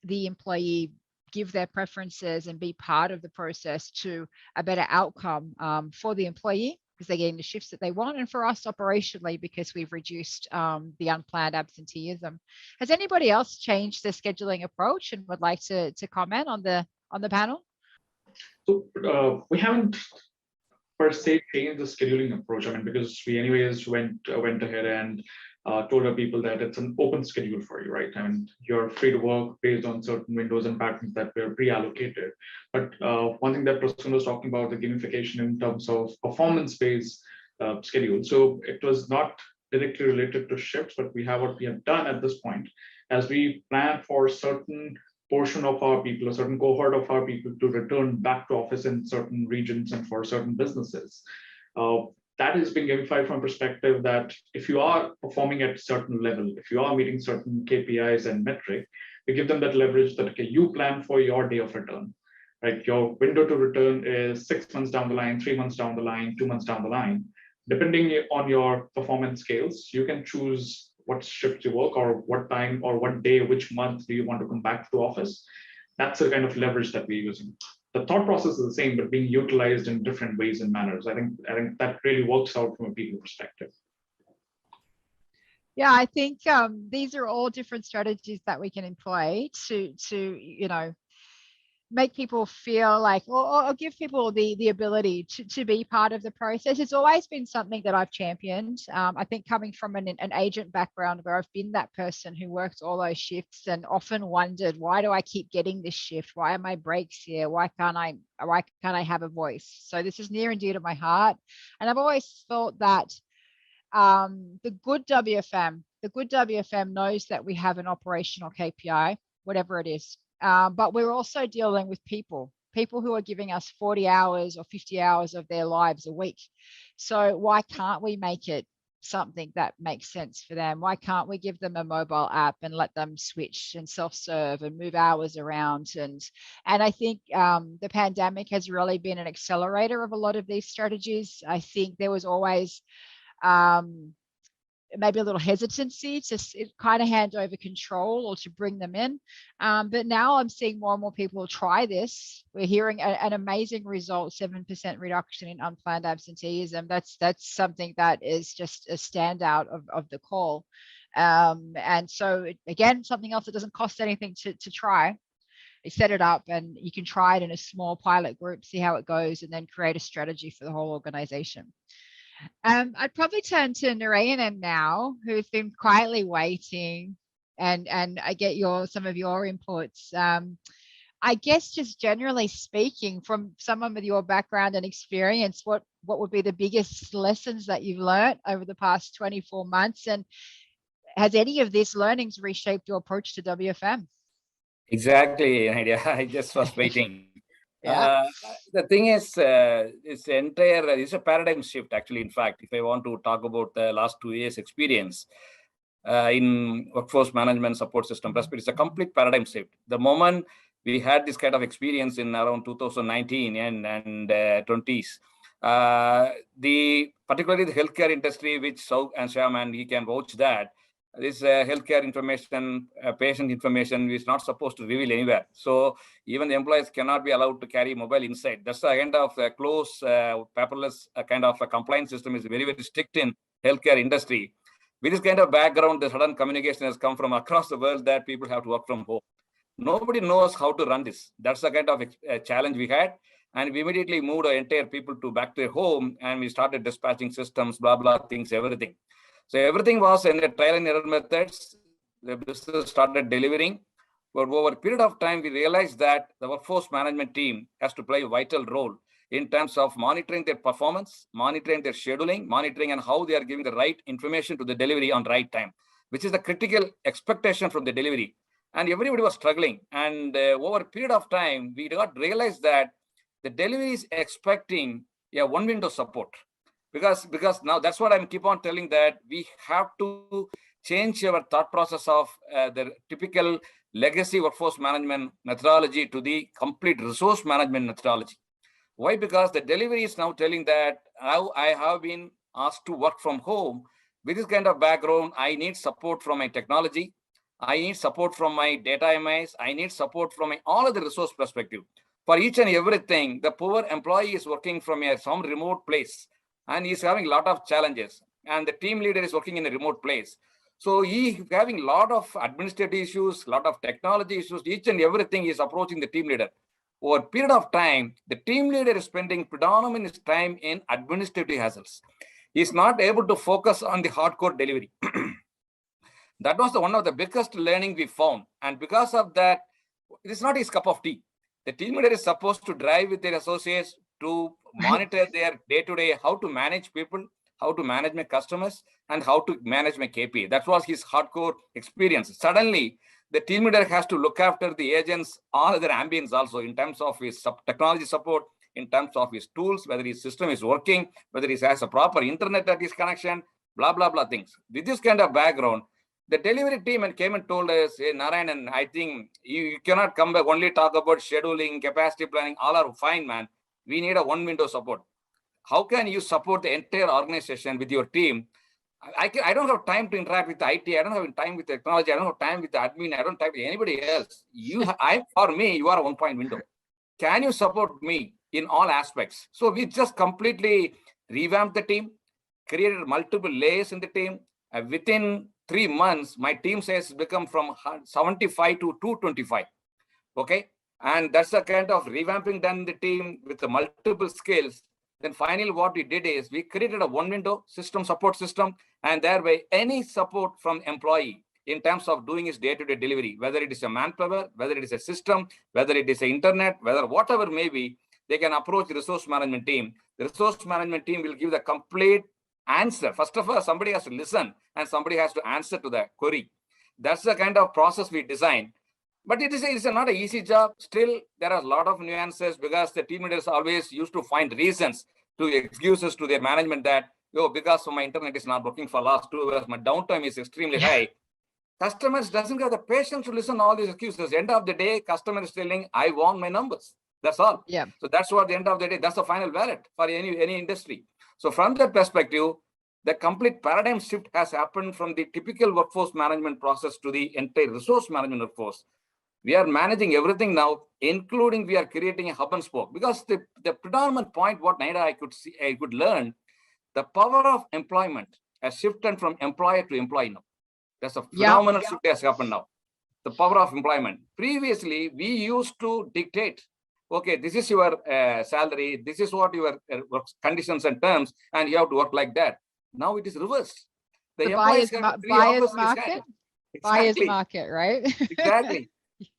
the employee give their preferences and be part of the process to a better outcome for the employee, because they're getting the shifts that they want, and for us operationally because we've reduced the unplanned absenteeism. Has anybody else changed their scheduling approach and would like to comment on the panel? So we haven't per se changed the scheduling approach. I mean, because we anyways went ahead and told our people that it's an open schedule for you, right? I mean, you're free to work based on certain windows and patterns that were pre-allocated. But one thing that Prasun was talking about, the gamification in terms of performance-based schedule. So it was not directly related to shifts, but what we have done at this point, as we plan for certain portion of our people, a certain cohort of our people to return back to office in certain regions and for certain businesses. That is being gamified from perspective that if you are performing at a certain level, if you are meeting certain KPIs and metric, we give them that leverage that, okay, you plan for your day of return, right? Your window to return is 6 months down the line, 3 months down the line, 2 months down the line. Depending on your performance scales, you can choose what shift you work or what time or what day, which month do you want to come back to office. That's the kind of leverage that we're using. The thought process is the same, but being utilized in different ways and manners. I think that really works out from a people perspective. Yeah, I think these are all different strategies that we can employ to make people feel like, or give people the ability to be part of the process. It's always been something that I've championed. I think coming from an agent background where I've been that person who worked all those shifts and often wondered, why do I keep getting this shift? Why are my breaks here? Why can't I have a voice? So this is near and dear to my heart. And I've always thought that the good WFM knows that we have an operational KPI, whatever it is. But we're also dealing with people who are giving us 40 hours or 50 hours of their lives a week. So why can't we make it something that makes sense for them? Why can't we give them a mobile app and let them switch and self-serve and move hours around? And I think the pandemic has really been an accelerator of a lot of these strategies. I think there was always maybe a little hesitancy to kind of hand over control or to bring them in. But now I'm seeing more and more people try this. We're hearing an amazing result, 7% reduction in unplanned absenteeism. That's something that is just a standout of the call. And so again, something else that doesn't cost anything to try. You set it up and you can try it in a small pilot group, see how it goes, and then create a strategy for the whole organization. I'd probably turn to Narayanan now, who's been quietly waiting, and I get some of your inputs. I guess just generally speaking, from someone with your background and experience, what would be the biggest lessons that you've learned over the past 24 months? And has any of these learnings reshaped your approach to WFM? Exactly, Nadia. I just was waiting. The thing is, it's entire, it's a paradigm shift actually. In fact, if I want to talk about the last 2 years experience in workforce management support system perspective, it's a complete paradigm shift. The moment we had this kind of experience in around 2019 and 20s, particularly the healthcare industry, which Sauk and Shyam and he can vouch that, this healthcare information, patient information is not supposed to reveal anywhere. So even the employees cannot be allowed to carry mobile inside. That's the kind of close, paperless kind of a compliance system is very, very strict in healthcare industry. With this kind of background, the sudden communication has come from across the world that people have to work from home. Nobody knows how to run this. That's the kind of challenge we had. And we immediately moved our entire people back to their home, and we started dispatching systems, blah, blah, things, everything. So everything was in the trial and error methods. The business started delivering. But over a period of time, we realized that the workforce management team has to play a vital role in terms of monitoring their performance, monitoring their scheduling, monitoring and how they are giving the right information to the delivery on right time, which is the critical expectation from the delivery. And everybody was struggling. And over a period of time, we got realized that the delivery is expecting a one window support. Because now that's what I'm keep on telling, that we have to change our thought process of the typical legacy workforce management methodology to the complete resource management methodology. Why? Because the delivery is now telling that I have been asked to work from home. With this kind of background, I need support from my technology. I need support from my data MIs. I need support from all of the resource perspective. For each and everything, the poor employee is working from some remote place, and he's having a lot of challenges. And the team leader is working in a remote place. So he's having a lot of administrative issues, a lot of technology issues, each and everything is approaching the team leader. Over a period of time, the team leader is spending predominant time in administrative hassles. He's not able to focus on the hardcore delivery. That was one of the biggest learning we found. And because of that, it is not his cup of tea. The team leader is supposed to drive with their associates to monitor their day-to-day, how to manage people, how to manage my customers, and how to manage my KPI. That was his hardcore experience. Suddenly, the team leader has to look after the agents, all other ambience also, in terms of his technology support, in terms of his tools, whether his system is working, whether he has a proper internet at his connection, blah, blah, blah things. With this kind of background, the delivery team came and told us, hey, Narayanan, I think you cannot come back, only talk about scheduling, capacity planning, all are fine, man. We need a one window support. How can you support the entire organization with your team? I don't have time to interact with the IT. I don't have time with technology. I don't have time with the admin. I don't have time with anybody else. For me, you are a one point window. Can you support me in all aspects? So we just completely revamped the team, created multiple layers in the team. Within 3 months, my team size has become from 75 to 225. Okay. And that's the kind of revamping done in the team with the multiple skills. Then finally, what we did is we created a one window system, support system, and thereby any support from employee in terms of doing his day-to-day delivery, whether it is a manpower, whether it is a system, whether it is a internet, whether whatever may be, they can approach the resource management team. The resource management team will give the complete answer. First of all, somebody has to listen and somebody has to answer to the query. That's the kind of process we designed. But it's not an easy job. Still, there are a lot of nuances because the team leaders always used to find reasons to excuses to their management that, because my internet is not working for last 2 hours, my downtime is extremely high. Customers doesn't have the patience to listen to all these excuses. End of the day, customer is telling, I want my numbers. That's all. Yeah. So that's what the end of the day, that's the final ballot for any industry. So from that perspective, the complete paradigm shift has happened from the typical workforce management process to the entire resource management workforce. We are managing everything now, including we are creating a hub and spoke. Because the predominant point, what Nadia I could learn, the power of employment has shifted from employer to employee now. That's a phenomenal shift has happened now. The power of employment. Previously, we used to dictate, okay, this is your salary, this is what your conditions and terms, and you have to work like that. Now it is reversed. The buyer's market. Exactly. Buyer's market, right? Exactly.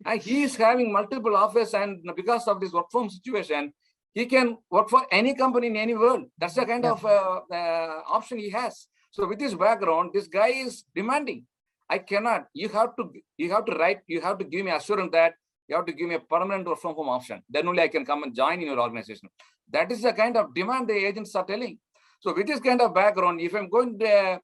And he is having multiple offers, and because of this work from situation, he can work for any company in any world. That's the kind of option he has. So with this background, this guy is demanding. I cannot. You have to give me assurance that You have to give me a permanent work from home option. Then only I can come and join in your organization. That is the kind of demand the agents are telling. So with this kind of background, if I'm going to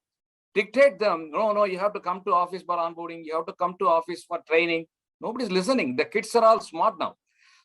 dictate them, no, you have to come to office for onboarding, you have to come to office for training, nobody's listening. The kids are all smart now.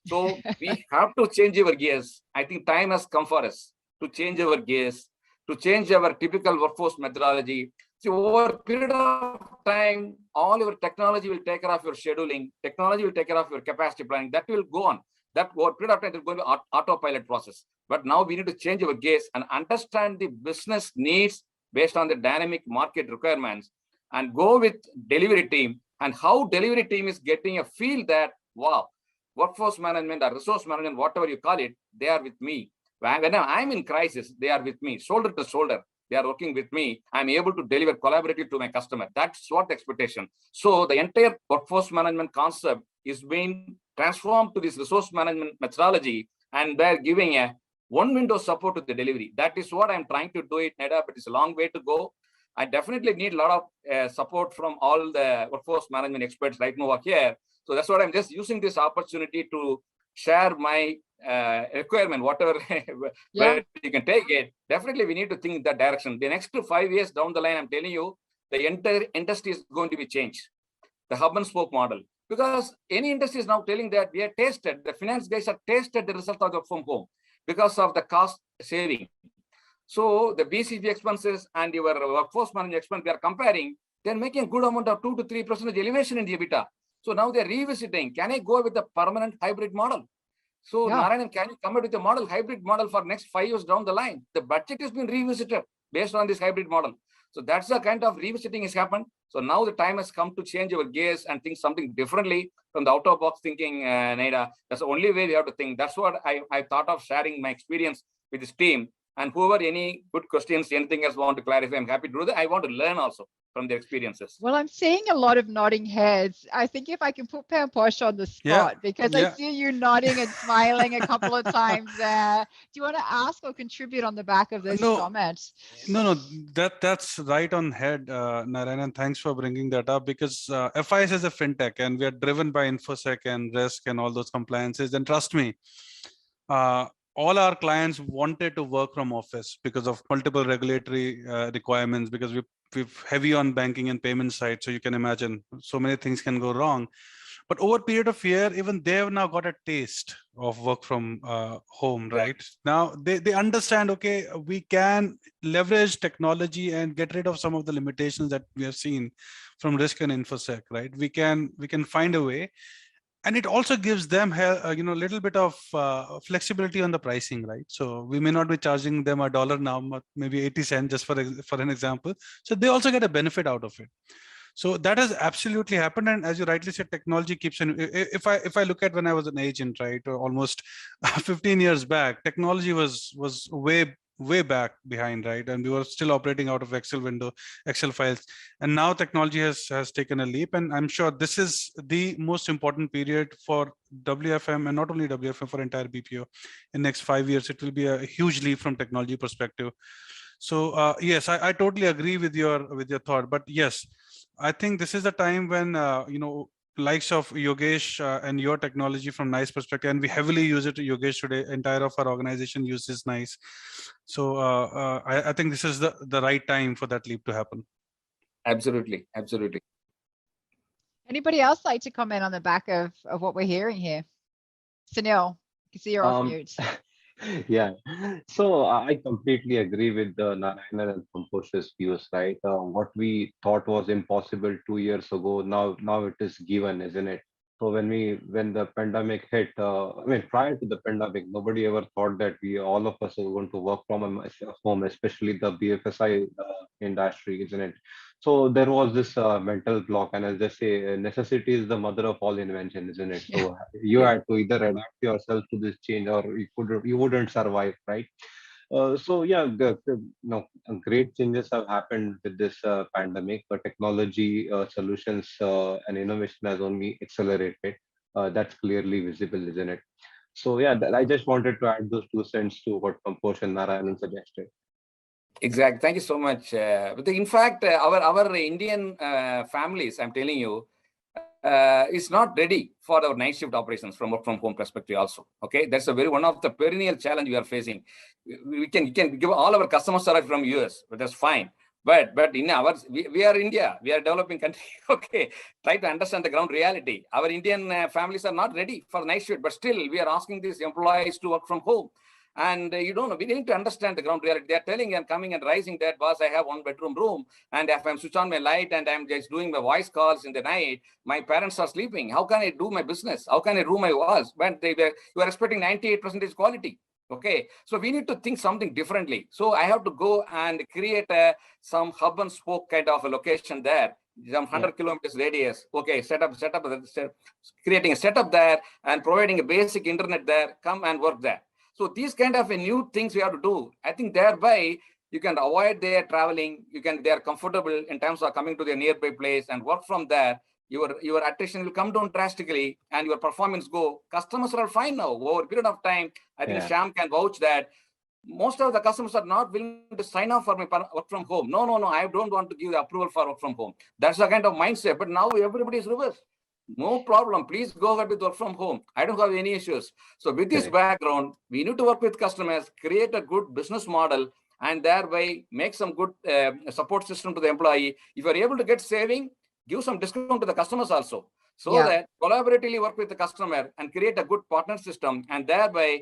So we have to change our gears. I think time has come for us to change our gears, to change our typical workforce methodology. See, over a period of time, all your technology will take care of your scheduling, technology will take care of your capacity planning. That will go on. That over a period of time, it is going to be autopilot process. But now we need to change our gears and understand the business needs based on the dynamic market requirements and go with delivery team and how delivery team is getting a feel that, wow, workforce management or resource management, whatever you call it, they are with me. When I'm in crisis, they are with me, shoulder to shoulder. They are working with me. I'm able to deliver collaboratively to my customer. That's what the expectation. So the entire workforce management concept is being transformed to this resource management methodology, and they're giving a one window support to the delivery. That is what I'm trying to do it, Nadia, but it's a long way to go. I definitely need a lot of support from all the workforce management experts right now here. So that's what I'm just using this opportunity to share my requirement, whatever where you can take it. Definitely we need to think in that direction. The next 5 years down the line, I'm telling you, the entire industry is going to be changed. The hub and spoke model. Because any industry is now telling that we have tasted, the finance guys have tasted the result of the from home because of the cost saving. So the BCG expenses and your workforce management expense, they are comparing, they're making a good amount of 2 to 3% elevation in the EBITDA. So now they're revisiting, can I go with a permanent hybrid model? So Narayanan, can you come up with a model, hybrid model for next 5 years down the line? The budget has been revisited based on this hybrid model. So that's the kind of revisiting has happened. So now the time has come to change our gears and think something differently from the out-of-box thinking, Nadia. That's the only way we have to think. That's what I thought of sharing my experience with this team. And whoever any good questions, anything else want to clarify, I'm happy to do that. I want to learn also from their experiences. Well, I'm seeing a lot of nodding heads. I think if I can put Posh on the spot, because I see you nodding and smiling a couple of times there. Do you want to ask or contribute on the back of this comment? No, that's right on head, Narayanan. Thanks for bringing that up, because FIS is a fintech and we are driven by InfoSec and risk and all those compliances. And trust me, all our clients wanted to work from office because of multiple regulatory requirements, because we're heavy on banking and payment side. So you can imagine so many things can go wrong. But over a period of year, even they have now got a taste of work from home, right? Now they understand, okay, we can leverage technology and get rid of some of the limitations that we have seen from risk and InfoSec, right? We can find a way. And it also gives them a little bit of flexibility on the pricing, right? So we may not be charging them $1 now, but maybe 80 cents just for an example. So they also get a benefit out of it. So that has absolutely happened. And as you rightly said, technology keeps in. If I look at when I was an agent, right, almost 15 years back, technology was way back behind, right? And we were still operating out of Excel files. And now technology has taken a leap. And I'm sure this is the most important period for WFM, and not only WFM, for entire BPO. In next 5 years, it will be a huge leap from technology perspective. So yes, I totally agree with your thought. But yes, I think this is the time when likes of Yogesh and your technology from NICE perspective, and we heavily use it to Yogesh today. Entire of our organization uses NICE. So I think this is the right time for that leap to happen. Absolutely. Anybody else like to comment on the back of what we're hearing here? Sunil, you can see you're off mute. Yeah, so I completely agree with Narayanan and Pamposh's views, right? What we thought was impossible 2 years ago, now it is given, isn't it? So when the pandemic hit, prior to the pandemic, nobody ever thought that all of us are going to work from home, especially the BFSI industry, isn't it? So there was this mental block, and I'll just say necessity is the mother of all invention, isn't it? So you had to either adapt yourself to this change, or you wouldn't survive, right? So yeah, great changes have happened with this pandemic, but technology solutions and innovation has only accelerated. That's clearly visible, isn't it? So yeah, I just wanted to add those 2 cents to what Pamposh and Narayanan suggested. Exactly. Thank you so much. In fact, our Indian families, I'm telling you, is not ready for our night shift operations from work from home perspective also. Okay, that's a one of the perennial challenge we are facing. We can give all our customers are from US, but that's fine. But in we are India, we are a developing country. Okay, try to understand the ground reality. Our Indian families are not ready for night shift, but still we are asking these employees to work from home. And you don't know, we need to understand the ground reality. They are telling and coming and rising that, boss, I have 1-bedroom room, and if I'm switch on my light and I'm just doing my voice calls in the night, my parents are sleeping. How can I do my business? How can I do my work when you are expecting 98% quality? Okay, so we need to think something differently. So I have to go and create some hub and spoke kind of a location there, some 100 kilometers radius. Okay, creating a setup there and providing a basic internet there. Come and work there. So these kind of new things we have to do. I think thereby you can avoid their traveling. They are comfortable in terms of coming to their nearby place and work from there. Your attrition will come down drastically and your performance go. Customers are fine now over a period of time. I think Shyam can vouch that most of the customers are not willing to sign off for my work from home. No, I don't want to give the approval for work from home. That's the kind of mindset. But now everybody is reversed. No problem. Please go ahead with work from home. I don't have any issues. So with this background, we need to work with customers, create a good business model, and thereby make some good support system to the employee. If you are able to get saving, give some discount to the customers also. So that collaboratively work with the customer and create a good partner system, and thereby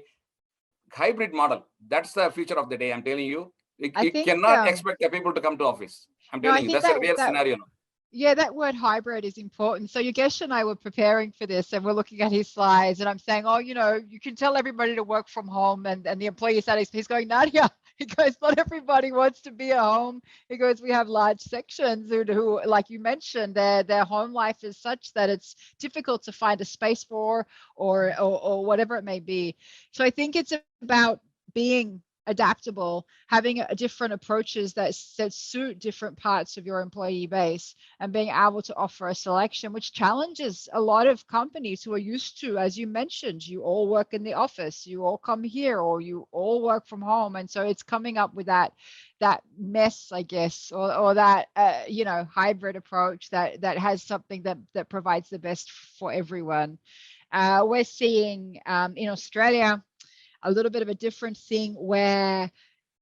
hybrid model. That's the future of the day. I'm telling you. You cannot expect the people to come to office. I'm telling you, that's a real scenario now. Yeah, that word hybrid is important. So Yogesh and I were preparing for this and we're looking at his slides and I'm saying, oh, you can tell everybody to work from home and the employee said, he's going, Nadia, he goes, not everybody wants to be at home. He goes, we have large sections who like you mentioned, their home life is such that it's difficult to find a space for or whatever it may be. So I think it's about being adaptable, having different approaches that suit different parts of your employee base and being able to offer a selection, which challenges a lot of companies who are used to, as you mentioned, you all work in the office, you all come here, or you all work from home. And so it's coming up with that mess, I guess, or that, hybrid approach that has something that provides the best for everyone. We're seeing in Australia, a little bit of a different thing where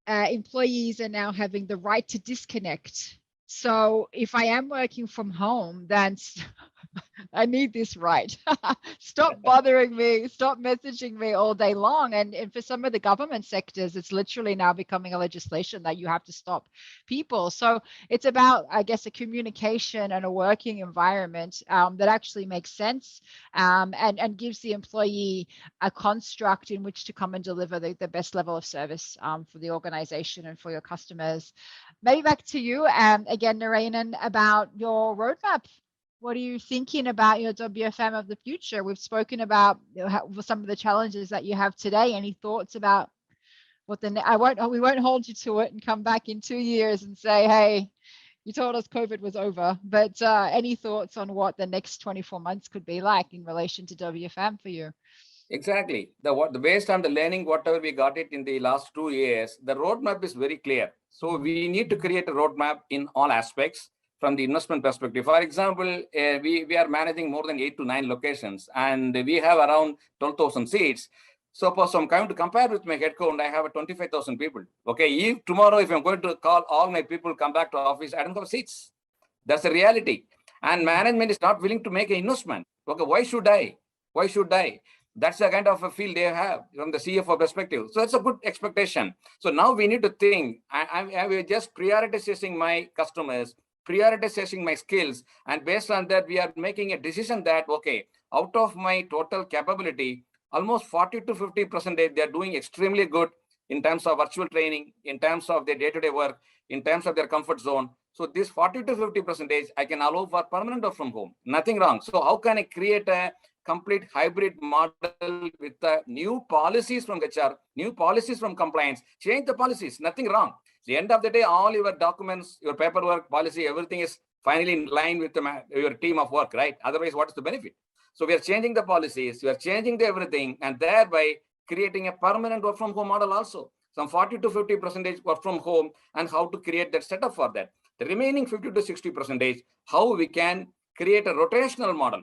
employees are now having the right to disconnect. So if I am working from home, then I need this right. Stop bothering me. Stop messaging me all day long. And for some of the government sectors, it's literally now becoming a legislation that you have to stop people. So it's about, I guess, a communication and a working environment that actually makes sense and gives the employee a construct in which to come and deliver the best level of service for the organization and for your customers. Maybe back to you again, Narayanan, about your roadmap. What are you thinking about your WFM of the future? We've spoken about some of the challenges that you have today. Any thoughts about what we won't hold you to it and come back in 2 years and say, hey, you told us COVID was over, but any thoughts on what the next 24 months could be like in relation to WFM for you? Exactly. Based on the learning, whatever we got it in the last 2 years, the roadmap is very clear. So we need to create a roadmap in all aspects. From the investment perspective, for example, we are managing more than 8 to 9 locations, and we have around 12,000 seats. So I'm going to compare with my headcount, I have 25,000 people. Okay, if tomorrow, if I'm going to call all my people come back to office, I don't have seats. That's the reality. And management is not willing to make an investment. Okay, why should I? That's the kind of a feel they have from the CFO perspective. So that's a good expectation. So now we need to think, I'm just prioritizing my customers, prioritizing my skills, and based on that we are making a decision that, okay, out of my total capability, almost 40 to 50% they are doing extremely good in terms of virtual training, in terms of their day-to-day work, in terms of their comfort zone. So this 40 to 50% I can allow for permanent work from home, nothing wrong. So how can I create a complete hybrid model with new policies from HR, new policies from compliance, change the policies, nothing wrong. At the end of the day, all your documents, your paperwork, policy, everything is finally in line with your team of work, right? Otherwise, what is the benefit? So we are changing the policies, we are changing everything, and thereby creating a permanent work from home model also. Some 40 to 50% work from home, and how to create that setup for that. The remaining 50 to 60%, how we can create a rotational model,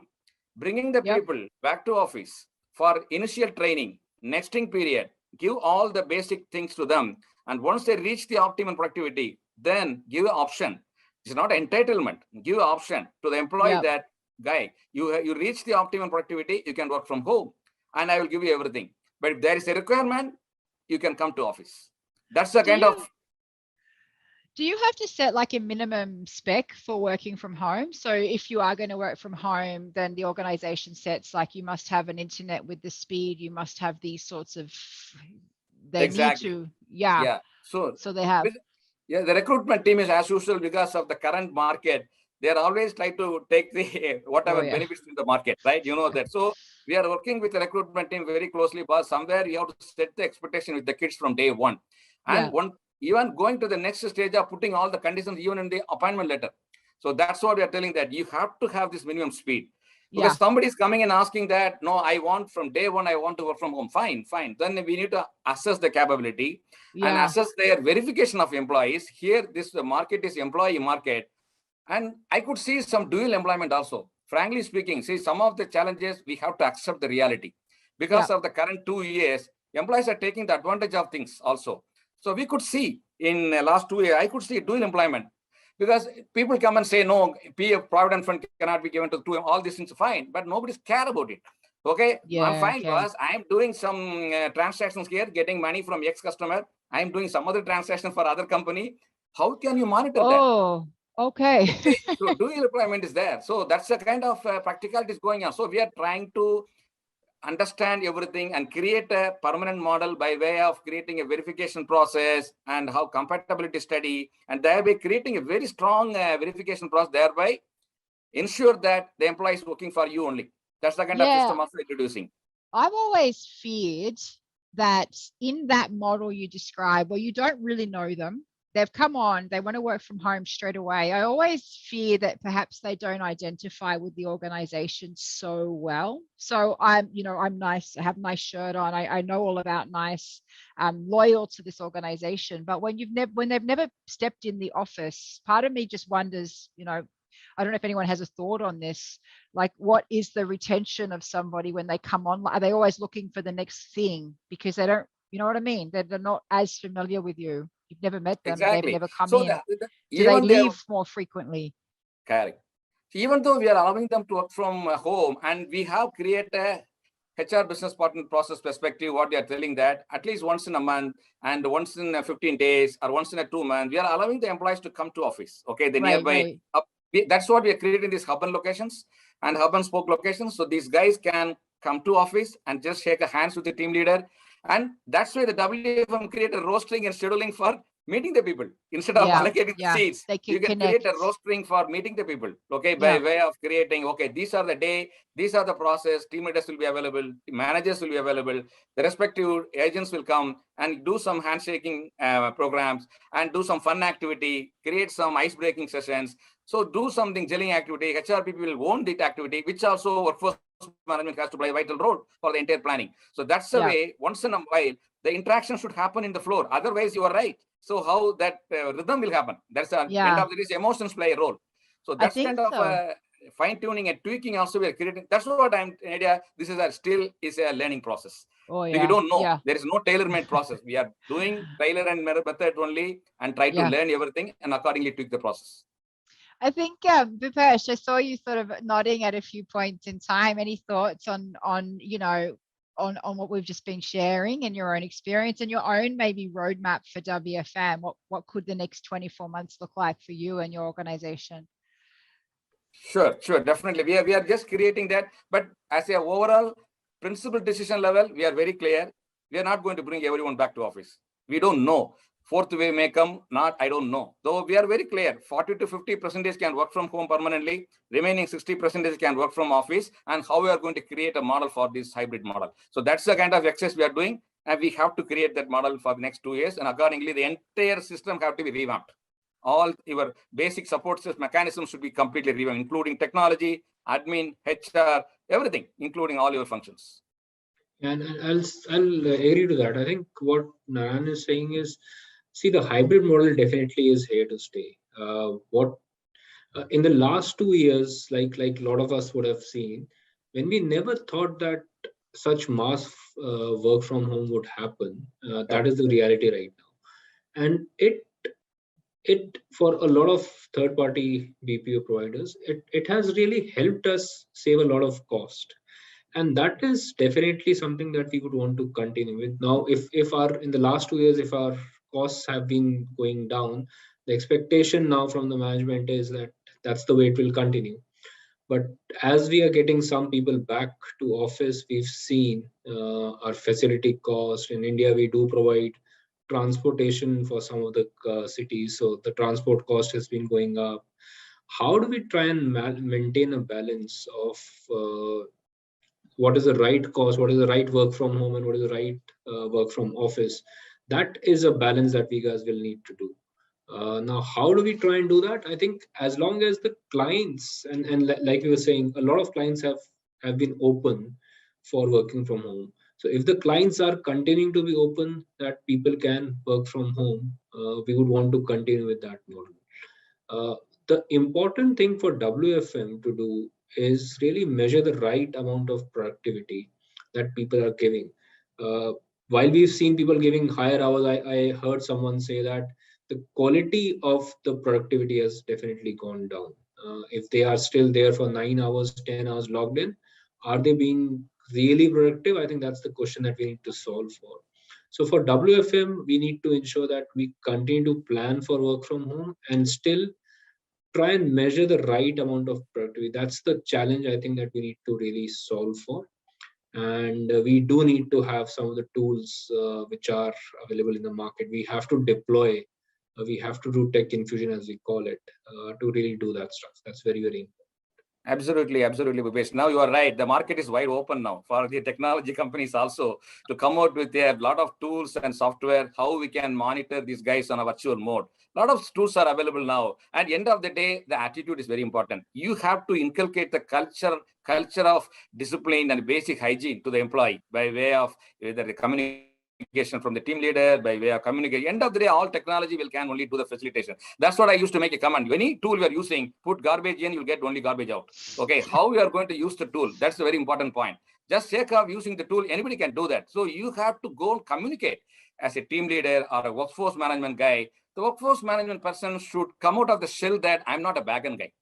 bringing the people back to office for initial training, nesting period, give all the basic things to them. And once they reach the optimum productivity, then give an option. It's not entitlement. Give an option to the employee that, guy, you reach the optimum productivity, you can work from home and I will give you everything. But if there is a requirement, you can come to office. That's the kind of. Do you have to set like a minimum spec for working from home? So if you are going to work from home, then the organization sets like you must have an internet with the speed, you must have these sorts of, they need to, so they have. The recruitment team is as usual because of the current market. They are always trying to take the whatever benefits in the market, right? You know that. So we are working with the recruitment team very closely, but somewhere you have to set the expectation with the kids from day one. And even going to the next stage of putting all the conditions even in the appointment letter. So that's what we are telling, that you have to have this minimum speed. Because somebody is coming and asking that, no, I want from day one, I want to work from home. Fine. Then we need to assess the capability and assess their verification of employees. Here, the market is employee market. And I could see some dual employment also. Frankly speaking, see, some of the challenges, we have to accept the reality. Because of the current 2 years, employees are taking the advantage of things also. So we could see in the last 2 years, I could see dual employment. Because people come and say, no, PF Provident Fund cannot be given to all these things, fine, but nobody's care about it. Okay, I'm fine because I'm doing some transactions here, getting money from ex-customer. I'm doing some other transaction for other company. How can you monitor that? Okay. So dual employment is there. So that's the kind of practicality is going on. So we are trying to understand everything and create a permanent model by way of creating a verification process and how compatibility study, and thereby creating a very strong verification process, thereby ensure that the employee is working for you only. That's the kind of system also introducing. I've always feared that in that model you describe, where you don't really know them, they've come on, they want to work from home straight away. I always fear that perhaps they don't identify with the organization so well. So I'm nice, I have a nice shirt on, I know all about NICE, I'm loyal to this organization. But when they've never stepped in the office, part of me just wonders, I don't know if anyone has a thought on this, like what is the retention of somebody when they come on? Are they always looking for the next thing because they don't, you know what I mean? They're not as familiar with you. You've never met them. They've never come in. Do they leave more frequently? Correct. Even though we are allowing them to work from home, and we have created a HR business partner process perspective, what they are telling that at least once in a month and once in 15 days or once in 2 months, we are allowing the employees to come to office. Okay, the nearby. That's what we are creating, these hub and locations and hub and spoke locations. So these guys can come to office and just shake hands with the team leader. And that's why the WFM create a rostering and scheduling for meeting the people. Instead of allocating the seats, you can create a rostering for meeting the people. Okay, by way of creating, okay, these are the day, these are the process, team leaders will be available, managers will be available, the respective agents will come and do some handshaking programs and do some fun activity, create some ice-breaking sessions. So do something gelling activity, HR people will own that activity, which also workforce management has to play a vital role for the entire planning. So that's the way, once in a while, the interaction should happen in the floor. Otherwise, you are right. So how that rhythm will happen? That's the end of the day, emotions play a role. So that's kind of fine-tuning and tweaking also we are creating. That's what Nadia, this is still a learning process. We don't know. There is no tailor-made process. We are doing tailor and method only and try to learn everything and accordingly tweak the process. I think, Bhupesh, I saw you sort of nodding at a few points in time. Any thoughts on what we've just been sharing and your own experience and your own maybe roadmap for WFM? What could the next 24 months look like for you and your organization? Sure, definitely. We are just creating that. But as a overall principal decision level, we are very clear. We are not going to bring everyone back to office. We don't know. Fourth wave may come, I don't know. Though we are very clear, 40 to 50% can work from home permanently, remaining 60% can work from office, and how we are going to create a model for this hybrid model. So that's the kind of exercise we are doing, and we have to create that model for the next 2 years, and accordingly, the entire system have to be revamped. All your basic support mechanisms should be completely revamped, including technology, admin, HR, everything, including all your functions. And I'll agree to that. I think what Narayanan is saying is, see, the hybrid model definitely is here to stay. In the last 2 years, like a lot of us would have seen, when we never thought that such mass work from home would happen, that is the reality right now. And it for a lot of third-party BPO providers, it has really helped us save a lot of cost. And that is definitely something that we would want to continue with. Now, if our in the last 2 years, if our costs have been going down, the expectation now from the management is that that's the way it will continue. But as we are getting some people back to office, we've seen our facility cost. In India, we do provide transportation for some of the cities, so the transport cost has been going up. How do we try and maintain a balance of what is the right cost, what is the right work from home, and what is the right work from office? That is a balance that we guys will need to do. Now, how do we try and do that? I think as long as the clients, and like we were saying, a lot of clients have been open for working from home. So if the clients are continuing to be open, that people can work from home, we would want to continue with that model. The important thing for WFM to do is really measure the right amount of productivity that people are giving. While we've seen people giving higher hours, I heard someone say that the quality of the productivity has definitely gone down. If they are still there for 9 hours, 10 hours logged in, are they being really productive? I think that's the question that we need to solve for. So for WFM, we need to ensure that we continue to plan for work from home and still try and measure the right amount of productivity. That's the challenge I think that we need to really solve for. And we do need to have some of the tools which are available in the market. We have to deploy, we have to do tech infusion, as we call it, to really do that stuff. That's very, very important. Absolutely, Bhupesh. Now you are right. The market is wide open now for the technology companies also to come out with a lot of tools and software, how we can monitor these guys on a virtual mode. A lot of tools are available now. At the end of the day, the attitude is very important. You have to inculcate the culture of discipline and basic hygiene to the employee by way of either the communication from the team leader, by way of communication. End of the day, all technology can only do the facilitation. That's what I used to make a command. Any tool we are using, put garbage in, you'll get only garbage out. Okay, how we are going to use the tool, that's a very important point. Just sake of using the tool, anybody can do that. So you have to go and communicate as a team leader or a workforce management guy. The workforce management person should come out of the shell that I'm not a back-end guy.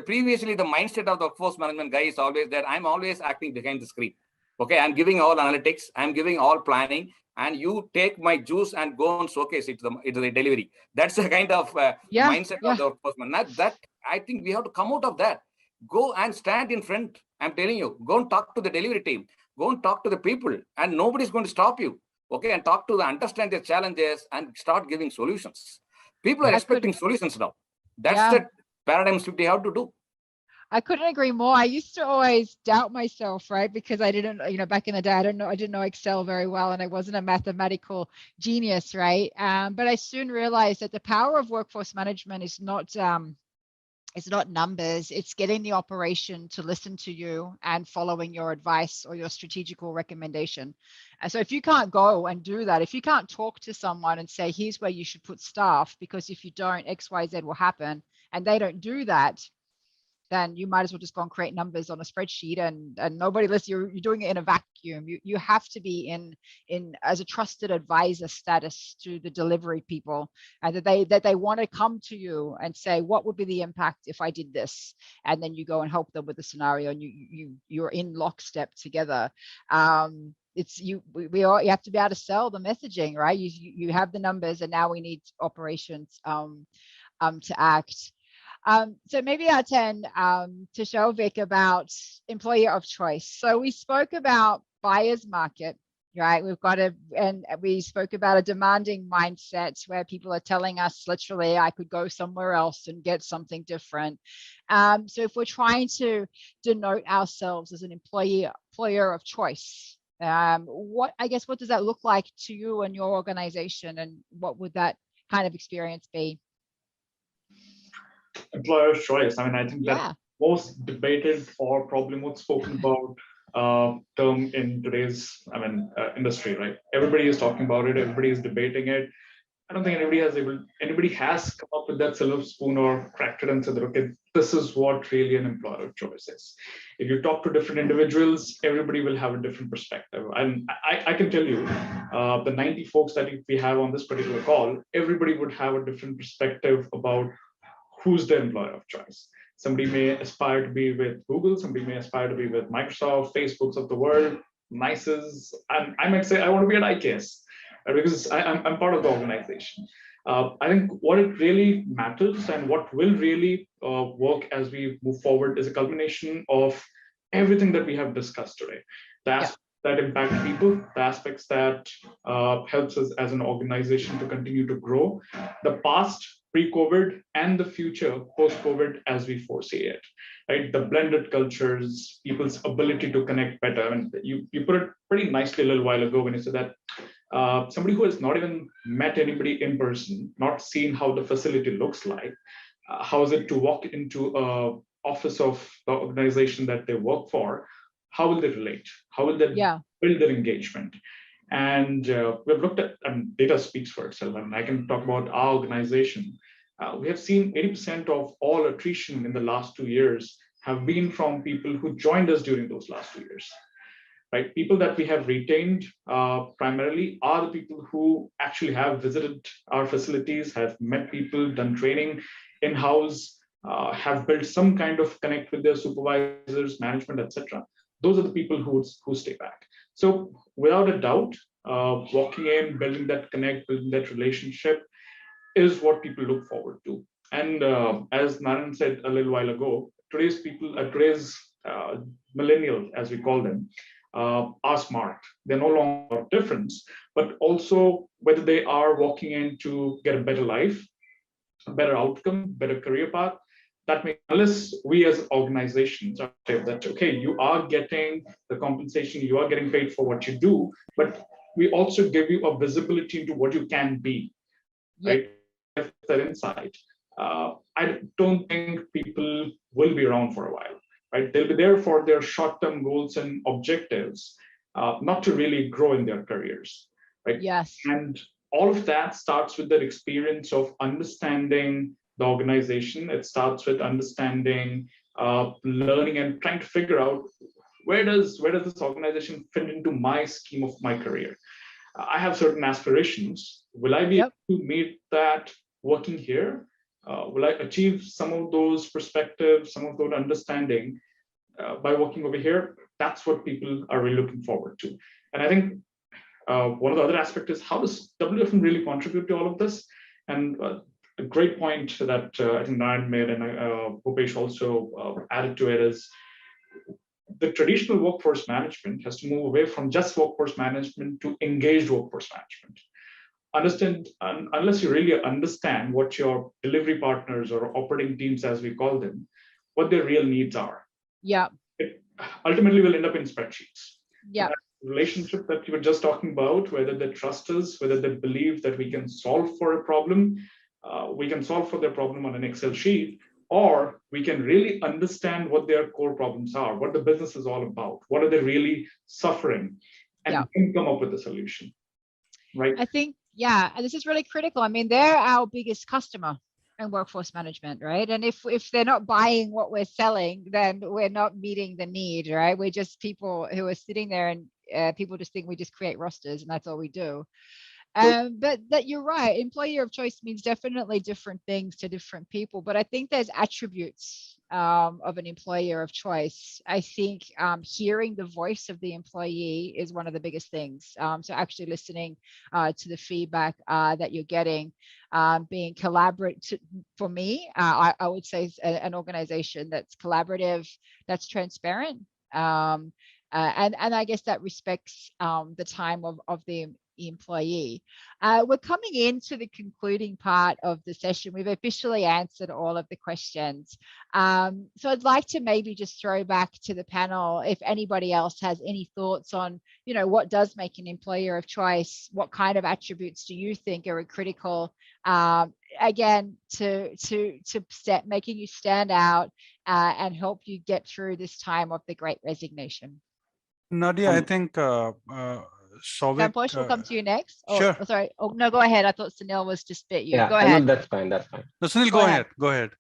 Previously, the mindset of the workforce management guy is always that I'm always acting behind the screen. Okay, I'm giving all analytics, I'm giving all planning, and you take my juice and go and showcase it to the delivery. That's the kind of mindset of the workforce management. That I think we have to come out of that. Go and stand in front. I'm telling you, go and talk to the delivery team. Go and talk to the people, and nobody's going to stop you. Okay, and talk to them, understand their challenges, and start giving solutions. People are expecting solutions now. That's the paradigm shift they have to do. I couldn't agree more. I used to always doubt myself, right? Because I didn't, back in the day, I didn't know Excel very well, and I wasn't a mathematical genius, right? But I soon realized that the power of workforce management is not numbers. It's getting the operation to listen to you and following your advice or your strategical recommendation. And so if you can't go and do that, if you can't talk to someone and say, here's where you should put staff, because if you don't, X, Y, Z will happen, and they don't do that, then you might as well just go and create numbers on a spreadsheet and nobody listens. You're doing it in a vacuum. You have to be in as a trusted advisor status to the delivery people, and that they want to come to you and say, what would be the impact if I did this? And then you go and help them with the scenario, and you're in lockstep together. You have to be able to sell the messaging, right? You have the numbers, and now we need operations to act. So maybe I'll turn to Shovik about employer of choice. So we spoke about buyer's market, right? And we spoke about a demanding mindset where people are telling us literally, I could go somewhere else and get something different. So if we're trying to denote ourselves as an employer of choice, what does that look like to you and your organization, and what would that kind of experience be? Employer of choice. I mean, I think that most debated or probably most spoken about term in today's, industry, right? Everybody is talking about it. Everybody is debating it. I don't think anybody has come up with that silver spoon or cracked it and said that, okay, this is what really an employer of choice is. If you talk to different individuals, everybody will have a different perspective. And I can tell you, the 90 folks that we have on this particular call, everybody would have a different perspective about who's the employer of choice. Somebody may aspire to be with Google, somebody may aspire to be with Microsoft, Facebooks of the world, NICE's, and I might say I want to be at IKS because I'm part of the organization. I think what it really matters and what will really work as we move forward is a culmination of everything that we have discussed today. The aspects that impact people, the aspects that helps us as an organization to continue to grow, the past, pre-COVID, and the future post-COVID as we foresee it, right? The blended cultures, people's ability to connect better. And you put it pretty nicely a little while ago when you said that somebody who has not even met anybody in person, not seen how the facility looks like, how is it to walk into an office of the organization that they work for, how will they relate? How will they build their engagement? And we've looked at, and data speaks for itself, and I can talk about our organization. We have seen 80% of all attrition in the last 2 years have been from people who joined us during those last 2 years. Right? People that we have retained primarily are the people who actually have visited our facilities, have met people, done training in-house, have built some kind of connect with their supervisors, management, etc. Those are the people who stay back. So without a doubt, walking in, building that connect, building that relationship is what people look forward to. And as Narayanan said a little while ago, today's millennials, as we call them, are smart. They're no longer difference, but also whether they are walking in to get a better life, a better outcome, better career path, that may, unless we as organizations are that, okay, you are getting the compensation, you are getting paid for what you do, but we also give you a visibility into what you can be, right? That insight. I don't think people will be around for a while, right? They'll be there for their short-term goals and objectives, not to really grow in their careers, right? Yes. And all of that starts with their experience of understanding the organization. It starts with understanding, learning, and trying to figure out where does this organization fit into my scheme of my career. I have certain aspirations. Will I be able to meet that working here? Will I achieve some of those perspectives, some of those understanding by working over here? That's what people are really looking forward to. And I think one of the other aspects is, how does WFM really contribute to all of this? And a great point that I think Narayanan made and Bhupesh also added to it is the traditional workforce management has to move away from just workforce management to engaged workforce management. Unless you really understand what your delivery partners or operating teams, as we call them, what their real needs are. It ultimately will end up in spreadsheets. That relationship that you were just talking about, whether they trust us, whether they believe that we can solve for a problem, we can solve for their problem on an Excel sheet, or we can really understand what their core problems are, what the business is all about, what are they really suffering, and then come up with a solution, right? I think, and this is really critical. I mean, they're our biggest customer in workforce management, right? And if they're not buying what we're selling, then we're not meeting the need, right? We're just people who are sitting there, and people just think we just create rosters and that's all we do. But that you're right, employer of choice means definitely different things to different people, but I think there's attributes of an employer of choice. I think hearing the voice of the employee is one of the biggest things. So actually listening to the feedback that you're getting, being collaborative. For me, I would say an organization that's collaborative, that's transparent, and I guess that respects the time of the employee. We're coming into the concluding part of the session. We've officially answered all of the questions. So I'd like to maybe just throw back to the panel if anybody else has any thoughts on, what does make an employer of choice? What kind of attributes do you think are critical, again, to making you stand out and help you get through this time of the Great Resignation? Nadia, I think Souvik, Kamposh will come to you next. Oh, sure. sorry. Oh, no, go ahead. I thought Sunil was just bit you. Yeah, Go no, ahead. that's fine. That's fine. No, Sunil, go ahead. Go ahead.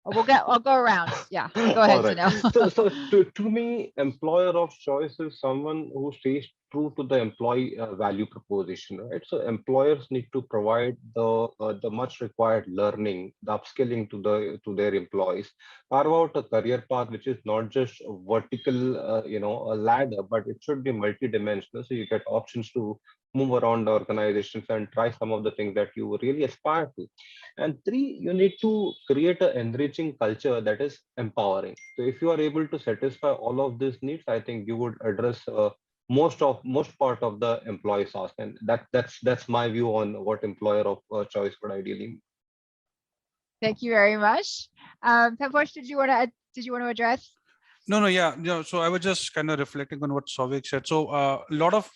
I'll go around. Yeah, go ahead, All right. Sunil. So to me, employer of choice is someone who stays true to the employee value proposition, right? So employers need to provide the much required learning, the upskilling to their employees, carve out a career path which is not just a vertical, a ladder, but it should be multidimensional. So you get options to move around the organizations and try some of the things that you really aspire to. And three, you need to create an enriching culture that is empowering. So if you are able to satisfy all of these needs, I think you would address most part of the employees ask, and that's my view on what employer of choice would ideally mean. Thank you very much. Kamposh, did you want to address? No, yeah. So I was just kind of reflecting on what Souvik said. So a lot of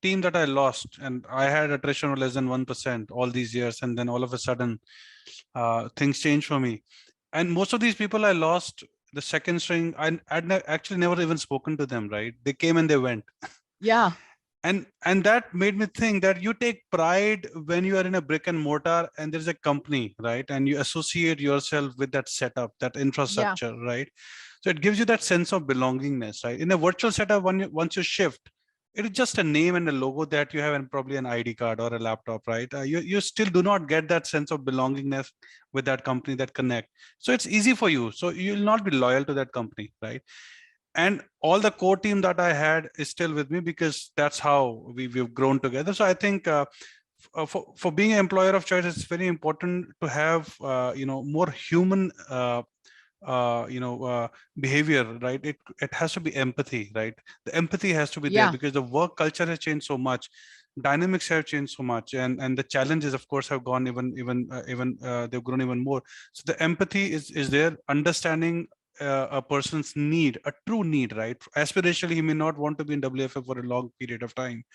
team that I lost, and I had attrition of less than 1% all these years, and then all of a sudden things changed for me. And most of these people I lost, the second string, I'd actually never even spoken to them, right? They came and they went. Yeah. And that made me think that you take pride when you are in a brick and mortar and there's a company, right? And you associate yourself with that setup, that infrastructure, right? So it gives you that sense of belongingness, right? In a virtual setup, once you shift, it is just a name and a logo that you have and probably an ID card or a laptop, right? You still do not get that sense of belongingness with that company, that connect. So it's easy for you. So you'll not be loyal to that company, right? And all the core team that I had is still with me because that's how we've grown together. So I think for being an employer of choice, it's very important to have more human behavior, right? It has to be empathy, right? The empathy has to be there because the work culture has changed so much, dynamics have changed so much, and the challenges, of course, have gone they've grown even more. So the empathy is there, understanding a person's need, a true need, right? Aspirationally, he may not want to be in WFM for a long period of time.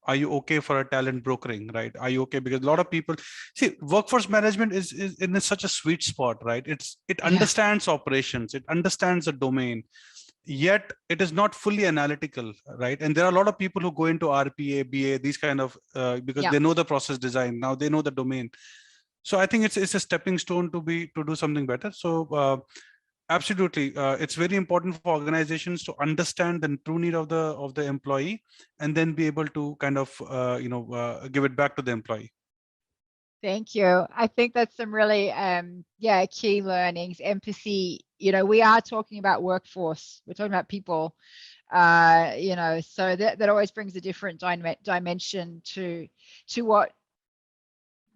Are you okay for a talent brokering, right? Are you okay? Because a lot of people see workforce management is in such a sweet spot, right? It understands operations, it understands the domain, yet it is not fully analytical, right? And there are a lot of people who go into RPA, BA, these kind of because they know the process design, now they know the domain. So I think it's a stepping stone to do something better. So absolutely, it's very important for organizations to understand the true need of the employee, and then be able to kind of give it back to the employee. Thank you. I think that's some really key learnings. Empathy. We are talking about workforce. We're talking about people. So that always brings a different dimension to what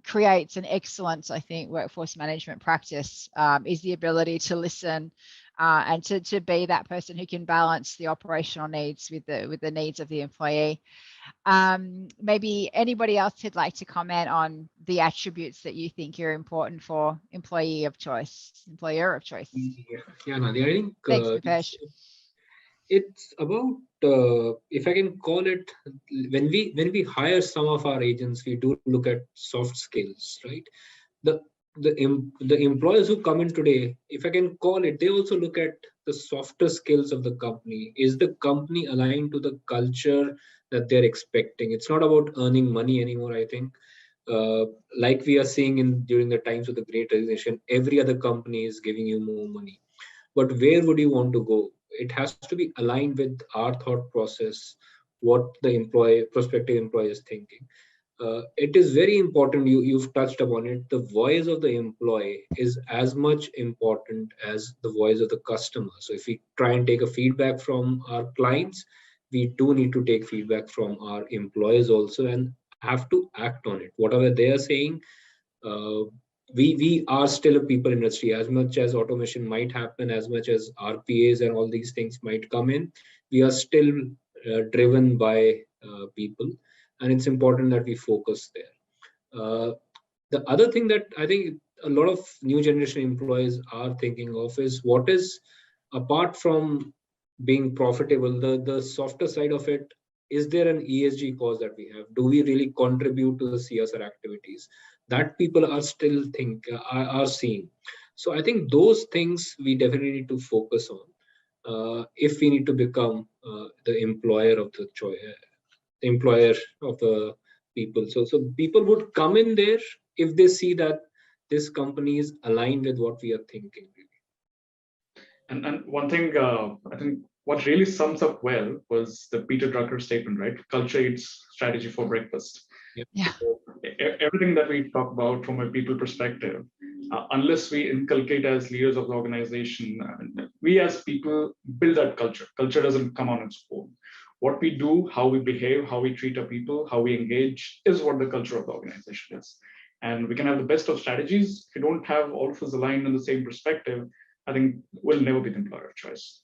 creates an excellent, I think, workforce management practice, is the ability to listen and to be that person who can balance the operational needs with the needs of the employee. Maybe anybody else who'd like to comment on the attributes that you think are important for employer of choice. Yeah, Nadia, I think thanks, Bhupesh. It's about if I can call it, when we hire some of our agents, we do look at soft skills, right? The employees who come in today, if I can call it, they also look at the softer skills of the company. Is the company aligned to the culture that they're expecting? It's not about earning money anymore, I think. Like we are seeing during the times of the Great Resignation, every other company is giving you more money. But where would you want to go? It has to be aligned with our thought process, what the prospective employee is thinking. It is very important, you've touched upon it, the voice of the employee is as much important as the voice of the customer. So if we try and take a feedback from our clients, we do need to take feedback from our employees also and have to act on it. Whatever they are saying, we are still a people industry. As much as automation might happen, as much as RPAs and all these things might come in, we are still driven by people, and it's important that we focus there. The other thing that I think a lot of new generation employees are thinking of is what is, apart from being profitable, the softer side of it. Is there an ESG cause that we have? Do we really contribute to the CSR activities? That people are still are seeing. So I think those things we definitely need to focus on if we need to become the employer of the choice, employer of the people. So people would come in there if they see that this company is aligned with what we are thinking. And one thing I think what really sums up well was the Peter Drucker statement, right? Culture eats strategy for breakfast. Yep. Yeah. So everything that we talk about from a people perspective, unless we inculcate as leaders of the organization, we as people build that culture. Culture doesn't come on its own. What we do, how we behave, how we treat our people, how we engage is what the culture of the organization is. And we can have the best of strategies. If you don't have all of us aligned in the same perspective, I think we'll never be the employer of choice.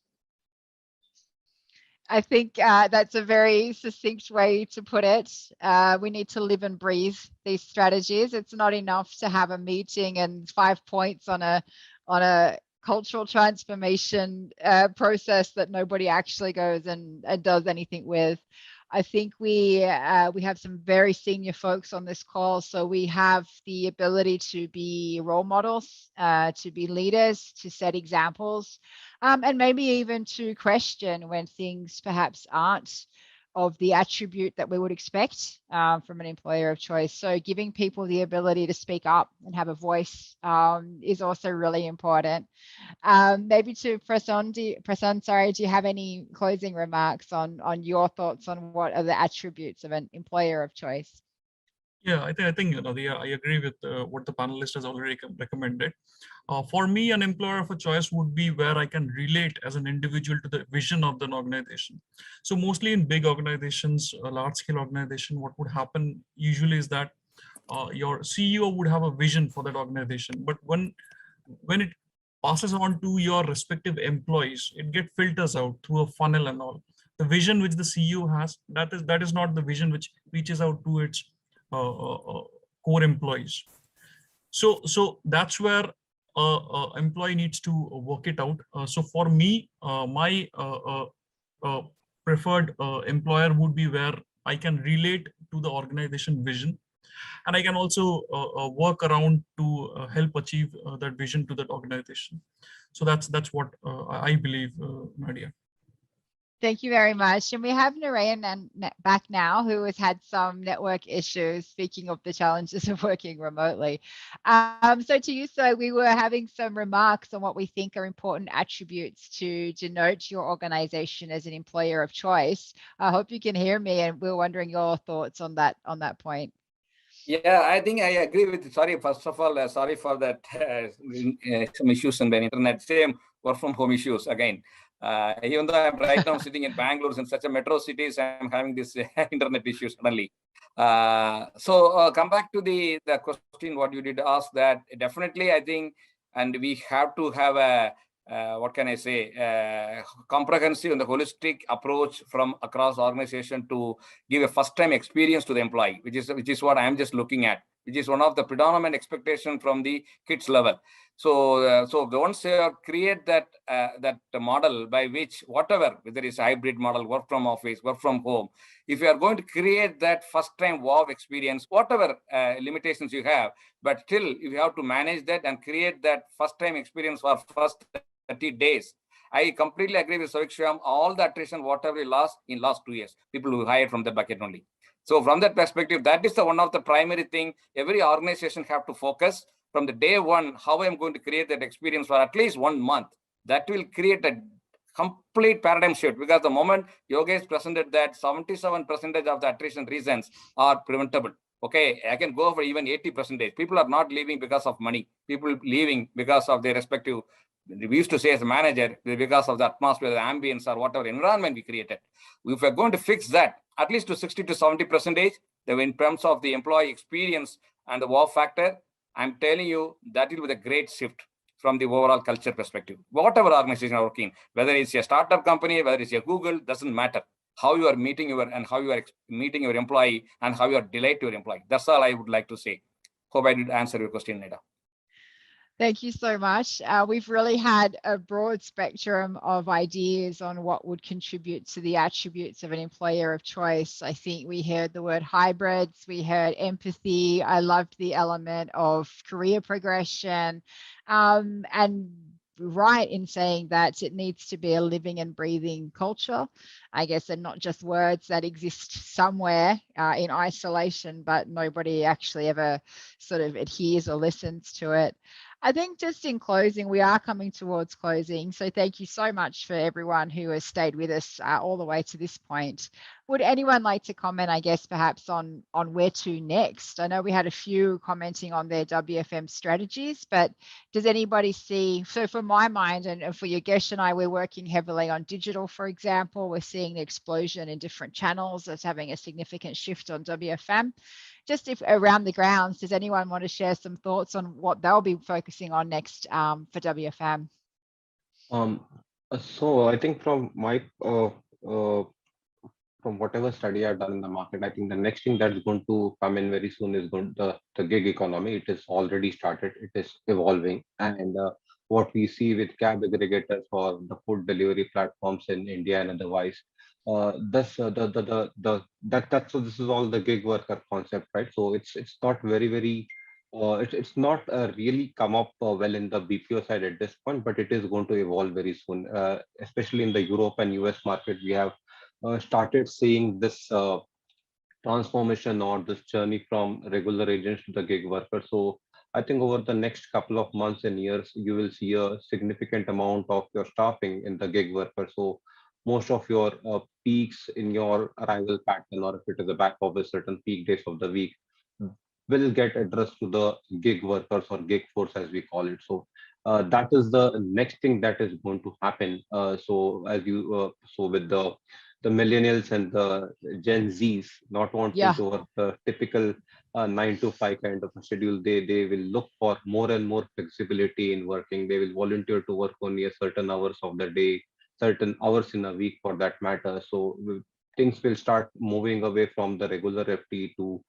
I think that's a very succinct way to put it. We need to live and breathe these strategies. It's not enough to have a meeting and 5 points on a cultural transformation process that nobody actually goes and does anything with. I think we have some very senior folks on this call, so we have the ability to be role models, to be leaders, to set examples, and maybe even to question when things perhaps aren't of the attribute that we would expect from an employer of choice. So giving people the ability to speak up and have a voice is also really important. Maybe to Prasanth, do you have any closing remarks on your thoughts on what are the attributes of an employer of choice? Yeah, I think Nadia, I agree with what the panelist has already recommended. For me, an employer of a choice would be where I can relate as an individual to the vision of the organization. So mostly in big organizations, a large-scale organization, what would happen usually is that your CEO would have a vision for that organization, but when it passes on to your respective employees, it gets filters out through a funnel and all. The vision which the CEO has, that is not the vision which reaches out to its core employees. So that's where employee needs to work it out. So for me, my preferred employer would be where I can relate to the organization vision, and I can also work around to help achieve that vision to that organization. So that's what I believe, Nadia. Thank you very much. And we have Narayanan back now, who has had some network issues, speaking of the challenges of working remotely. So to you, sir, we were having some remarks on what we think are important attributes to denote your organization as an employer of choice. I hope you can hear me, and we're wondering your thoughts on that point. Yeah, I think I agree with. Sorry, first of all, sorry for that. Some issues in the internet. Same work from home issues again. Even though I'm right now sitting in Bangalore, in such a metro cities, I'm having this internet issues suddenly. So come back to the question what you did ask. That definitely I think, and we have to have a what can I say, comprehensive and the holistic approach from across organization to give a first-time experience to the employee, which is what I'm just looking at, which is one of the predominant expectation from the kids level. So once you create that model by which whatever, whether it's a hybrid model, work from office, work from home, if you are going to create that first-time wow experience, whatever limitations you have, but still you have to manage that and create that first-time experience for first 30 days. I completely agree with Shivam. All the attrition, whatever we lost in last 2 years, people who hired from the bucket only. So from that perspective, that is the one of the primary thing every organization have to focus from the day one, how I'm going to create that experience for at least 1 month. That will create a complete paradigm shift, because the moment Yogesh presented that 77% of the attrition reasons are preventable. Okay, I can go for even 80%. People are not leaving because of money. People leaving because of their respective, we used to say as a manager, because of the atmosphere, the ambience, or whatever environment we created. If we're going to fix that, at least to 60 to 70%, in terms of the employee experience and the wow factor, I'm telling you, that will be the great shift from the overall culture perspective. Whatever organization are working, whether it's a startup company, whether it's a Google, doesn't matter. How you are meeting how you are meeting your employee and how you are delight your employee. That's all I would like to say. Hope I did answer your question, Nadia. Thank you so much. We've really had a broad spectrum of ideas on what would contribute to the attributes of an employer of choice. I think we heard the word hybrids, we heard empathy. I loved the element of career progression, and right in saying that it needs to be a living and breathing culture, I guess, and not just words that exist somewhere in isolation, but nobody actually ever sort of adheres or listens to it. I think just in closing, we are coming towards closing. So thank you so much for everyone who has stayed with us all the way to this point. Would anyone like to comment, I guess, perhaps on where to next? I know we had a few commenting on their WFM strategies, but does anybody see, so for my mind and for Yogesh and I, we're working heavily on digital, for example. We're seeing the explosion in different channels that's having a significant shift on WFM. Just if around the grounds, does anyone want to share some thoughts on what they'll be focusing on next for WFM? So I think from my from whatever study I've done in the market, I think the next thing that's going to come in very soon is the gig economy. It is already started. It is evolving, and what we see with cab aggregators or the food delivery platforms in India and otherwise, that's that's so this is all the gig worker concept, right? So it's not very it's not really come up well in the BPO side at this point, but it is going to evolve very soon, especially in the Europe and US market. We have started seeing this transformation or this journey from regular agents to the gig worker. So I think over the next couple of months and years, you will see a significant amount of your staffing in the gig worker. So most of your peaks in your arrival pattern, or if it is a back office, certain peak days of the week, will get addressed to the gig workers or gig force as we call it. So that is the next thing that is going to happen. So as you so with the millennials and the Gen Zs not wanting to work the typical 9 to 5 kind of a schedule, they will look for more and more flexibility in working. They will volunteer to work only a certain hours of the day, certain hours in a week for that matter. So things will start moving away from the regular FT to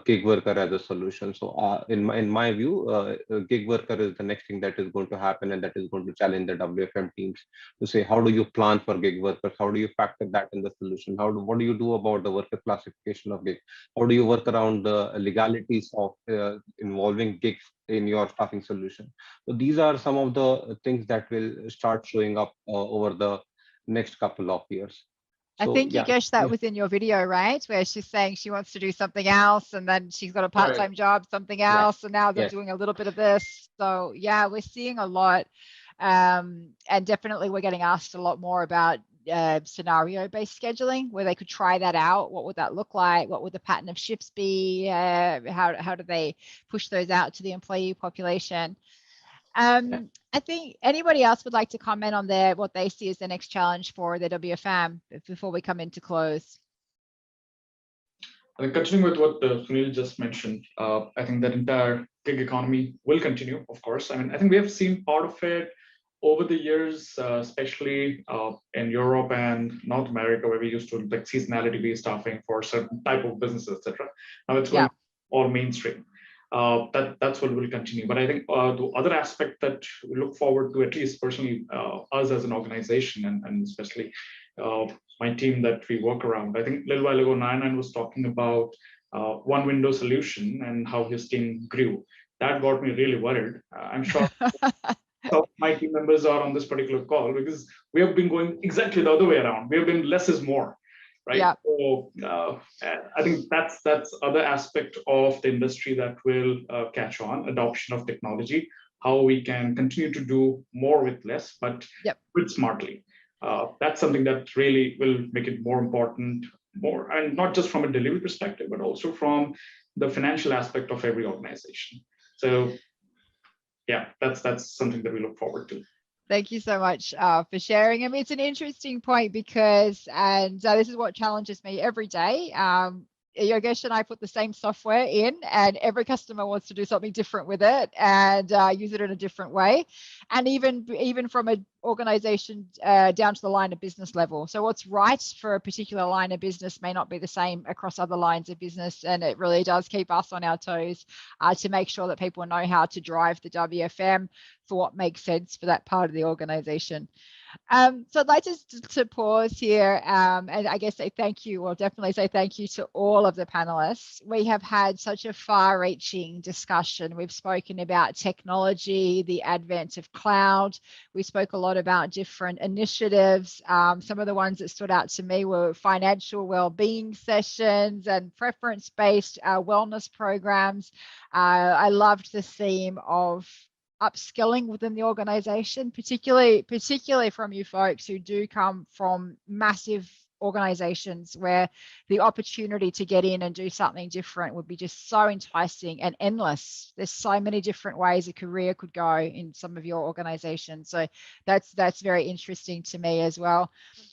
gig worker as a solution. So in my view, gig worker is the next thing that is going to happen, and that is going to challenge the WFM teams to say, how do you plan for gig workers? How do you factor that in the solution? What do you do about the worker classification of gig? How do you work around the legalities of involving gigs in your staffing solution? So these are some of the things that will start showing up over the next couple of years. So, I think, Yogesh, that was in your video, right? Where she's saying she wants to do something else, and then she's got a part-time job, something else, and now they're doing a little bit of this. So yeah, we're seeing a lot. And definitely we're getting asked a lot more about scenario-based scheduling, where they could try that out. What would that look like? What would the pattern of shifts be? How do they push those out to the employee population? I think anybody else would like to comment on what they see as the next challenge for the WFM before we come into close. I think continuing with what Sunil just mentioned, I think that entire gig economy will continue, of course. I mean, I think we have seen part of it over the years, especially in Europe and North America, where we used to like seasonality-based staffing for certain type of businesses, etc. Now it's going all mainstream. That's what will continue. But I think the other aspect that we look forward to, at least personally, us as an organization, and especially my team that we work around. I think a little while ago, Narayanan was talking about one window solution and how his team grew. That got me really worried. I'm sure some of my team members are on this particular call, because we have been going exactly the other way around. We have been less is more. Right. Yeah. So I think that's other aspect of the industry that will catch on, adoption of technology, how we can continue to do more with less, but do it smartly. That's something that really will make it more important, and not just from a delivery perspective, but also from the financial aspect of every organization. So yeah, that's something that we look forward to. Thank you so much for sharing. I mean, it's an interesting point because, and this is what challenges me every day. Yogesh and I put the same software in, and every customer wants to do something different with it and use it in a different way. And even from an organization down to the line of business level. So what's right for a particular line of business may not be the same across other lines of business. And it really does keep us on our toes to make sure that people know how to drive the WFM for what makes sense for that part of the organization. So I'd like to pause here and I guess say thank you, or definitely say thank you to all of the panelists. We have had such a far-reaching discussion. We've spoken about technology, the advent of cloud. We spoke a lot about different initiatives. Some of the ones that stood out to me were financial well-being sessions and preference-based wellness programs. I loved the theme of upskilling within the organization, particularly from you folks who do come from massive organizations where the opportunity to get in and do something different would be just so enticing and endless. There's so many different ways a career could go in some of your organizations. So that's very interesting to me as well.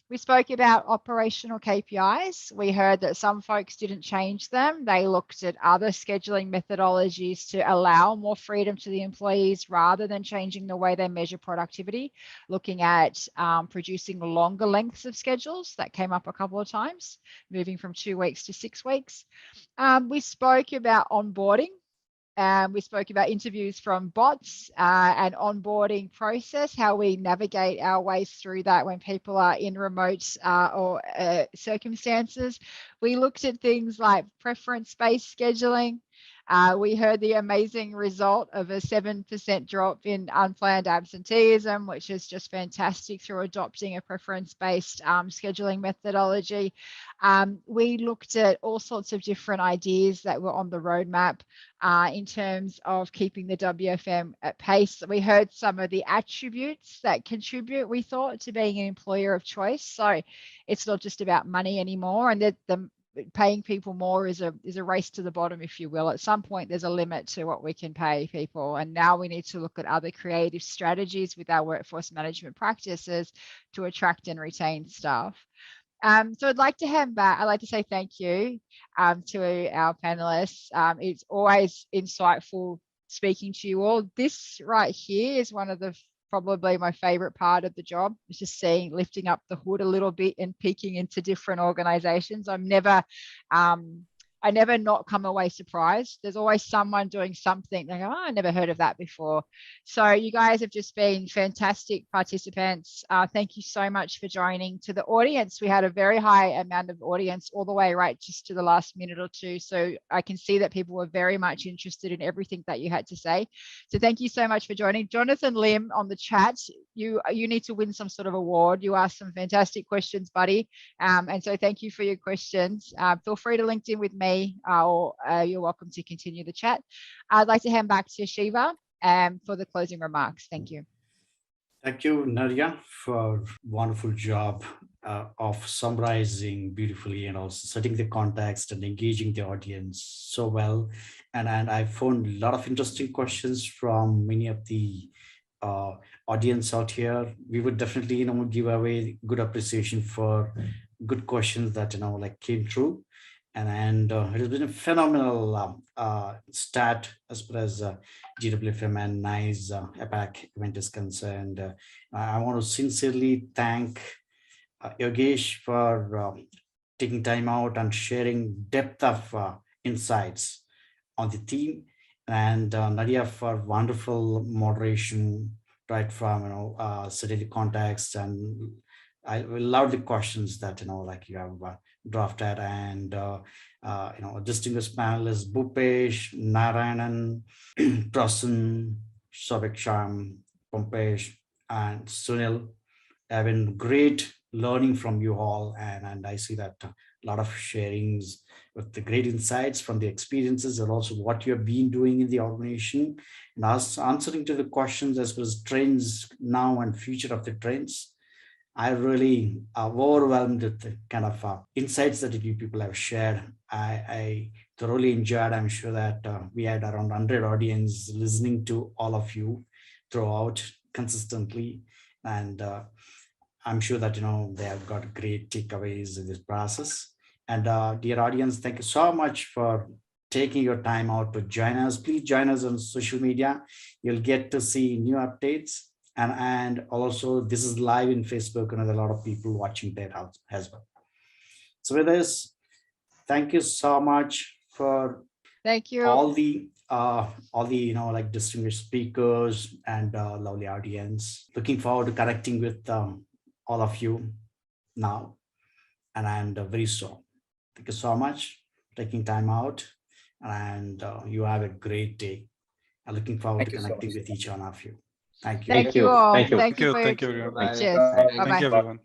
We spoke about operational KPIs. We heard that some folks didn't change them. They looked at other scheduling methodologies to allow more freedom to the employees rather than changing the way they measure productivity, looking at producing longer lengths of schedules. That came up a couple of times, moving from 2 weeks to 6 weeks. We spoke about onboarding. We spoke about interviews from bots and onboarding process, how we navigate our ways through that when people are in remote or circumstances. We looked at things like preference-based scheduling. We heard the amazing result of a 7% drop in unplanned absenteeism, which is just fantastic through adopting a preference-based scheduling methodology. We looked at all sorts of different ideas that were on the roadmap in terms of keeping the WFM at pace. We heard some of the attributes that contribute, we thought, to being an employer of choice. So it's not just about money anymore, and that the paying people more is a race to the bottom, if you will. At some point, there's a limit to what we can pay people. And now we need to look at other creative strategies with our workforce management practices to attract and retain staff. So I'd like to hand back. I'd like to say thank you to our panelists. It's always insightful speaking to you all. This right here is one of the probably my favorite part of the job, is just lifting up the hood a little bit and peeking into different organizations. I never not come away surprised. There's always someone doing something. They go, oh, I never heard of that before. So you guys have just been fantastic participants. Thank you so much for joining. To the audience, we had a very high amount of audience all the way right just to the last minute or two. So I can see that people were very much interested in everything that you had to say. So thank you so much for joining. Jonathan Lim on the chat, you need to win some sort of award. You asked some fantastic questions, buddy. And so thank you for your questions. Feel free to link in with me. Or you're welcome to continue the chat. I'd like to hand back to Shiva for the closing remarks. Thank you. Thank you, Nadia, for wonderful job of summarizing beautifully and also setting the context and engaging the audience so well. And I found a lot of interesting questions from many of the audience out here. We would definitely, give away good appreciation for good questions that, came through. And it has been a phenomenal start as far as GWFM and NICE APAC event is concerned. I want to sincerely thank Yogesh for taking time out and sharing depth of insights on the theme, and Nadia for wonderful moderation right from setting the context. And I love the questions that you have drafted, and distinguished panelists Bhupesh, Narayanan, Prasan, Saviksham, Bhupesh, and Sunil. Have been great learning from you all, and I see that a lot of sharings with the great insights from the experiences and also what you have been doing in the organization, and answering to the questions as well as trends now and future of the trends. I really overwhelmed with the kind of insights that you people have shared. I thoroughly enjoyed. I'm sure that we had around 100 audience listening to all of you throughout consistently. And I'm sure that, they have got great takeaways in this process. And dear audience, thank you so much for taking your time out to join us. Please join us on social media. You'll get to see new updates. And also this is live in Facebook, and there's a lot of people watching that out as well. So with this, thank you so much for all the distinguished speakers and lovely audience. Looking forward to connecting with all of you now and very soon. Thank you so much for taking time out, and you have a great day. I'm looking forward to connecting with each one of you. Thank you. Thank you all. Thank you. Thank you for your Thank you, everyone. cheers. Bye. Bye-bye. Thank you, everyone.